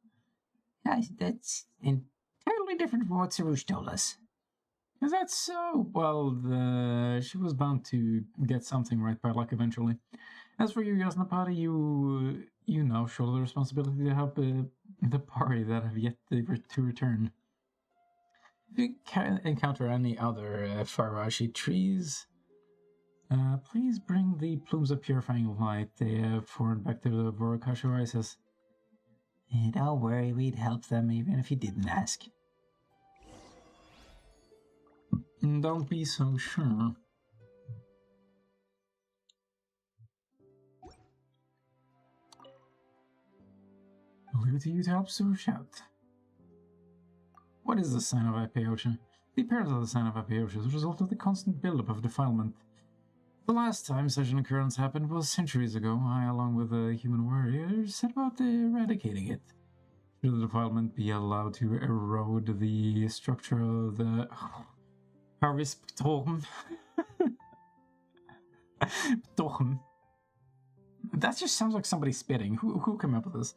That's entirely different from what Sarush told us. Is that so? Well, she was bound to get something right by luck eventually. As for you, Yasnapati, you now shoulder the responsibility to help the pari that have yet to return. If you encounter any other Farashi trees, please bring the plumes of purifying light they have forward back to the Vorokasha oasis. Don't worry, we'd help them even if you didn't ask. Don't be so sure. I'll leave it to you to help Sarush out. What is the sign of Apeosha? The appearance of the sign of Apeosha is a result of the constant buildup of defilement. The last time such an occurrence happened was centuries ago. I, along with a human warrior, set about eradicating it. Should the defilement be allowed to erode the structure of the Harvest-Ptorm? Ptorm. That just sounds like somebody spitting. Who came up with this?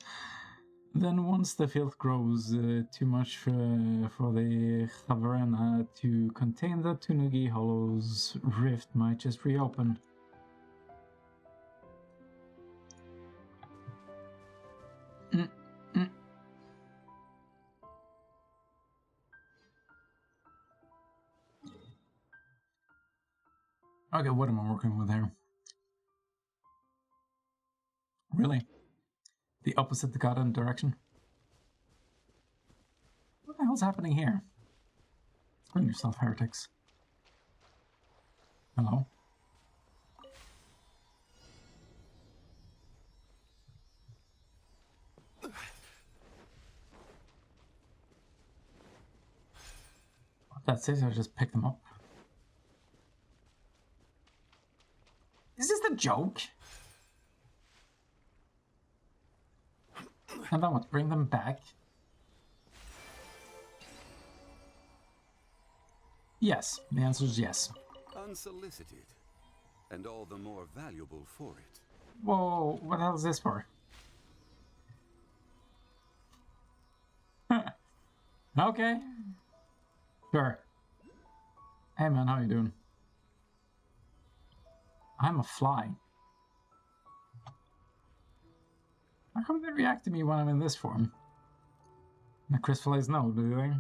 Then once the filth grows too much for the Chavarena to contain, the Tunugi Hollow's rift might just reopen. Okay, what am I working with here? Really? The opposite the goddamn direction? What the hell's happening here? Explain yourself, heretics. Hello? That's it, I just picked them up. Is this the joke? And then what, bring them back? Yes, the answer is yes. Unsolicited, and all the more valuable for it. Whoa, what the hell is this for? Okay. Sure. Hey man, how you doing? I'm a fly. How come they react to me when I'm in this form? The crystallized no, do they?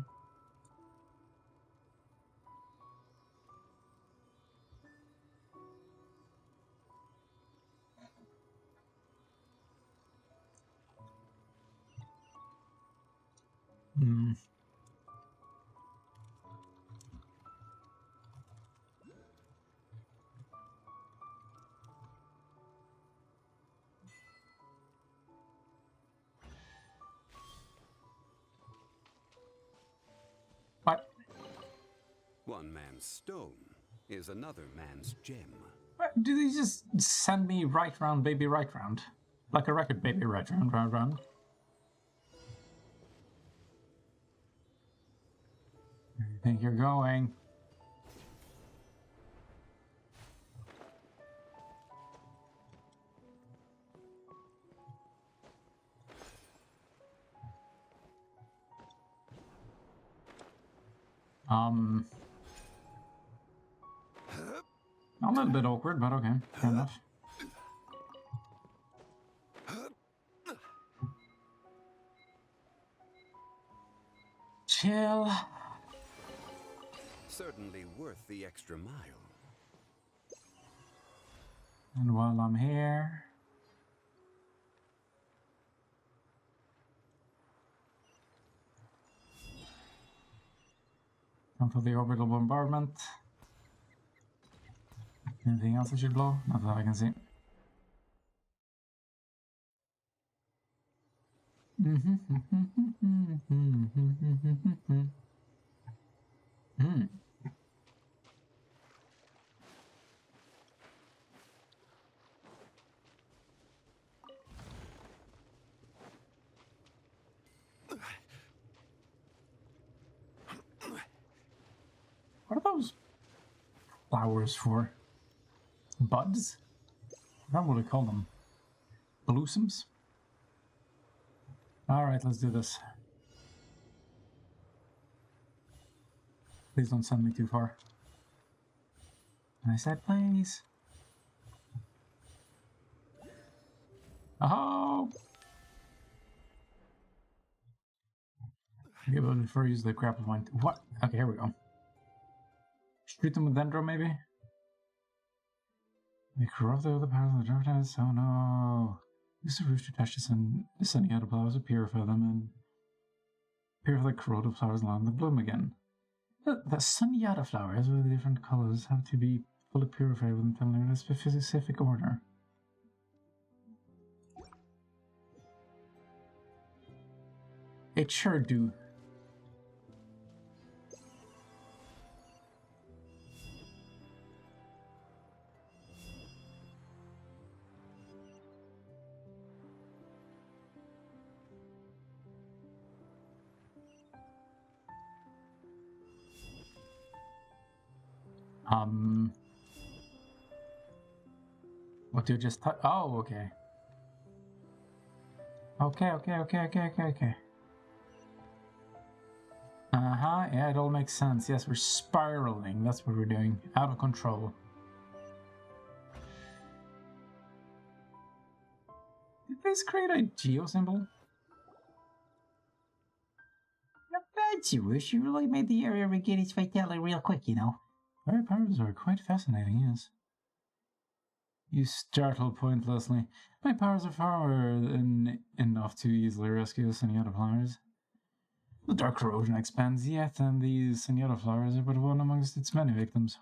Hmm. What? One man's stone is another man's gem. What? Do they just send me right round, baby, right round? Like a record, baby, right round, round, round? Where do you think you're going? A little bit awkward, but okay, fair enough. Chill. Certainly worth the extra mile. And while I'm here... Come for the orbital bombardment. Anything else I should blow? Not that I can see. What are those flowers for? Buds? I don't know what to call them. Blossoms? Alright, let's do this. Please don't send me too far. And I said please. Oh! Okay, but before I use the grapple point. What? Okay, here we go. Shoot them with Dendro, maybe? They corrupt the other powers of the darkness. Oh no. Use the roof to touch the sunny outer flowers to purify them and purify the corroded flowers along the bloom again. The sunny yada flowers with different colors have to be fully purified within in a specific order. It sure do. What do you just touch? Oh, okay. Okay. Uh-huh, yeah, it all makes sense. Yes, we're spiraling. That's what we're doing. Out of control. Did this create a geo symbol? Not bad, Jewish. You really made the area regain its vitality real quick, you know. Fire powers are quite fascinating, yes. You startle pointlessly. My powers are far enough to easily rescue the Senyatta flowers. The dark corrosion expands yet, and these Senyatta flowers are but one amongst its many victims.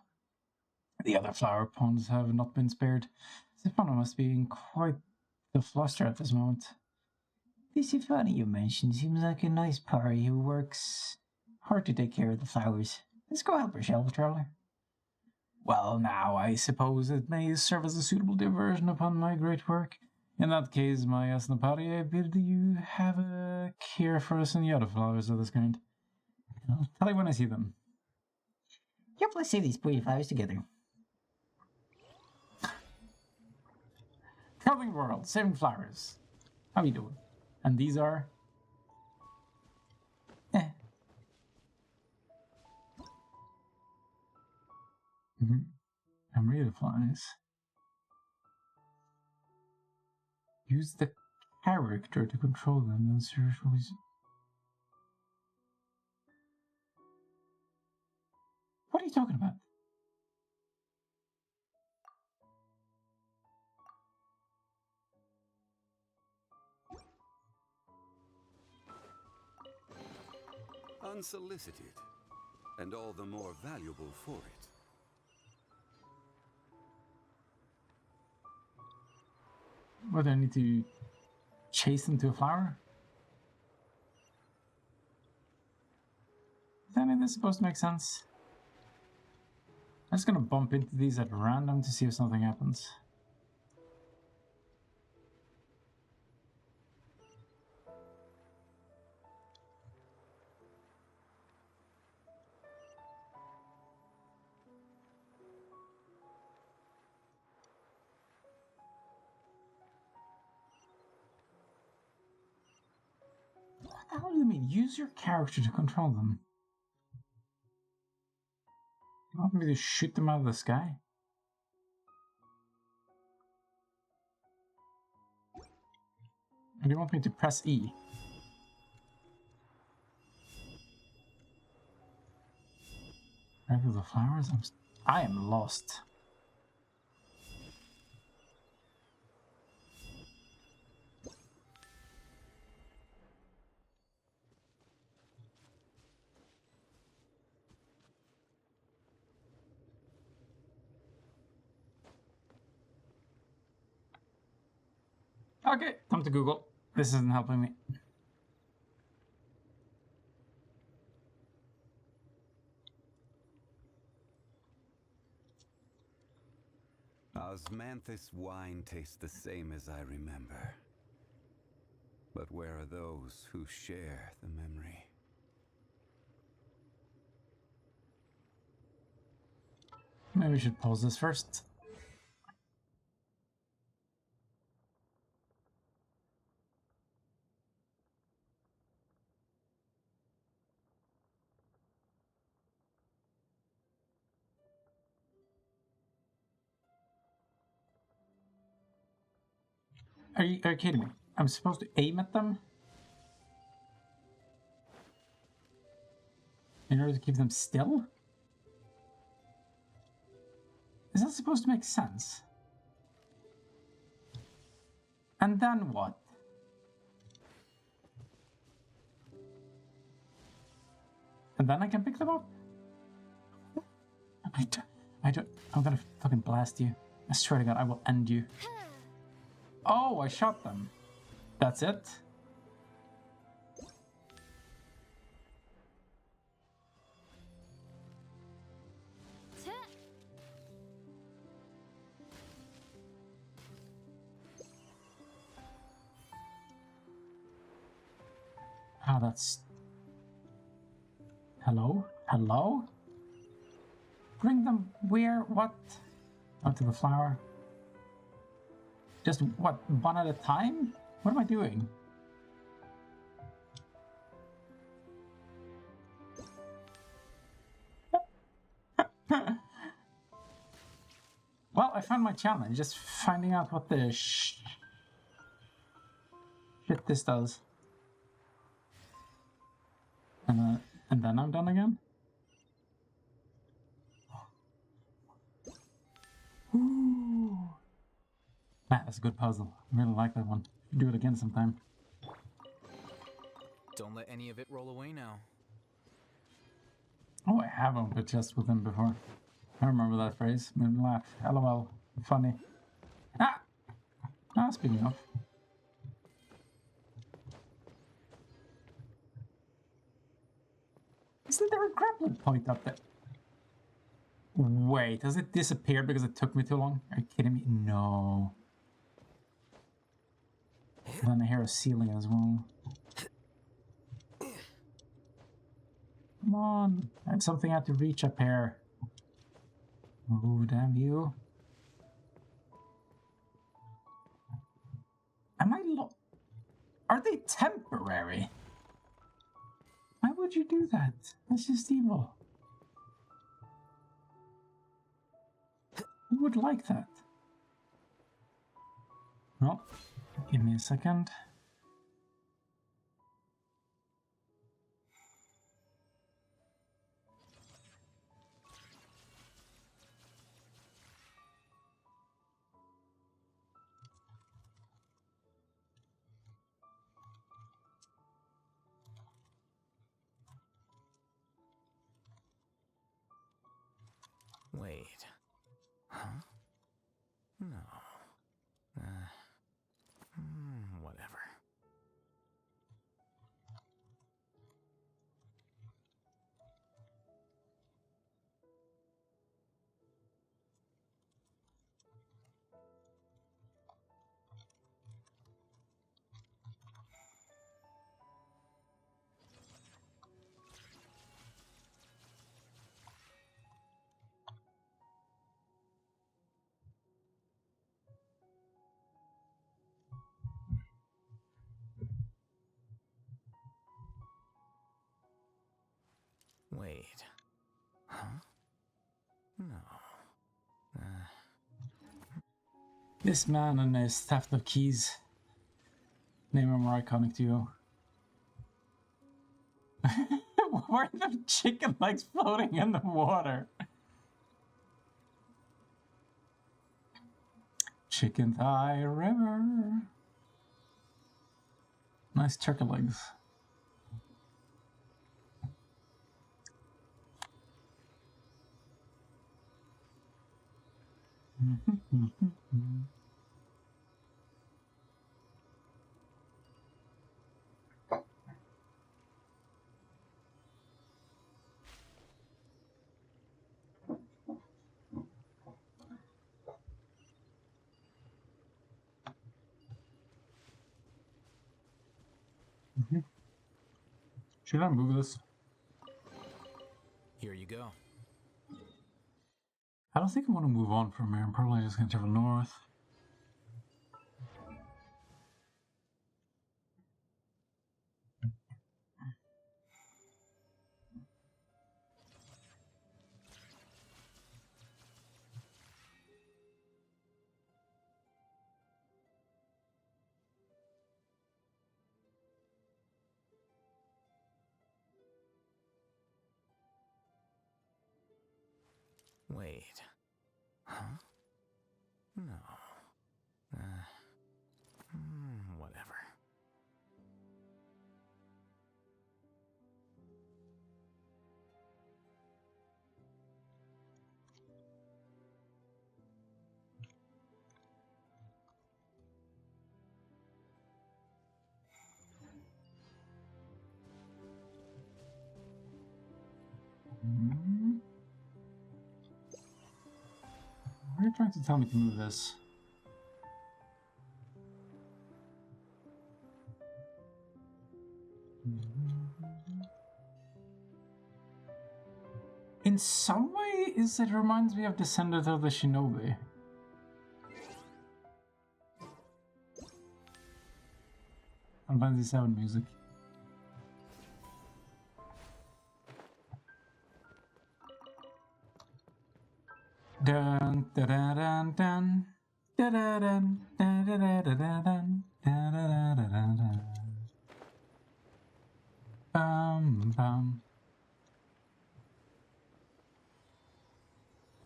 The other flower ponds have not been spared. Stefano must be in quite the fluster at this moment. The Stefano you mentioned seems like a nice party who works hard to take care of the flowers. Let's go help her, shall we, Traveler? Well, now, I suppose it may serve as a suitable diversion upon my great work. In that case, my Asnapati, I bid you have a care for us and the other flowers of this kind. I'll tell you when I see them. Yep, let's save these pretty flowers together. Traveling the world, saving flowers. How you doing? And these are? Amrita flies. Use the character to control them and spiritually. What are you talking about? unsolicited, and all the more valuable for it. What, I need to chase them to a flower? Is any of this supposed to make sense? I'm just gonna bump into these at random to see if something happens. What the hell do you mean? Use your character to control them. You want me to shoot them out of the sky? Or do you want me to press E? Right through the flowers? I am lost. Okay, time to Google. This isn't helping me. Osmanthus wine tastes the same as I remember. But where are those who share the memory? Maybe we should pause this first. Are you kidding me? I'm supposed to aim at them? In order to keep them still? Is that supposed to make sense? And then what? And then I can pick them up? I don't, I'm gonna fucking blast you. I swear to God, I will end you. Oh, I shot them. That's it? Oh, that's... Hello? Hello? Bring them where? What? Onto the flower? Just, what, one at a time? What am I doing? Well, I found my challenge, just finding out what the shit this does. And then I'm done again? Ooh. Man, that's a good puzzle. I really like that one. Do it again sometime. Don't let any of it roll away now. Oh, I have opened a chest with him before. I remember that phrase. Made me laugh. LOL. Funny. Ah! Ah, speaking of. Isn't there a grappling point up there? Wait, has it disappeared because it took me too long? Are you kidding me? No. And then I hear a ceiling as well. Come on. I had something I had to reach up here. Oh, damn you. Am I Are they temporary? Why would you do that? That's just evil. Who would like that? Well, give me a second. This man and his theft of keys. Name a more iconic duo. Why are the chicken legs floating in the water? Chicken Thigh River. Nice turkey legs. Should I move this? Here you go. I don't think I want to move on from here. I'm probably just going to travel north. Wait. Huh? No. Whatever. Why are you trying to tell me to move this? In some way, it reminds me of Descendant of the Shinobi. Final Fantasy VII music. Dun dun dun dun dun dun dun dun dun dun dun dun dun dun. Bum.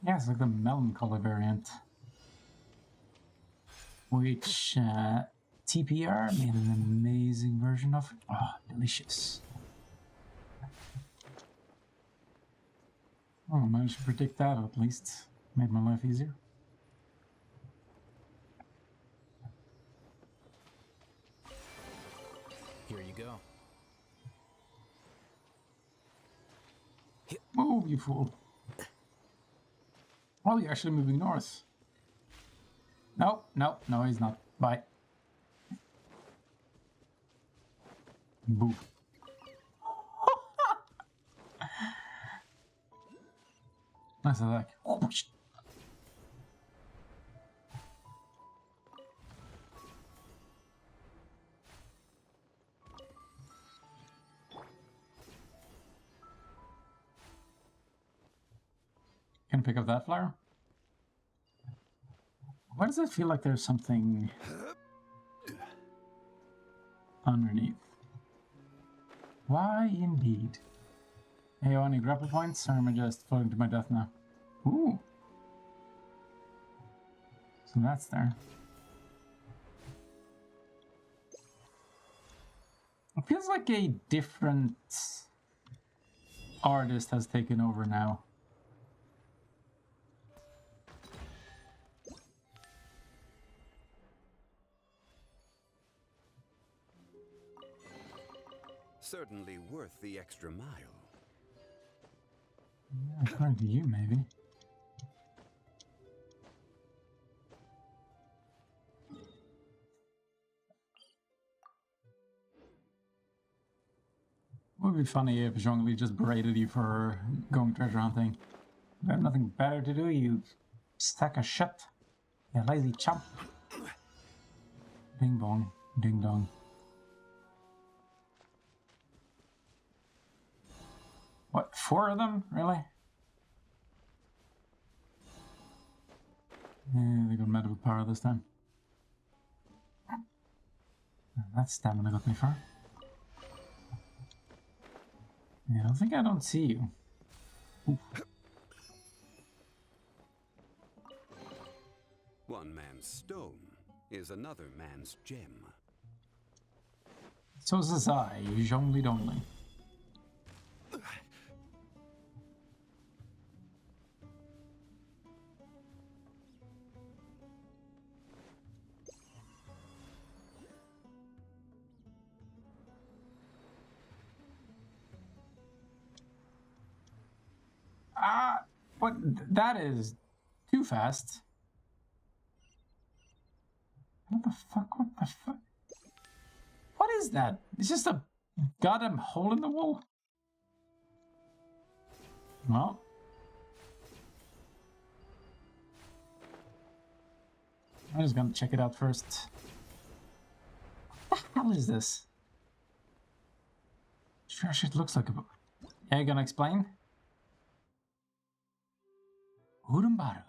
Yeah, it's like the melancholy variant, which TPR made an amazing version of. Oh, delicious. Oh, I managed to predict that at least. Made my life easier. Here you go. Move, you fool. Oh, you're actually moving north. No, he's not. Bye. Boo. Nice attack. Oh, shit. Can I pick up that flower? Why does it feel like there's something underneath? Why indeed? Hey, you want any grapple points, or am I just floating to my death now? Ooh. So that's there. It feels like a different artist has taken over now. Certainly worth the extra mile. Yeah, according to you, maybe. It would be funny if Zhongli just berated you for going treasure hunting. You have nothing better to do, you stack of shit. You lazy chump. Ding bong, ding dong. What, 4 of them? Really? Yeah, they go good medical power this time. That stamina got me far. Yeah, I think I don't see you. Oof. One man's stone is another man's gem. So says I, Zhongli Dongli. But that is too fast. What the fuck? What the fuck? What is that? It's just a goddamn hole in the wall? Well. I'm just gonna check it out first. What the hell is this? Sure shit looks like a book. Yeah, you gonna explain? Urumbara.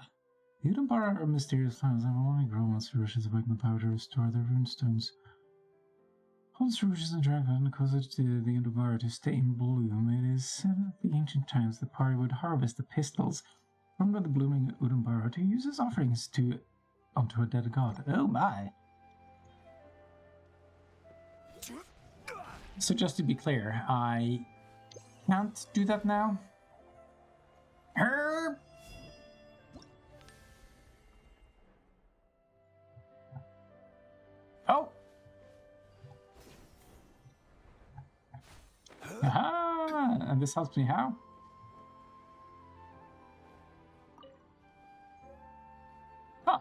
The Urumbara are mysterious plants that only grow once the rushes awaken the power to restore their runestones. Once the rushes interact and cause it to the Urumbara to stay in bloom, it is said at the ancient times the party would harvest the pistils from the blooming Urumbara to use as offerings onto a dead god. Oh my! So just to be clear, I can't do that now. Herb! Oh! Aha! And this helps me how? Huh.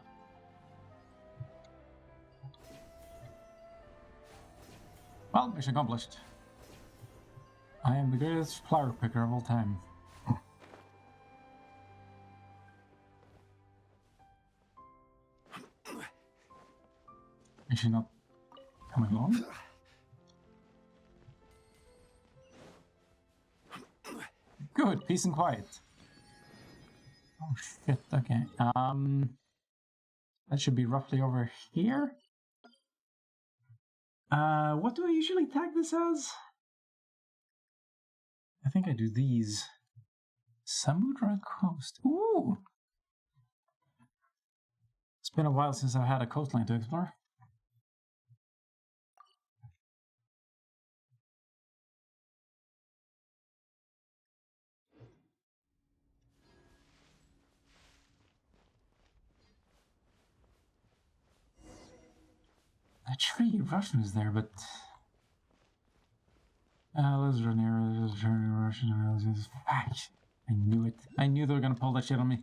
Well, mission accomplished. I am the greatest flower picker of all time. Is she not coming along? Good, peace and quiet. Oh shit, okay. That should be roughly over here. What do I usually tag this as? I think I do these. Samudra Coast. Ooh! It's been a while since I've had a coastline to explore. A tree Russian is there, but let's run here. Let's turn Russian. I knew it. I knew they were gonna pull that shit on me.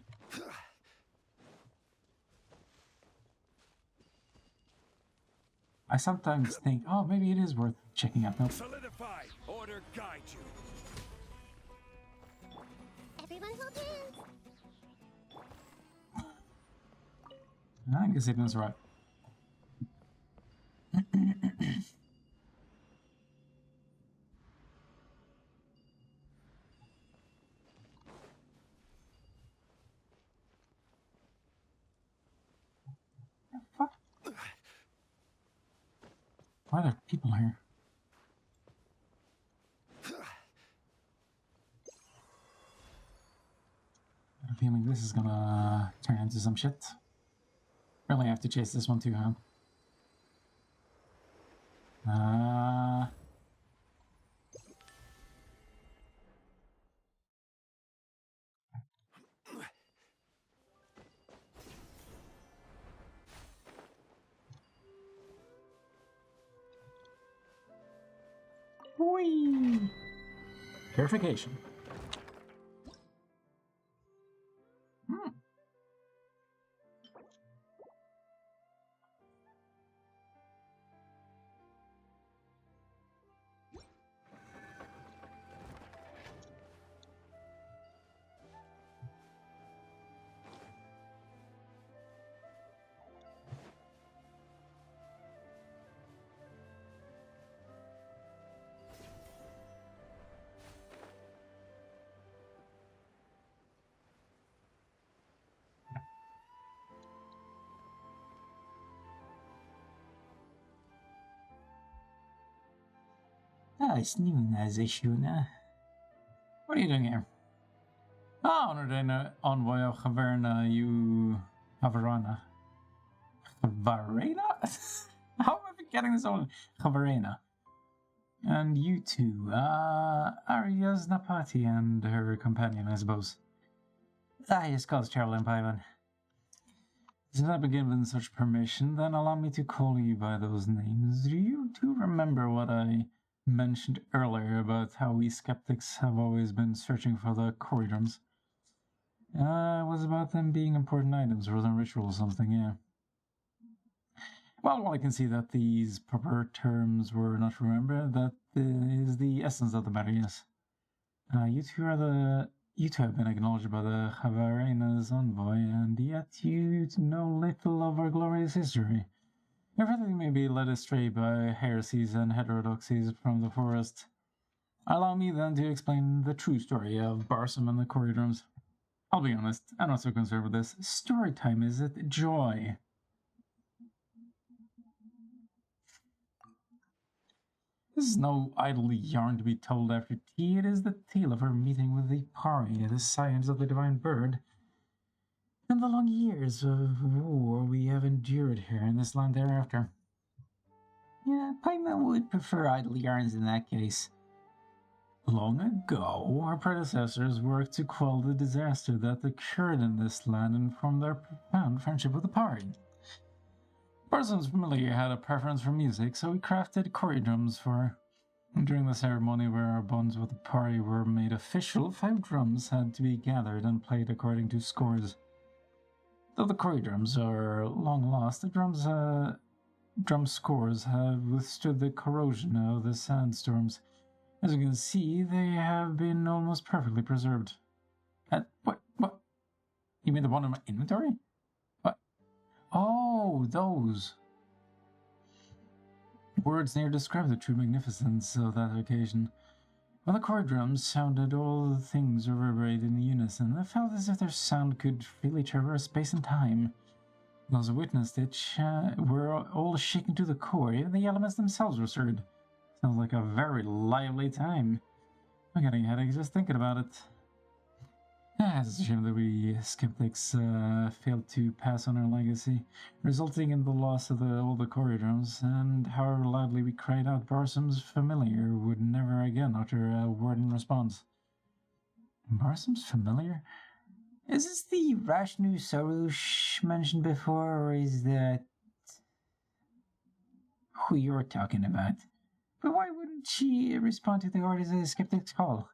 I sometimes think, oh, maybe it is worth checking out. Nope. Solidify. Order guide you. Everyone hold hands. I guess Ibn's right. Fuck. Why are there people here? I have a feeling this is gonna turn into some shit. Really have to chase this one too, huh? Whee! Purification. Snivna Zeshuna. What are you doing here? Ah, Nordena envoy of Haverna, you Havarana. Havarena? How am I forgetting this all? Havarena. And you two, Arias Napati and her companion, I suppose. Yes, cause Charlie and Pyvan. Since I've been given such permission, then allow me to call you by those names. Do you remember what I mentioned earlier about how we skeptics have always been searching for the corridors? It was about them being important items or some ritual or something, yeah. Well, I can see that these proper terms were not remembered. That is the essence of the matter, yes. You two have been acknowledged by the Havarena's envoy, and yet you know little of our glorious history. Everything may be led astray by heresies and heterodoxies from the forest. Allow me then to explain the true story of Barsum and the Corridrums. I'll be honest, I'm not so concerned with this. Story time, is it? Joy. This is no idle yarn to be told after tea. It is the tale of her meeting with the Pari, the science of the divine bird, and the long years of war we have endured here in this land thereafter. Yeah, Paimon would prefer idle yarns in that case. Long ago, our predecessors worked to quell the disaster that occurred in this land and formed their profound friendship with the Pari. Barsum's familiar had a preference for music, so he crafted corridrums for her. During the ceremony where our bonds with the Pari were made official, 5 drums had to be gathered and played according to scores. Though the corridrums are long lost, the drum scores have withstood the corrosion of the sandstorms. As you can see, they have been almost perfectly preserved. What? You mean the one in my inventory? What? Oh, those. Words near describe the true magnificence of that occasion. When the corridrums sounded, all things reverberated in unison. I felt as if their sound could freely traverse space and time. Those who witnessed it were all shaken to the core. Even the elements themselves were stirred. Sounds like a very lively time. I'm getting a headache just thinking about it. It's a shame that we skeptics failed to pass on our legacy, resulting in the loss of all the corridrums, and however loudly we cried out, Barsum's familiar would never again utter a word in response. Barsum's familiar? Is this the Rashnu Sarush mentioned before, or is that who you're talking about? But why wouldn't she respond to the orders of the skeptics' call?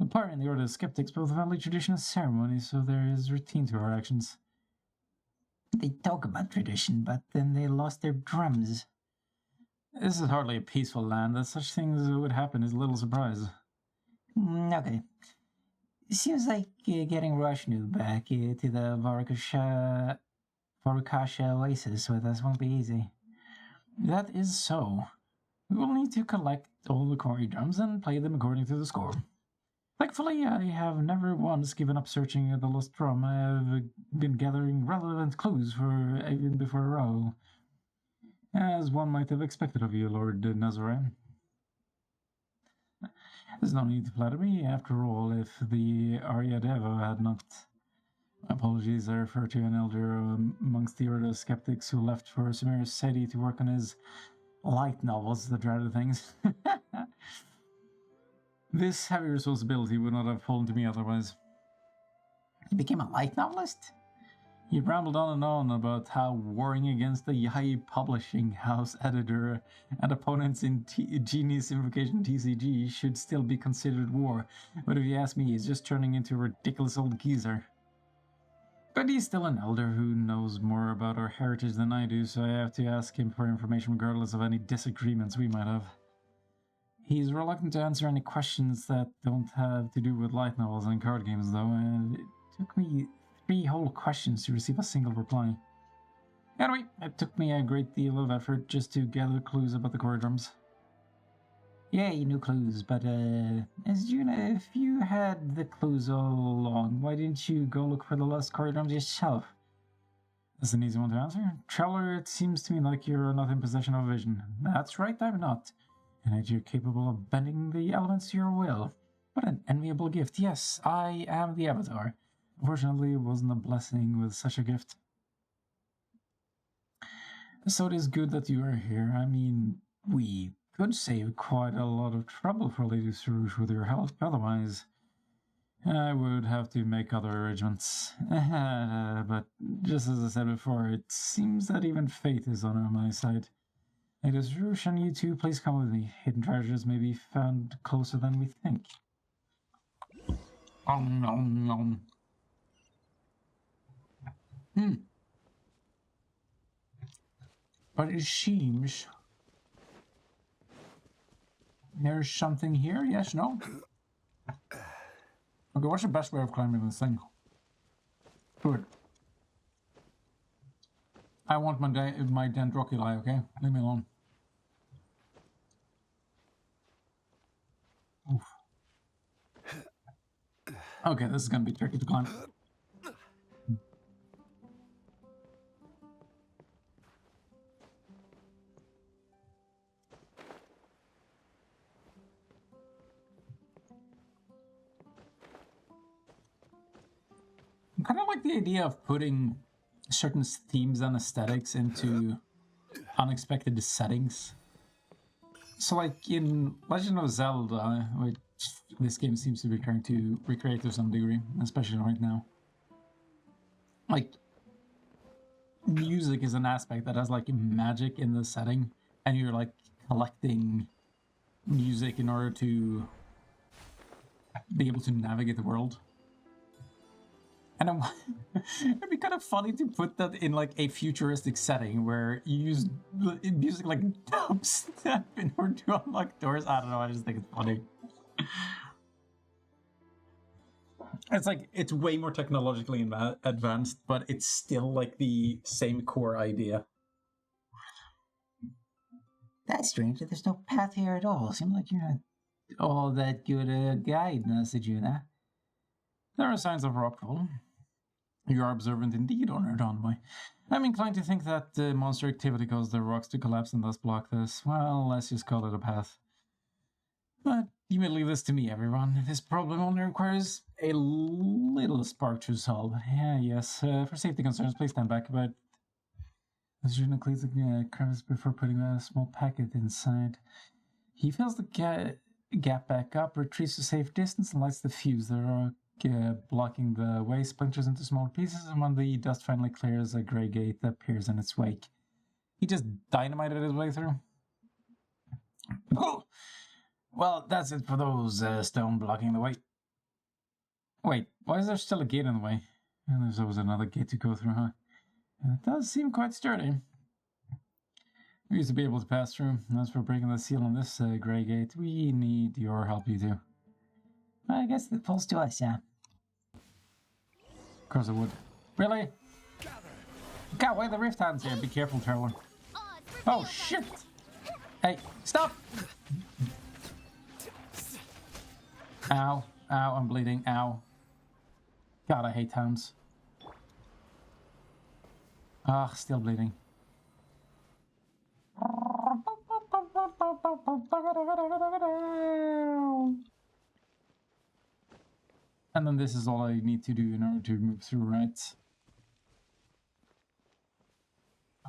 The Pari and the Order of Skeptics both value tradition and ceremony, so there is routine to our actions. They talk about tradition, but then they lost their drums. This is hardly a peaceful land. That such things would happen is little surprise. Okay. It seems like getting Rashnu back to the Varukasha Oasis with us won't be easy. That is so. We will need to collect all the corridrums and play them according to the score. Thankfully, I have never once given up searching the lost drum. I have been gathering relevant clues for even before arrival, as one might have expected of you, Lord Nazarene. There's no need to flatter me. After all, if the Aryadeva had not... Apologies, I refer to an elder amongst the Order of Skeptics who left for Samir Seti to work on his light novels, the dreaded things. This heavy responsibility would not have fallen to me otherwise. You became a light novelist? He rambled on and on about how warring against the Yai Publishing House editor and opponents in Genius Invocation TCG should still be considered war, but if you ask me, he's just turning into a ridiculous old geezer. But he's still an elder who knows more about our heritage than I do, so I have to ask him for information regardless of any disagreements we might have. He's reluctant to answer any questions that don't have to do with light novels and card games, though, and it took me 3 whole questions to receive a single reply. Anyway, it took me a great deal of effort just to gather clues about the corridrums. Yeah, you knew clues, but, Juna, if you had the clues all along, why didn't you go look for the lost corridrums yourself? That's an easy one to answer. Traveler, it seems to me like you're not in possession of a vision. That's right, I'm not. and that you're capable of bending the elements to your will. What an enviable gift. Yes, I am the Avatar. Unfortunately, it wasn't a blessing with such a gift. So it is good that you are here. I mean, we could save quite a lot of trouble for Lady Sarouche with your help. Otherwise, I would have to make other arrangements. But just as I said before, it seems that even fate is on my side. Lady Sarouche and you two, please come with me. Hidden treasures may be found closer than we think. Nom. But it seems there's something here. Yes, no? Okay, what's the best way of climbing this thing? Do it. I want my Dendroculi, okay? Leave me alone. Oof. Okay, this is gonna be tricky to climb. I kind of like the idea of putting certain themes and aesthetics into unexpected settings. So like in Legend of Zelda, which this game seems to be trying to recreate to some degree, especially right now. Like, music is an aspect that has like magic in the setting, and you're like collecting music in order to be able to navigate the world. And it'd be kind of funny to put that in like a futuristic setting where you use music like dubstep in order to unlock doors. I don't know, I just think it's funny. It's like, it's way more technologically advanced, but it's still like the same core idea. That's strange that there's no path here at all. Seems like you're not all that good a guide, Sejuna. There are signs of rockfall. You are observant indeed, Honored Envoy. I'm inclined to think that monster activity caused the rocks to collapse and thus block this. Well, let's just call it a path. But you may leave this to me, everyone. This problem only requires a little spark to solve. Yes, for safety concerns, please stand back, but Sejuna cleans the crevice before putting a small packet inside. He fills the gap back up, retreats to safe distance, and lights the fuse. There are blocking the way, splinters into smaller pieces, and when the dust finally clears, a grey gate appears in its wake. He just dynamited his way through. Oh! Well, that's it for those stone blocking the way. Wait, why is there still a gate in the way? And there's always another gate to go through, huh? And it does seem quite sturdy. We used to be able to pass through. As for breaking the seal on this grey gate, we need your help, you two. I guess it falls to us, yeah. Of course it would. Really? God, why are the rift hands here? Be careful, Traveler. Oh, shit! Hey, stop! Ow. Ow, I'm bleeding. Ow. God, I hate hounds. Ah, still bleeding. And then this is all I need to do in order to move through, right?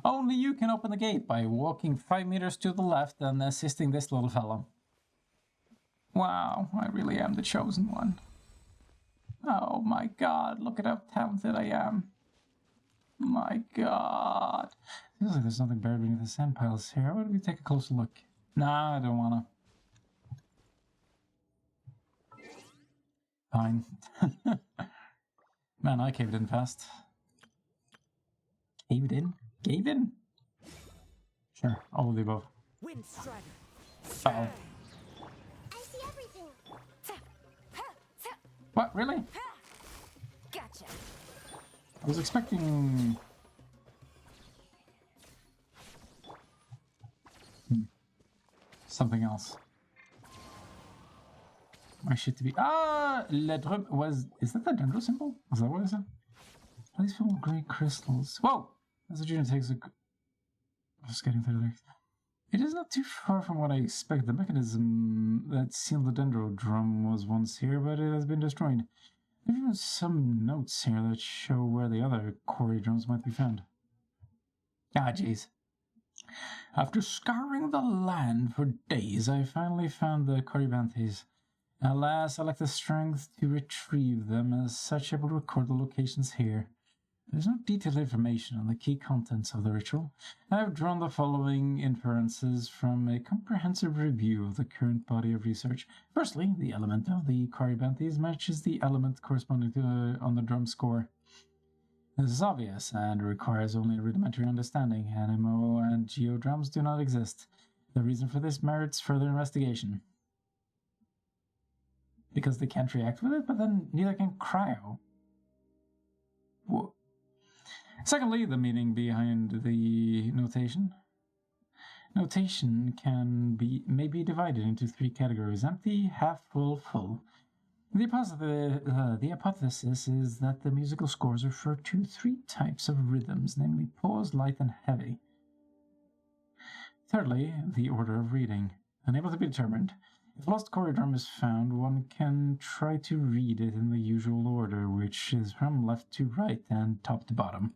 Only you can open the gate by walking 5 meters to the left and assisting this little fellow. Wow, I really am the chosen one. Oh my god, look at how talented I am. My god. Feels like there's nothing buried beneath the sand piles here. Why don't we take a closer look? Nah, I don't wanna. Fine. Man, I caved in fast. Caved in? Gave in? Sure, all of the above. Uh-oh. I see everything. What, really? Gotcha. I was expecting... something else. My shit to be... Ah! Ledrum was... Is that the Dendro symbol? Is that what it is? Please fill grey crystals. Whoa! As the junior takes a... Just getting through there. It is not too far from what I expect. The mechanism that sealed the Dendrodrum was once here, but it has been destroyed. There are even some notes here that show where the other quarry drums might be found. Ah, jeez. After scouring the land for days, I finally found the Corybanthes. Alas, I lack the strength to retrieve them, as such I will record the locations here. There is no detailed information on the key contents of the ritual. I have drawn the following inferences from a comprehensive review of the current body of research. Firstly, the element of the Corybanthes matches the element corresponding to on the drum score. This is obvious and requires only a rudimentary understanding. Animo and geodrums do not exist. The reason for this merits further investigation. Because they can't react with it, but then neither can cryo. Whoa. Secondly, the meaning behind the notation. Notation may be divided into three categories: empty, half full, full. The hypothesis is that the musical scores refer to three types of rhythms, namely pause, light, and heavy. Thirdly, the order of reading. Unable to be determined. If a lost quarry drum is found, one can try to read it in the usual order, which is from left to right and top to bottom.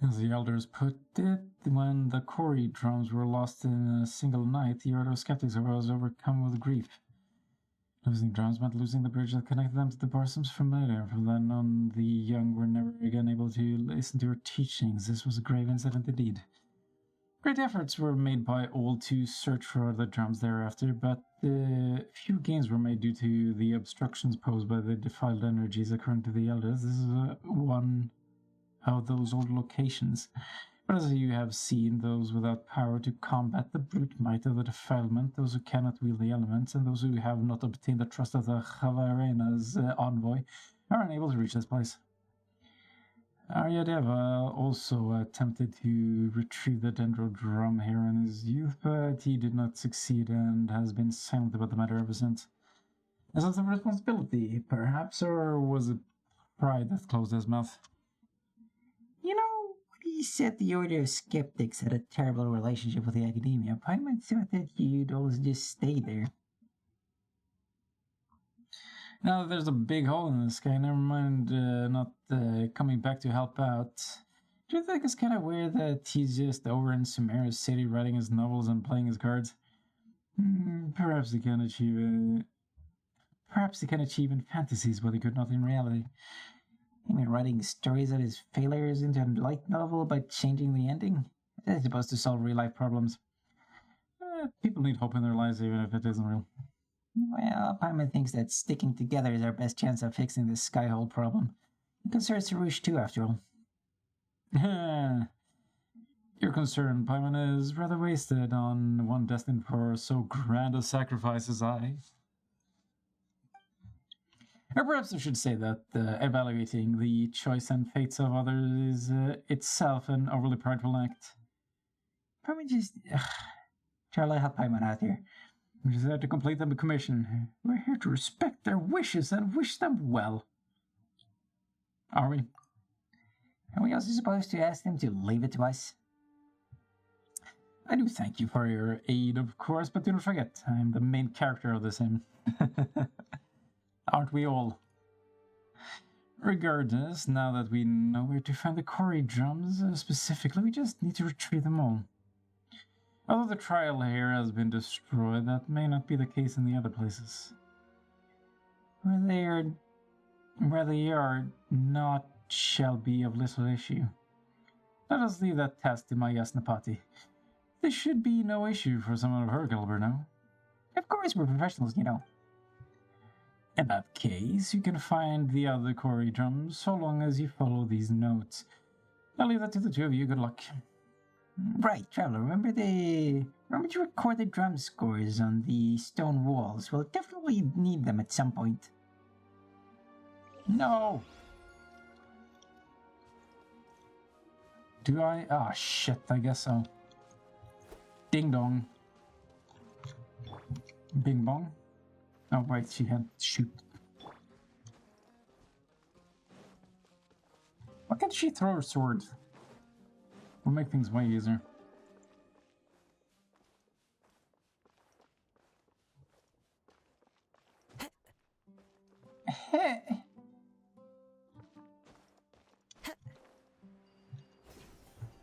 As the elders put it, when the quarry drums were lost in a single night, the order of skeptics was overcome with grief. Losing drums meant losing the bridge that connected them to the Barsum's familiar. From then on, the young were never again able to listen to her teachings. This was a grave incident indeed. Great efforts were made by all to search for the drums thereafter, but few gains were made due to the obstructions posed by the defiled energies. According to the elders, this is one of those old locations. But as you have seen, those without power to combat the brute might of the defilement, those who cannot wield the elements, and those who have not obtained the trust of the Chavarena's envoy, are unable to reach this place. Aryadeva also attempted to retrieve the Dendrodrum here in his youth, but he did not succeed and has been silent about the matter ever since. A sense of responsibility, perhaps, or was it pride that closed his mouth? You know, when he said the Order of Skeptics had a terrible relationship with the academia, Paimon thought that you'd always just stay there. Now that there's a big hole in the sky, never mind not coming back to help out. Do you think it's kind of weird that he's just over in Sumeru City writing his novels and playing his cards? Perhaps he can achieve in fantasies what he could not in reality. You mean writing stories of his failures into a light novel by changing the ending? That's supposed to solve real-life problems. People need hope in their lives even if it isn't real. Well, Paimon thinks that sticking together is our best chance of fixing this skyhole problem. It concerns Sarouche too, after all. Your concern, Paimon, is rather wasted on one destined for so grand a sacrifice as I. Or perhaps I should say that evaluating the choice and fates of others is itself an overly prideful act. Paimon just... Charlie, help Paimon out here. We just have to complete the commission. We're here to respect their wishes and wish them well. Are we? Are we also supposed to ask them to leave it to us? I do thank you for your aid, of course, but do not forget, I am the main character of this hymn. Aren't we all? Regardless, now that we know where to find the quarry drums, specifically, we just need to retrieve them all. Although the trial here has been destroyed, that may not be the case in the other places. Where they are not shall be of little issue. Let us leave that task to my Yasnapati. This should be no issue for someone of her caliber now. Of course, we're professionals, you know. In that case, you can find the other quarry drums so long as you follow these notes. I'll leave that to the two of you. Good luck. Right, Traveler, remember to record the drum scores on the stone walls? We'll definitely need them at some point. No! Do I? Ah, shit, I guess so. Ding dong. Bing bong? Oh, wait, she had shoot. Why can't she throw her sword? Will make things way easier.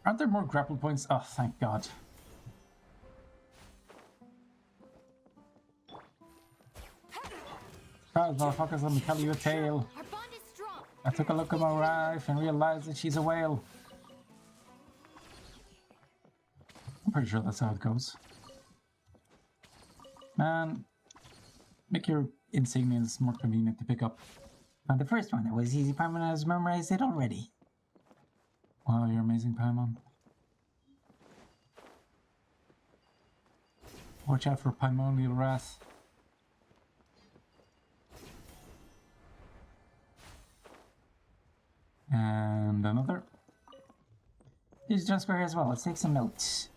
Aren't there more grapple points? Oh, thank God. Guys, motherfuckers, let me tell you a tale. Our bond is strong. I took a look at my wife and realized that she's a whale. I'm pretty sure that's how it goes. Man, make your insignias more convenient to pick up. On the first one, it was easy. Paimon has memorized it already. Wow, you're amazing, Paimon. Watch out for Paimonial Wrath. And another. Here's John Square as well. Let's take some notes.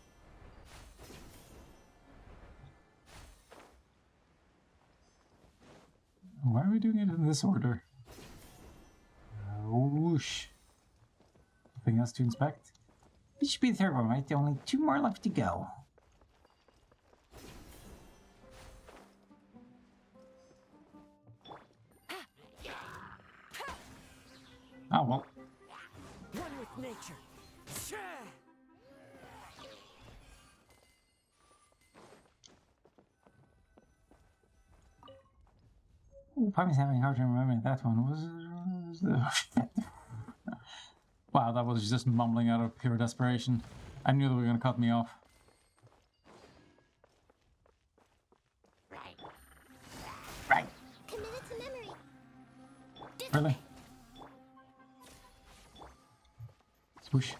Why are we doing it in this order? Whoosh. Nothing else to inspect? This should be the third one, right? There are only 2 more left to go. Oh, well. One with nature. Ooh, Paimon's having a hard time remembering that one. Wow, that was just mumbling out of pure desperation. I knew they were going to cut me off. Right. Committed to memory. Really? Swoosh.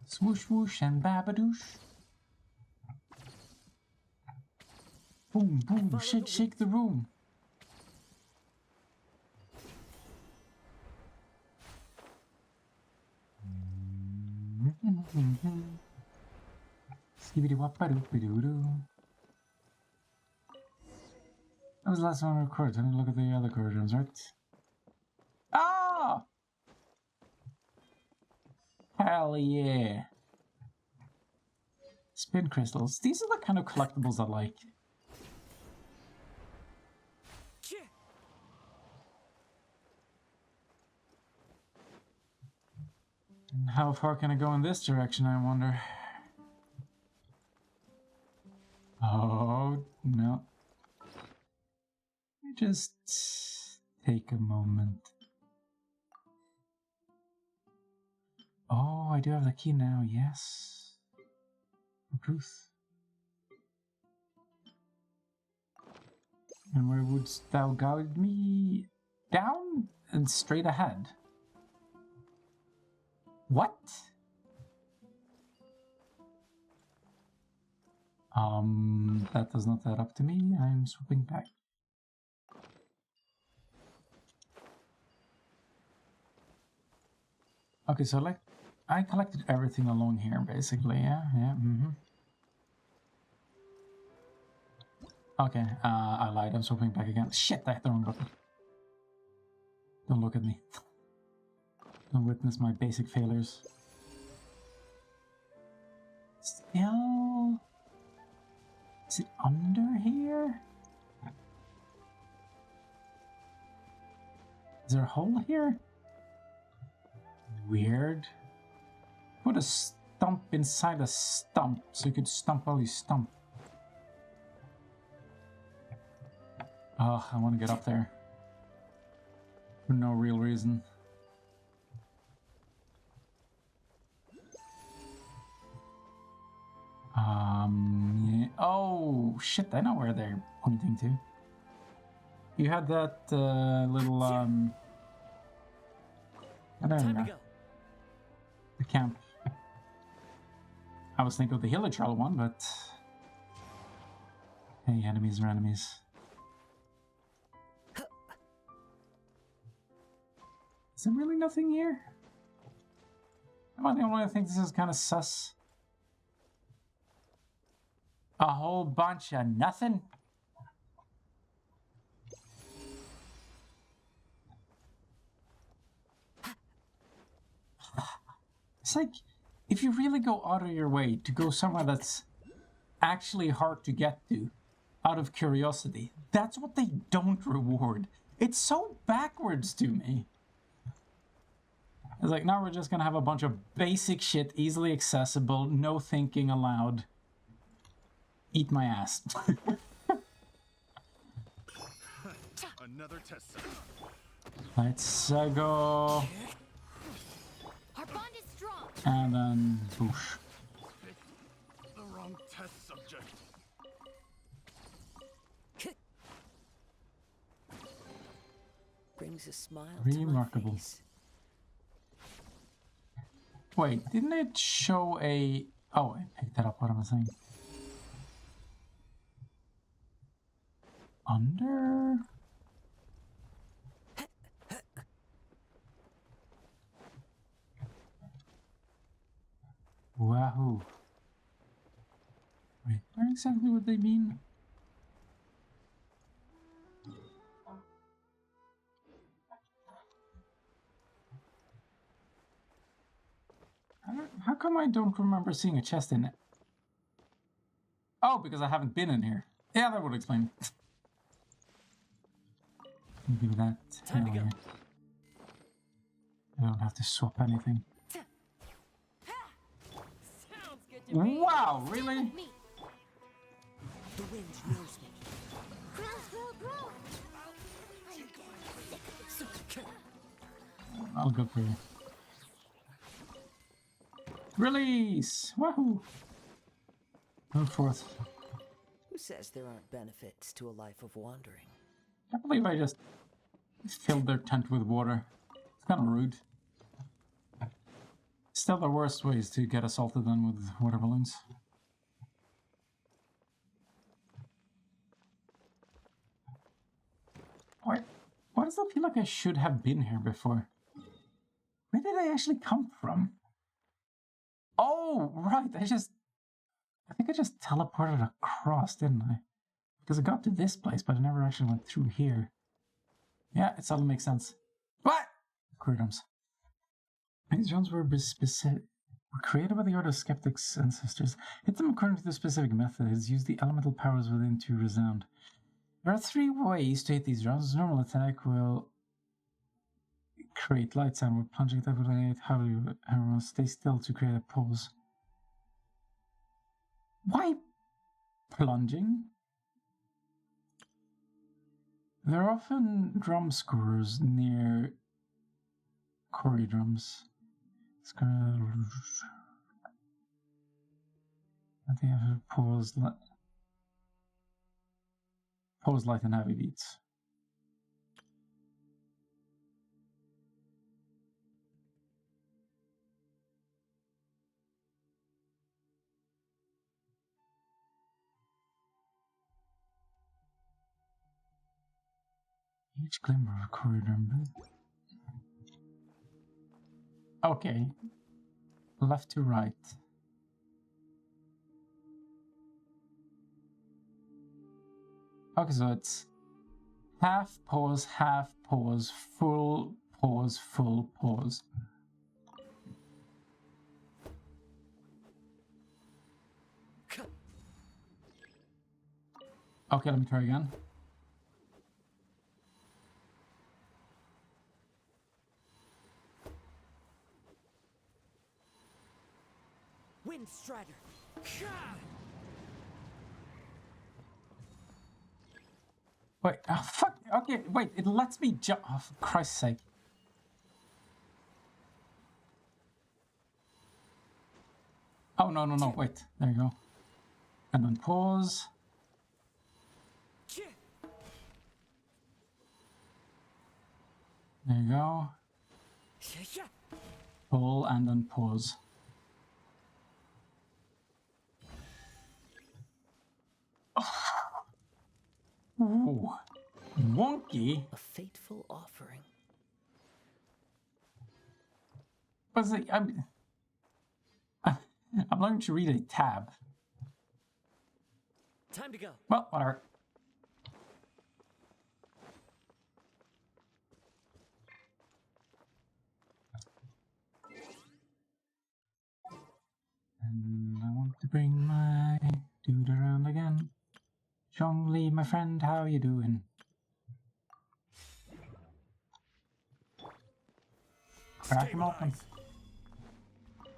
Swoosh, swoosh, and babadoosh. Boom, boom, shake, shake the room. Skibbity-wop-ba-doop-ba-doo-doo. That was the last one I recorded. Let me look at the other corridors, right? Ah! Hell yeah. Spin crystals. These are the kind of collectibles I like. And how far can I go in this direction, I wonder? Oh, no. Just take a moment. Oh, I do have the key now, yes. Truth. And where wouldst thou guide me? Down and straight ahead. What? That does not add up to me. I'm swooping back. Okay, so like, I collected everything along here, basically, yeah, Okay, I lied, I'm swooping back again. Shit, I hit the wrong button. Don't look at me. Don't witness my basic failures. Still... Is it under here? Is there a hole here? Weird. Put a stump inside a stump so you could stump while you stump. Oh, I want to get up there. For no real reason. Yeah. Oh, shit, I know where they're pointing to. You had that, little, I don't know. The camp. I was thinking of the Hilichurl one, but... Hey, enemies are enemies. Is there really nothing here? Am I the only one who thinks this is kind of sus? A whole bunch of nothing? It's like, if you really go out of your way to go somewhere that's actually hard to get to, out of curiosity, that's what they don't reward. It's so backwards to me. It's like, now we're just gonna have a bunch of basic shit, easily accessible, no thinking allowed. Eat my ass. Another test set. Let's go. Our bond is strong. And then, boosh. The wrong test subject. Brings a smile Remarkable. to my face. Wait, didn't it show a... Oh, I picked that up. What am I saying? Under... Wahoo. Wait, where exactly would they mean? How come I don't remember seeing a chest in it? Oh, because I haven't been in here. Yeah, that would explain. Give that. Time to Hell go. yeah. I don't have to swap anything. Sounds good to me. Wow, really? Me. The wind knows me. Grow. I'll go for you. Release! Wahoo! Go forth. Who says there aren't benefits to a life of wandering? I believe I just filled their tent with water. It's kind of rude. Still, the worst way is to get assaulted than with water balloons. Why does it feel like I should have been here before? Where did I actually come from? Oh, right, I think I just teleported across, didn't I? Because I got to this place, but I never actually went through here. Yeah, it suddenly makes sense. What? Queerdums. These drones were created by the Order of Skeptics' ancestors. Hit them according to the specific methods. Use the elemental powers within to resound. There are 3 ways to hit these drones. Normal attack will create light sound. With plunging attack will create everyone stay still to create a pause. Why plunging? There are often drum scores near quarry drums. I think I have pause light and heavy beats. Each glimmer of corridor. Okay. Left to right. Okay, so it's half pause, full pause, full pause. Okay, let me try again. Wind Strider. Wait, oh, fuck. Okay, wait, it lets me jump. Oh, for Christ's sake. Oh, no, wait. There you go. And then pause. There you go. Pull and then pause. Ooh. Wonky. A fateful offering. But I'm learning to read a tab. Time to go. Well, whatever. Zhongli, my friend, how you doing? Crack him open.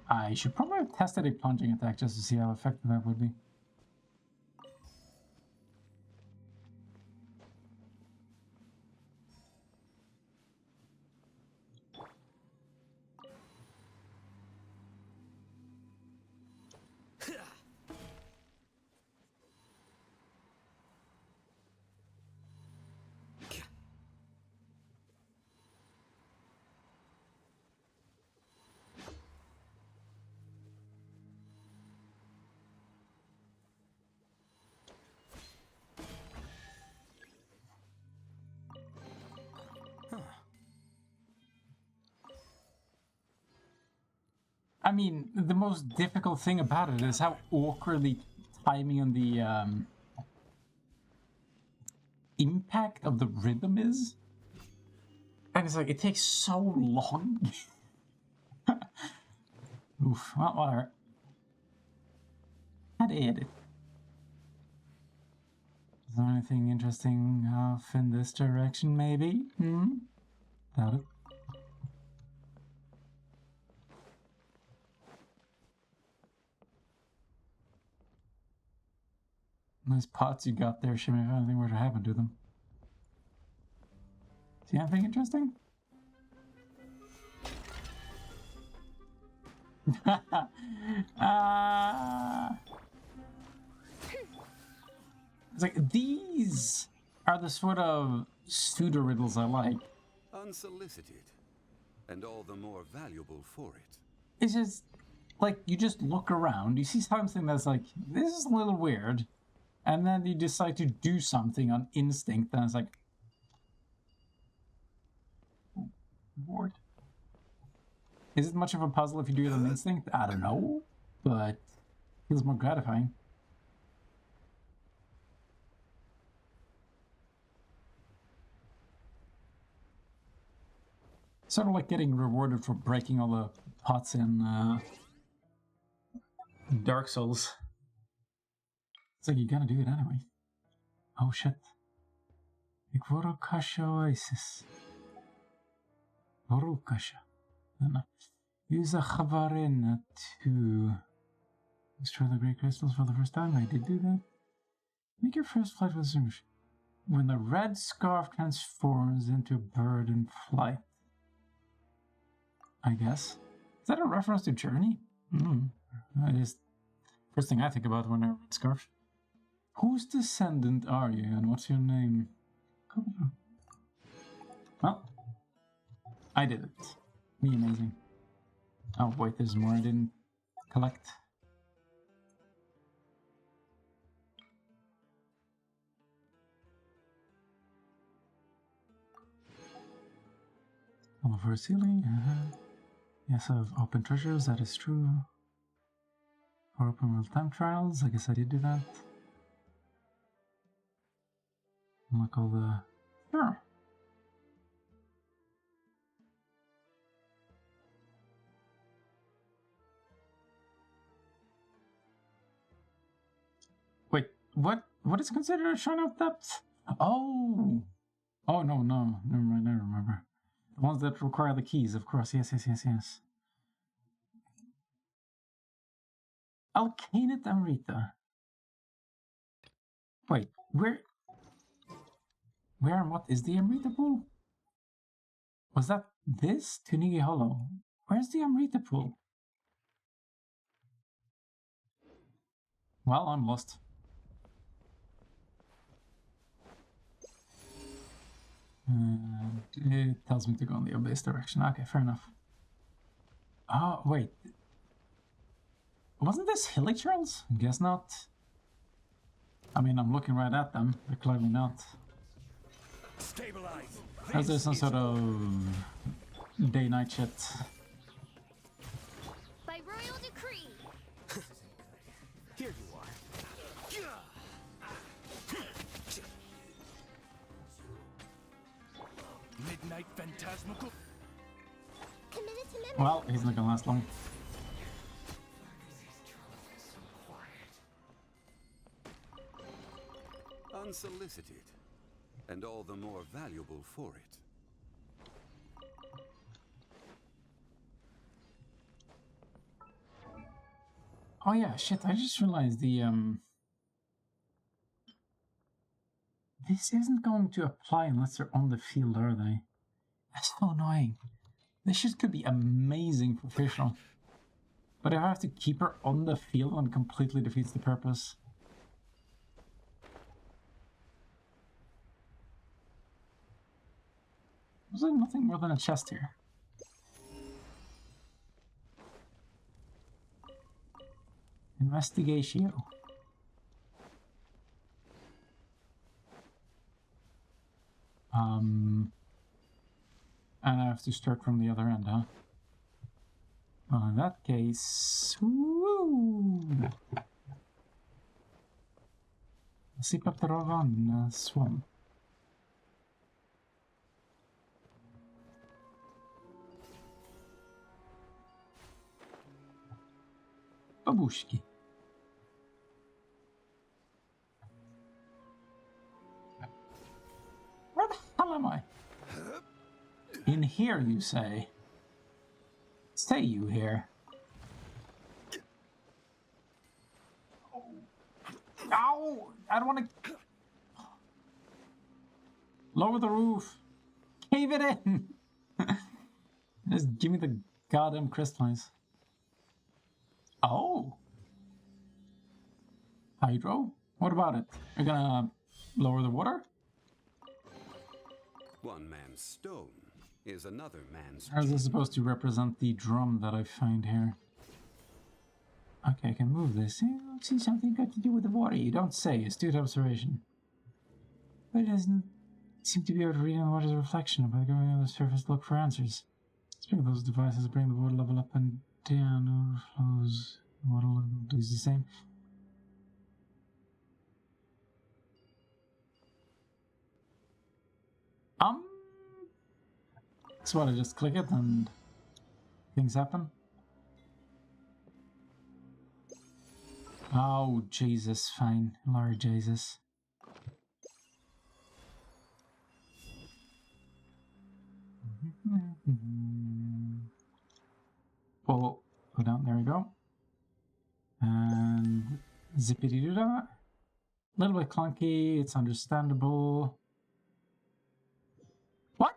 I should probably have tested a plunging attack just to see how effective that would be. I mean, the most difficult thing about it is how awkwardly timing on the impact of the rhythm is. And it's like, it takes so long. Oof, well, whatever. Had to edit. Is there anything interesting off in this direction, maybe? Doubt it. Nice pots you got there, Shimmy, if anything were to happen to them. See anything interesting? It's like, these are the sort of pseudo-riddles I like. Unsolicited, and all the more valuable for it. It's just, like, you just look around, you see something that's like, this is a little weird, and then you decide to do something on instinct, and it's like... Bored. Is it much of a puzzle if you do it on instinct? I don't know, but it feels more gratifying. Sort of like getting rewarded for breaking all the pots in Dark Souls. It's like, you gotta do it anyway. Oh shit. Vorokasha Oasis. Vorokasha. Use a Chavarena to destroy the Great Crystals for the first time. I did do that. Make your first flight with Zoomish. When the red scarf transforms into a bird in flight. I guess. Is that a reference to Journey? I just... First thing I think about when I read Scarf. Whose descendant are you and what's your name? Well, I did it. Me amazing. Oh wait, there's more I didn't collect. All over a ceiling. Yes, I've opened treasures, that is true. For open world time trials, I guess I did do that. Unlock all the... Sure. Wait, what is considered a shrine of depth? Oh! Oh, no, never mind, I remember. The ones that require the keys, of course, yes. Alcanate Amrita. Wait, where and what is the Amrita pool? Was that this? Tunigi Hollow. Where's the Amrita pool? Well, I'm lost. It tells me to go in the abyss direction. Okay, fair enough. Oh, wait. Wasn't this hilly trails? Guess not. I mean, I'm looking right at them. They're clearly not. Stabilize. Is there some sort of day-night shit? By royal decree. Here you are. Midnight phantasmical. Committed to memory. Well, he's not gonna last long. unsolicited, and all the more valuable for it. Oh yeah, shit, I just realized the this isn't going to apply unless they're on the field, are they? That's so annoying. This shit could be amazing for Fischl. But if I have to keep her on the field, then completely defeats the purpose. Was there nothing more than a chest here? Investigation. And I have to start from the other end, huh? Well, in that case, woo! Sypa Petrovan swamp. Babushki. Where the hell am I? In here, you say? Stay you here. Ow! I don't want to... Lower the roof. Cave it in! Just give me the goddamn crystallines. Oh! Hydro? What about it? You're gonna lower the water? One man's stone is another man's... Or is this supposed to represent the drum that I find here? Okay, I can move this. I don't see something got to do with the water. You don't say. Astute observation. But it doesn't seem to be able to read the water's reflection. By going on the surface to look for answers. Speaking of those devices, bring the water level up and down. Overflows. The water level is the same. So what, I just click it and things happen? Oh, Jesus, fine. Lord Jesus. Well, go down, there we go. And zippity-doo-dah. A little bit clunky, it's understandable. What?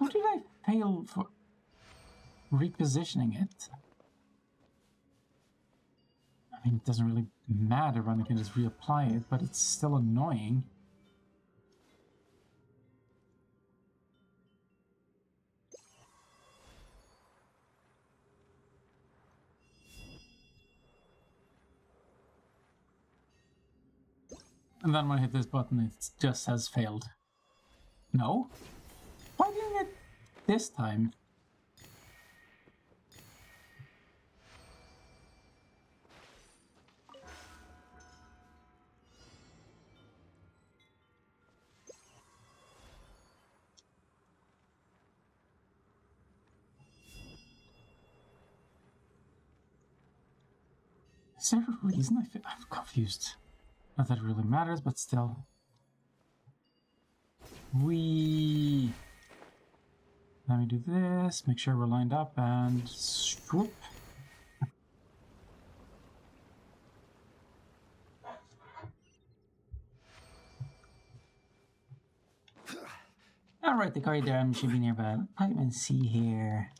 How did I fail for repositioning it? I mean, it doesn't really matter when I can just reapply it, but it's still annoying. And then when I hit this button, it just says failed. No? Why didn't it this time? Is there a reason I'm confused? Not that it really matters, but still. Let me do this, make sure we're lined up, and swoop. Alright, the corridor should be nearby. Vitamin C here.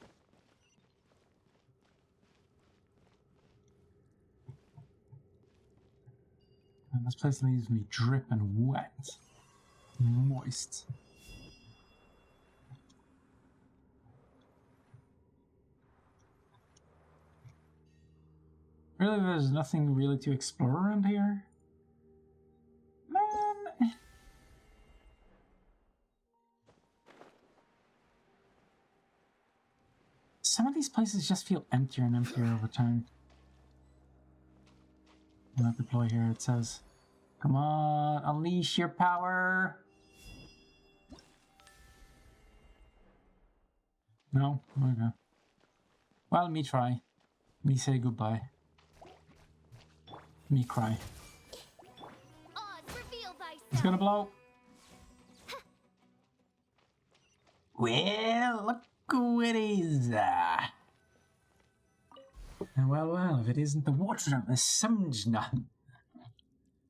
And this place leaves me drip and wet. Moist. Really, there's nothing really to explore around here? Man! Some of these places just feel emptier and emptier over time. When I deploy here, it says, come on, unleash your power! No? Okay. Well, me try. Me say goodbye. me cry. Oz, reveal thyself. It's gonna blow. Well, look who it is. And well, if it isn't the water drum, the Samjna.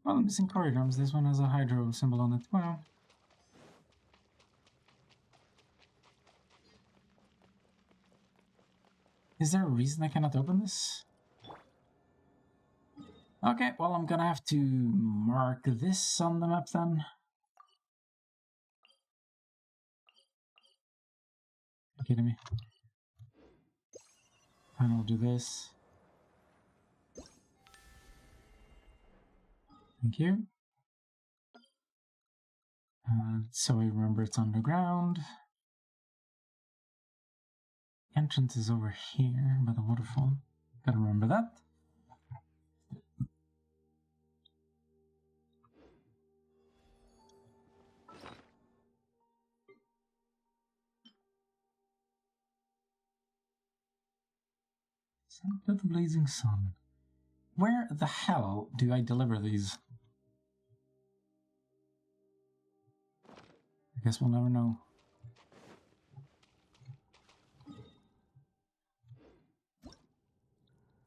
Well, I'm missing Cory drums. This one has a hydro symbol on it. Well. Is there a reason I cannot open this? Okay, well, I'm gonna have to mark this on the map then. Are you kidding me? And I'll do this. Thank you. So I remember it's underground. Entrance is over here by the waterfall. Gotta remember that. Sent to the blazing sun. Where the hell do I deliver these? I guess we'll never know.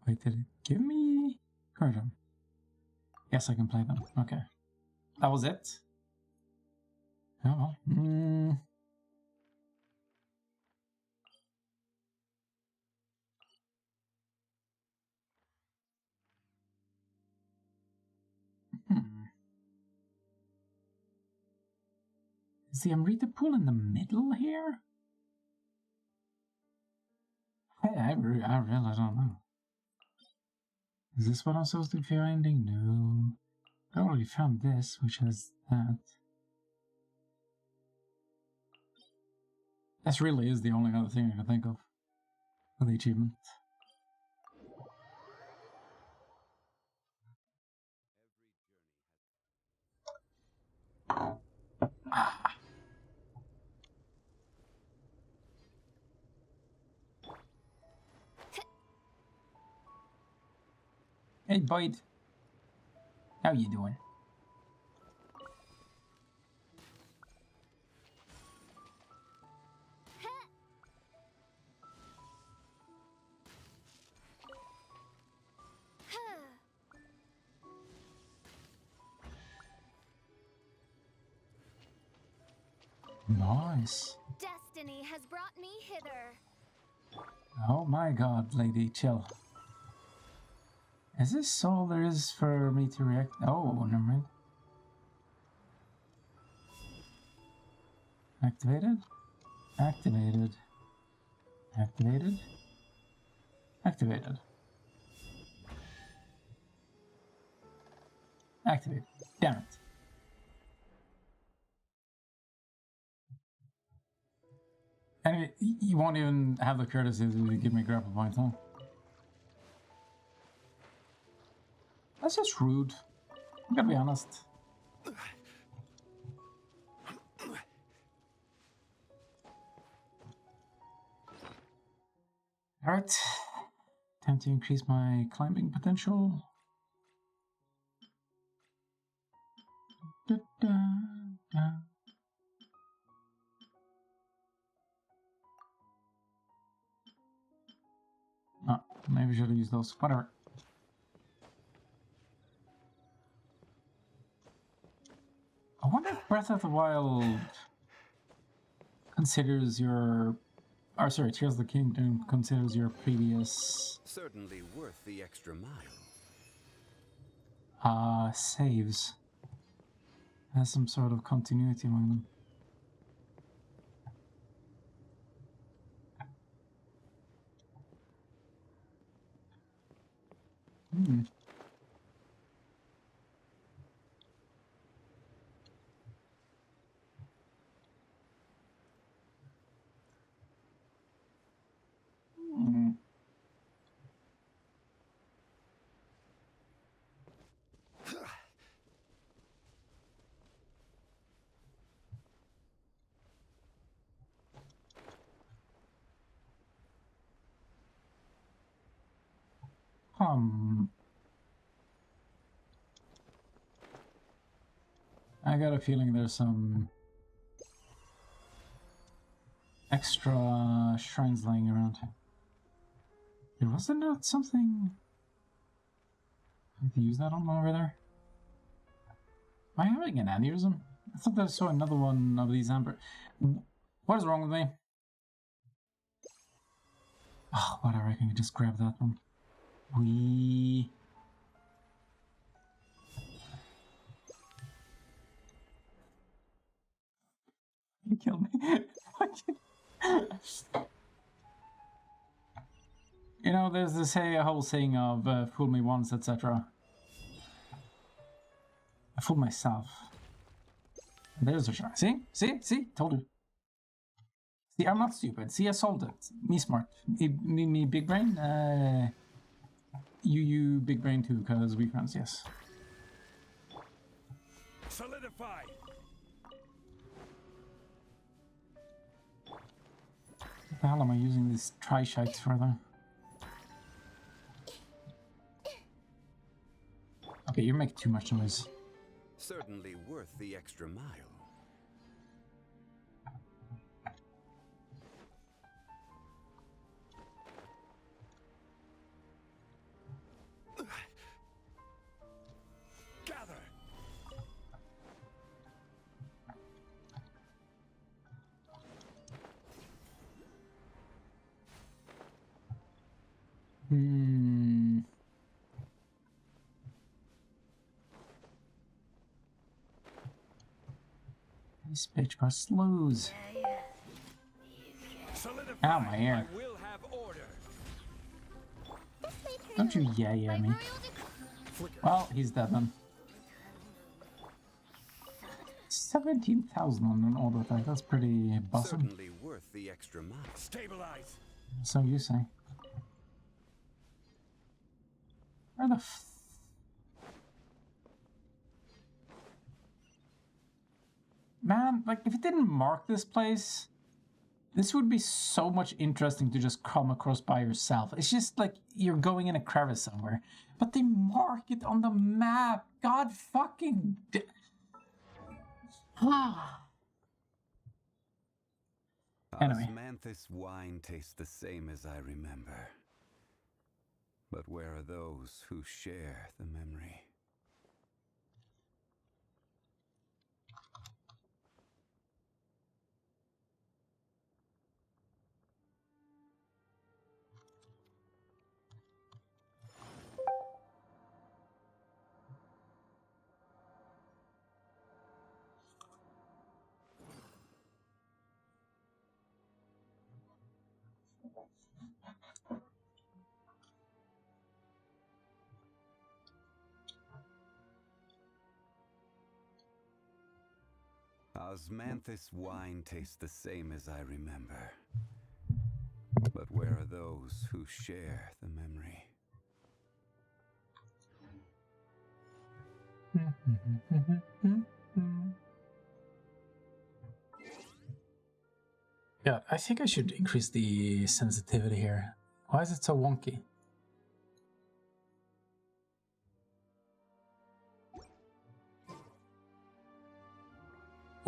Wait, did it give me card drum? Yes, I can play them. Okay. That was it? Oh well. Is the Amrita pool in the middle here? I really don't know. Is this what I'm supposed to be finding? No. I already found this, which has that. This really is the only other thing I can think of for the achievement. Hey, Boyd. How you doing? Nice. Destiny has brought me hither. Oh my god, lady, chill. Is this all there is for me to react? Oh, never mind. Activated? Activated. Activated? Activated. Activated. Damn it. Anyway, you won't even have the courtesy to give me grapple points, huh? That's just rude. I gotta be honest. Alright. Time to increase my climbing potential. Oh, maybe I should have used those. Whatever. I wonder if Breath of the Wild considers your... Or sorry, Tears of the Kingdom considers your previous... Certainly worth the extra mile. Saves. Has some sort of continuity among them. Hmm. I got a feeling there's some extra shrines lying around. There wasn't that something I need to use that on over there? Am I having an aneurysm? I thought I saw another one of these amber. What is wrong with me? Oh, whatever, I can just grab that one. We... You killed me. You know, there's this whole saying of fool me once, etc. I fooled myself. And there's a shot. See? See? See? Told you. See, I'm not stupid. See, I solved it. Me smart. Me big brain? You big brain too, because we friends, yes. Solidify. What the hell am I using these tri-shites for though? Okay, you make too much noise. Certainly worth the extra mile. Gather. This bitch got slows. Solidify. Ow, my ear. I will have order. Don't you yeah me. Well, he's dead then. 17,000 on an auto attack, that's pretty awesome. Certainly worth the extra mile. Stabilize. So you say. Where the Man, like, if it didn't mark this place, this would be so much interesting to just come across by yourself. It's just like you're going in a crevice somewhere. But they mark it on the map. God fucking... Anyway. Osmanthus wine tastes the same as I remember. But where are those who share the memory? Osmanthus wine tastes the same as I remember. But where are those who share the memory? Yeah, I think I should increase the sensitivity here. Why is it so wonky?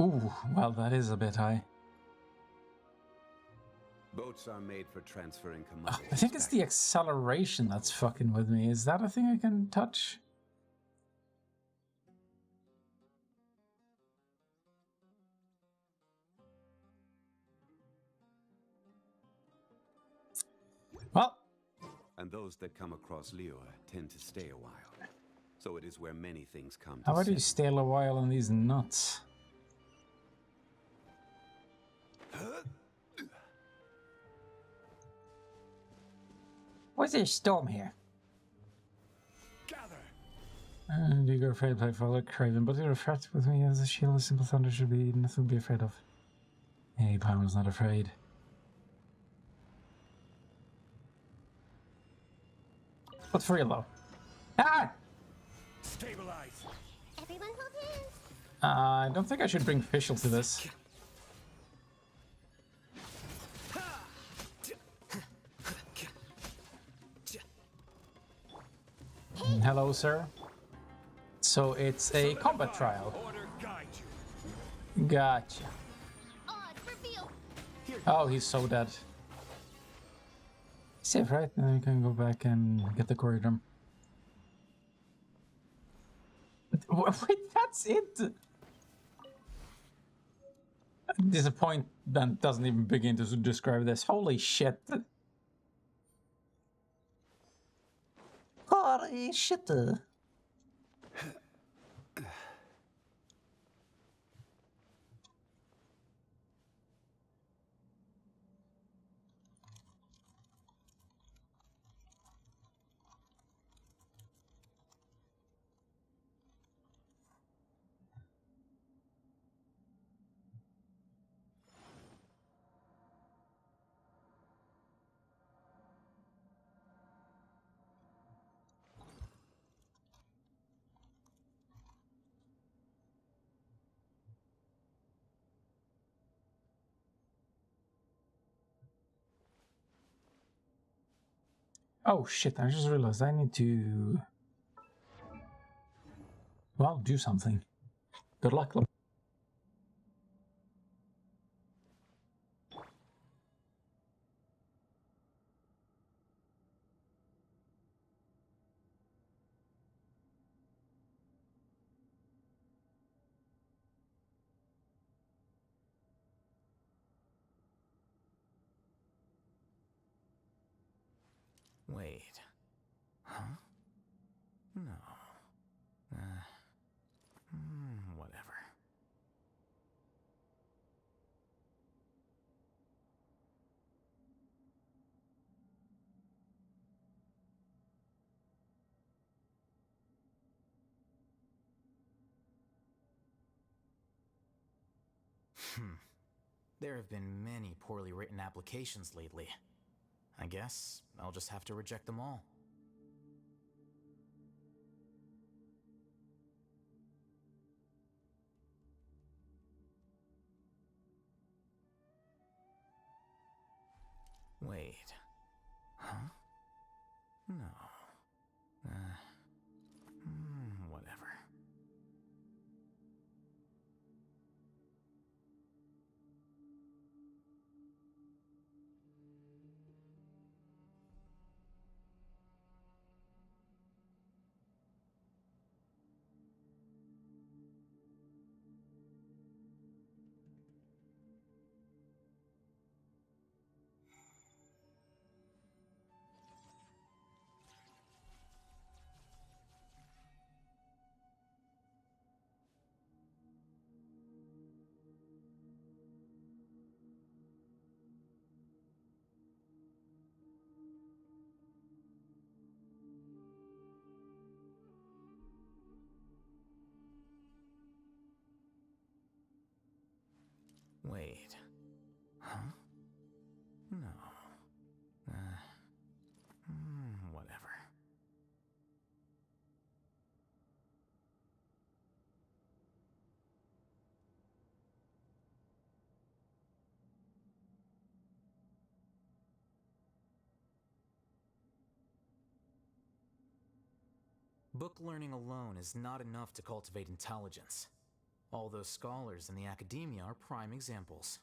Ooh, well, that is a bit high. Boats are made for transferring Oh, commodities. I think it's the acceleration that's fucking with me. Is that a thing I can touch? Well, And those that come across Lior tend to stay a while. So it is where many things come to how do you sit. stay a while on these nuts? Why's there a storm here? Gather. And you go afraid to play Father Craven, but you're afraid with me as a shield of simple thunder should be nothing to be afraid of. Hey, Palmer's not afraid. But for real though. Ah! Stabilize. Everyone hold hands. I don't think I should bring Fischl to this. Hello, sir. So it's a combat trial. Order guide Gotcha. Odd, reveal. Oh, he's so dead. Safe, right? Then you can go back and get the corridor. Wait, that's it? Disappointment doesn't even begin to describe this. Holy shit. Holy shit. Oh shit, I just realized I need to... Well, do something. Good luck. Wait. Huh? No. Whatever. There have been many poorly written applications lately. I guess I'll just have to reject them all. Wait. Huh? No. Whatever. Wait. Huh? No. Whatever. Book learning alone is not enough to cultivate intelligence. All those scholars in the academia are prime examples.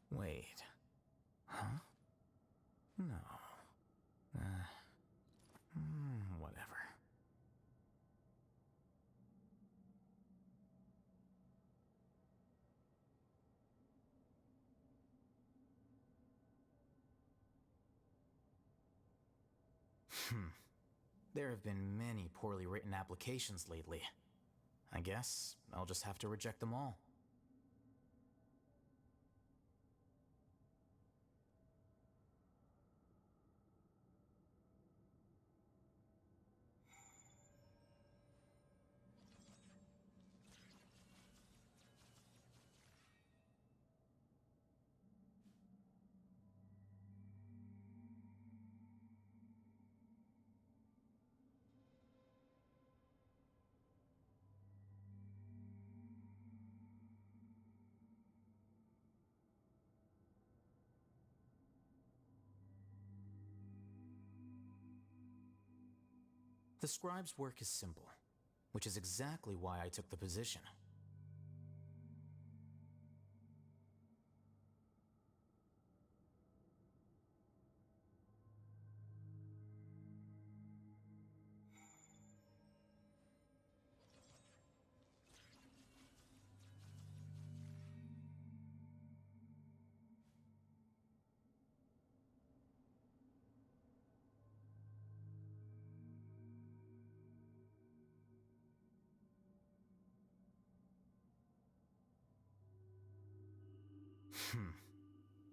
Wait. Huh? No. Whatever. There have been many poorly written applications lately. I guess I'll just have to reject them all. The scribe's work is simple, which is exactly why I took the position.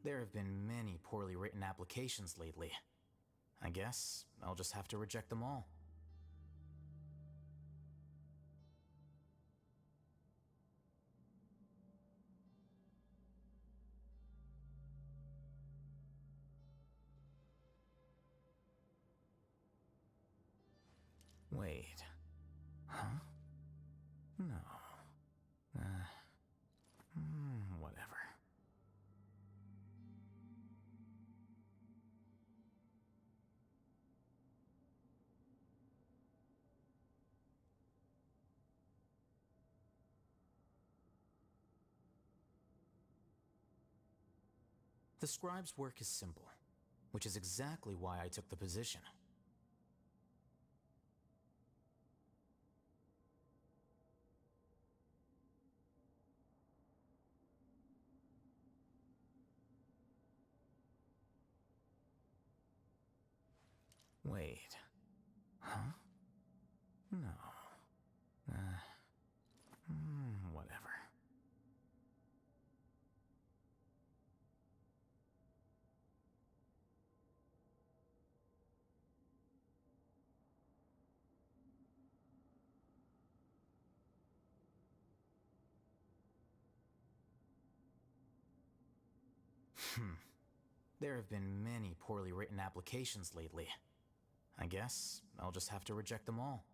There have been many poorly written applications lately. I guess I'll just have to reject them all. Wait. Huh? No. Whatever. The scribe's work is simple, which is exactly why I took the position. Wait. Huh? No. Whatever. There have been many poorly written applications lately. I guess I'll just have to reject them all.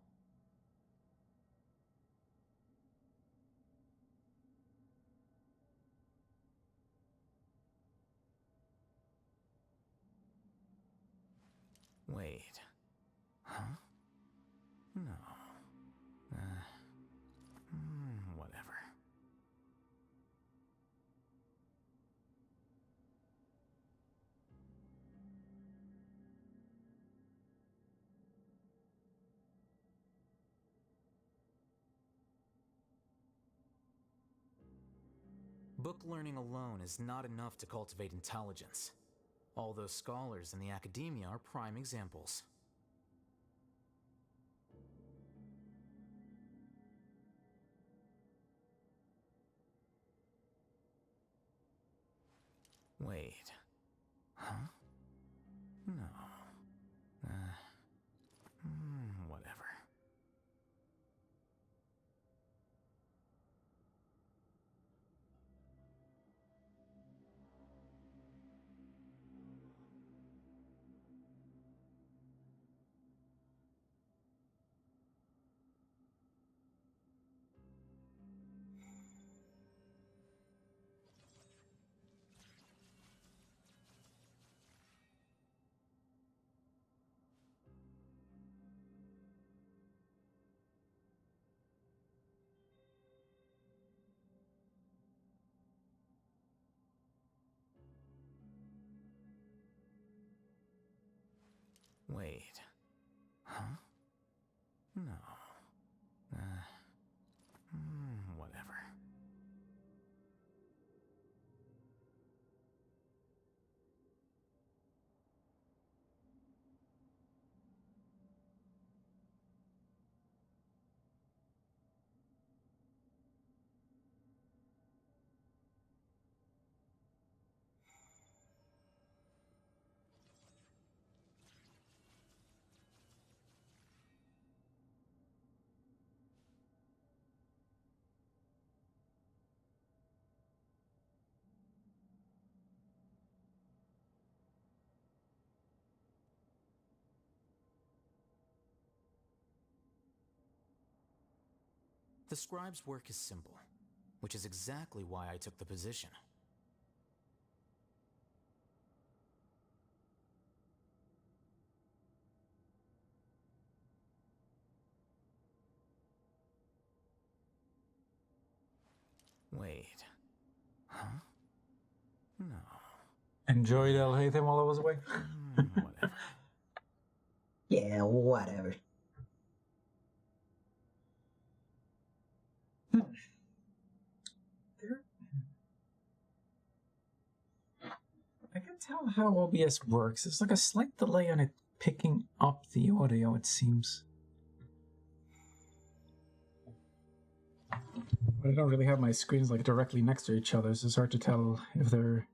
Wait. Huh? No. Whatever. Book learning alone is not enough to cultivate intelligence. All those scholars in the academia are prime examples. Wait. Huh? No. Whatever. Wait. Huh? No. Whatever. The scribe's work is simple, which is exactly why I took the position. Wait. Huh? No. Enjoyed El Haytham while I was away. Whatever. Yeah, whatever. I can tell how OBS works. There's like a slight delay on it picking up the audio, it seems. But I don't really have my screens like directly next to each other, so it's hard to tell if there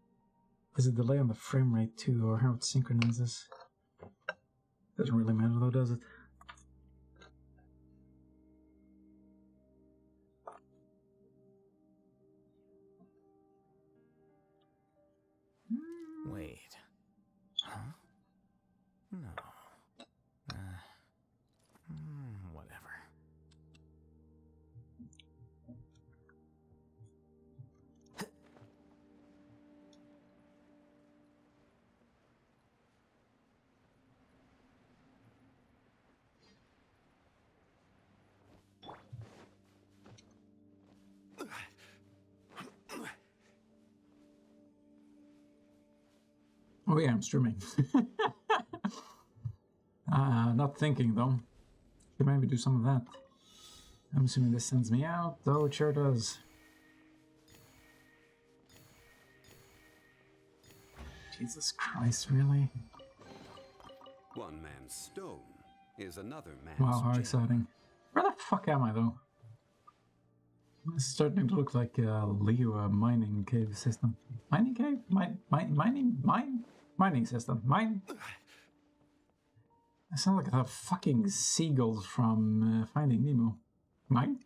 is a delay on the frame rate too, or how it synchronizes. Doesn't really matter though, does it? Wait. Huh? No. Whatever. Oh yeah, I'm streaming. Not thinking though. Should maybe do some of that. I'm assuming this sends me out, though it sure does. Jesus Christ, really? One man's stone is another man's Wow, how gem. exciting. Where the fuck am I though? This is starting to look like a Leo mining cave system. Mining cave? Mining system. Mine? I sound like the fucking seagulls from Finding Nemo. Mine?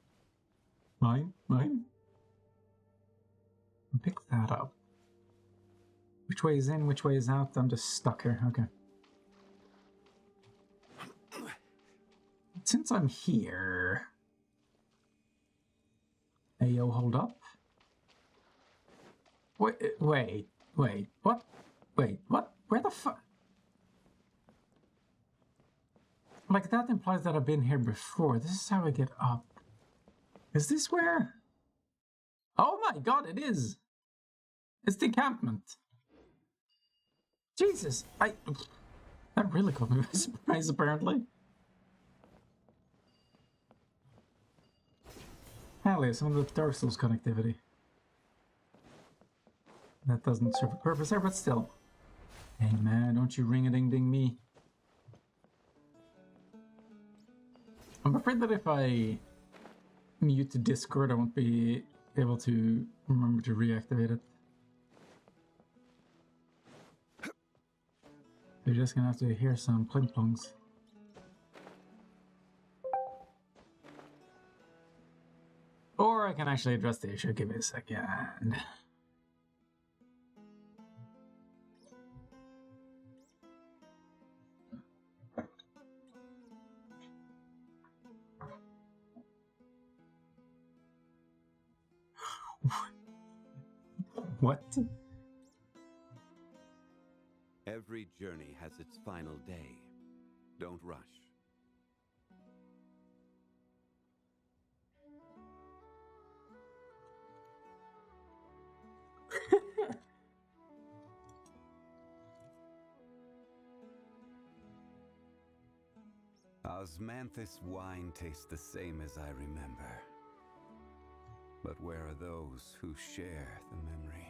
Pick that up. Which way is in, which way is out? I'm just stuck here. Okay. Since I'm here... Hey, yo, hold up. Wait, what? Wait, what? Where the fuck? Like, that implies that I've been here before. This is how I get up. Is this where? Oh my god, it is! It's the encampment. Jesus, that really caught me by surprise, apparently. Hell yeah, some of the Dark Souls connectivity. That doesn't serve a purpose there, but still. Hey man, don't you ring-a-ding-ding me. I'm afraid that if I mute the Discord, I won't be able to remember to reactivate it. You're just gonna have to hear some pling-plongs. Or I can actually address the issue. Give me a second. What? Every journey has its final day. Don't rush. Osmanthus wine tastes the same as I remember. But where are those who share the memory?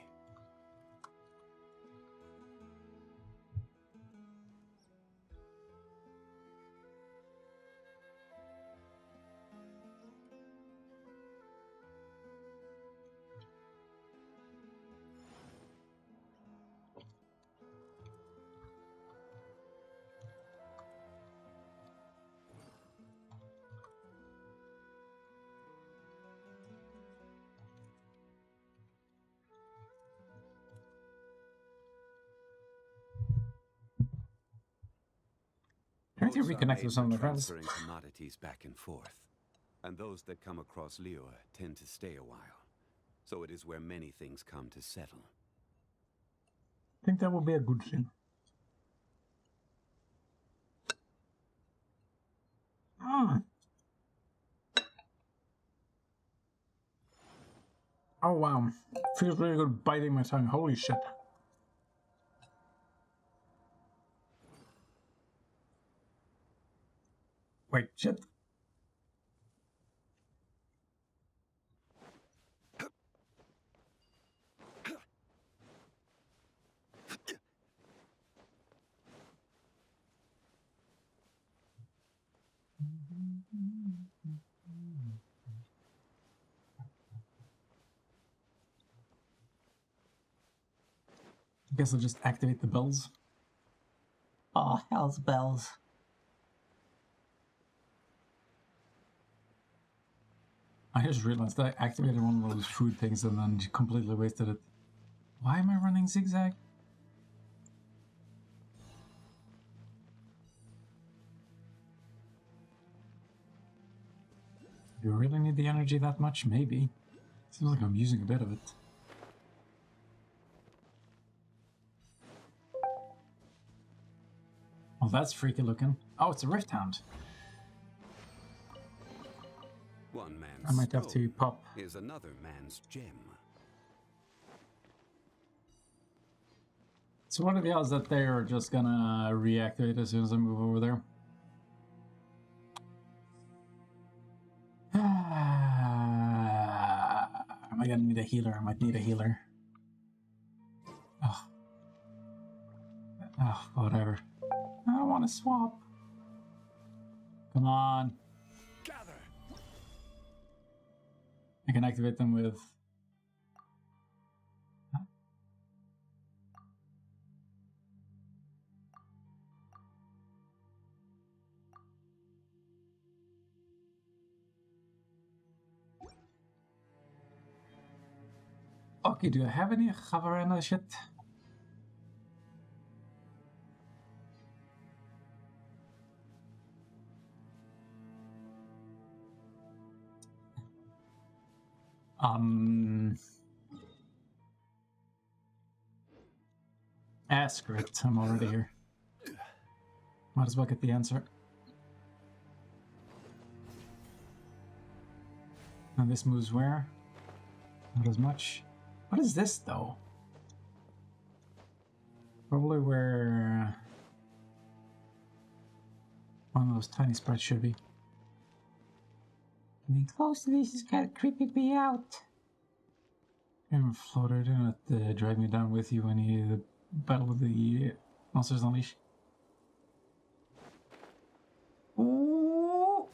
Trying to Boats are reconnect made with some of for my friends. transferring commodities back and forth, and those that come across Liyue tend to stay a while. So it is where many things come to settle. I think that would be a good thing. Oh wow, Feels really good biting my tongue. Holy shit. Wait, shit. I guess I'll just activate the bells. Oh, hell's bells. I just realized that I activated one of those food things and then completely wasted it. Why am I running zigzag? Do I really need the energy that much? Maybe. Seems like I'm using a bit of it. Oh, that's freaky looking. Oh, it's a Rift Hound. One man's I might have to stone pop. is another man's gem. So what are the odds that they are just gonna reactivate as soon as I move over there? Am I gonna need a healer? I might need a healer. Oh. Oh, whatever. I don't want to swap. Come on. Gather. I can activate them with... Huh? Okay, do I have any Havarena shit? Screw it, I'm already here. Might as well get the answer. And this moves where? Not as much. What is this, though? Probably where one of those tiny sprites should be. Getting close to this is kind of creeping me out. I'm floated in it, drag me down with you when you battle with the Monsters Unleashed. Ooh.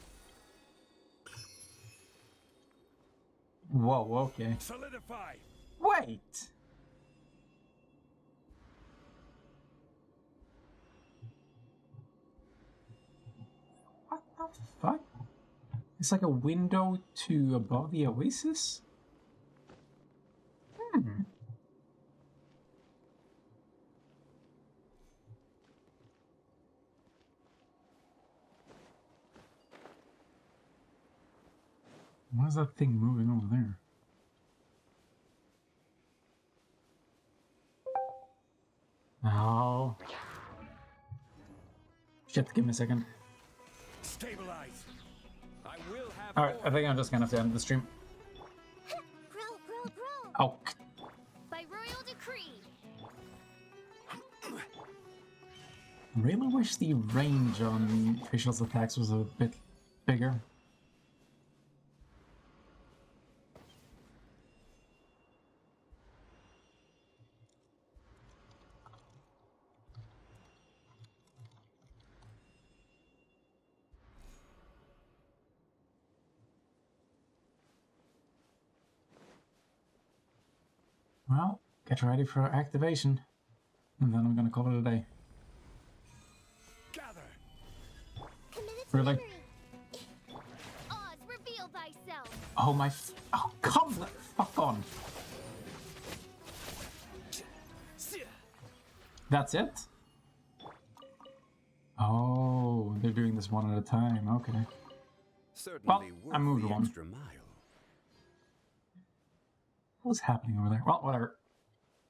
Whoa, okay. Solidify. Wait! What the fuck? It's like a window to above the oasis? Hmm. What is that thing moving over there? Oh. Shit, give me a second. Stabilize. I will have Alright, I order. think I'm just gonna have to end the stream. Grow, grow, grow. Oh, By royal decree. really wish the range on Facial's attacks was a bit bigger. Well, get ready for activation. And then I'm gonna call it a day. Gather. Committed to Really? memory. Oz, reveal thyself. Oh my oh, come the fuck on. That's it? Oh, they're doing this one at a time, okay. Certainly I worth moved the one. extra mile. What's happening over there? Well, whatever.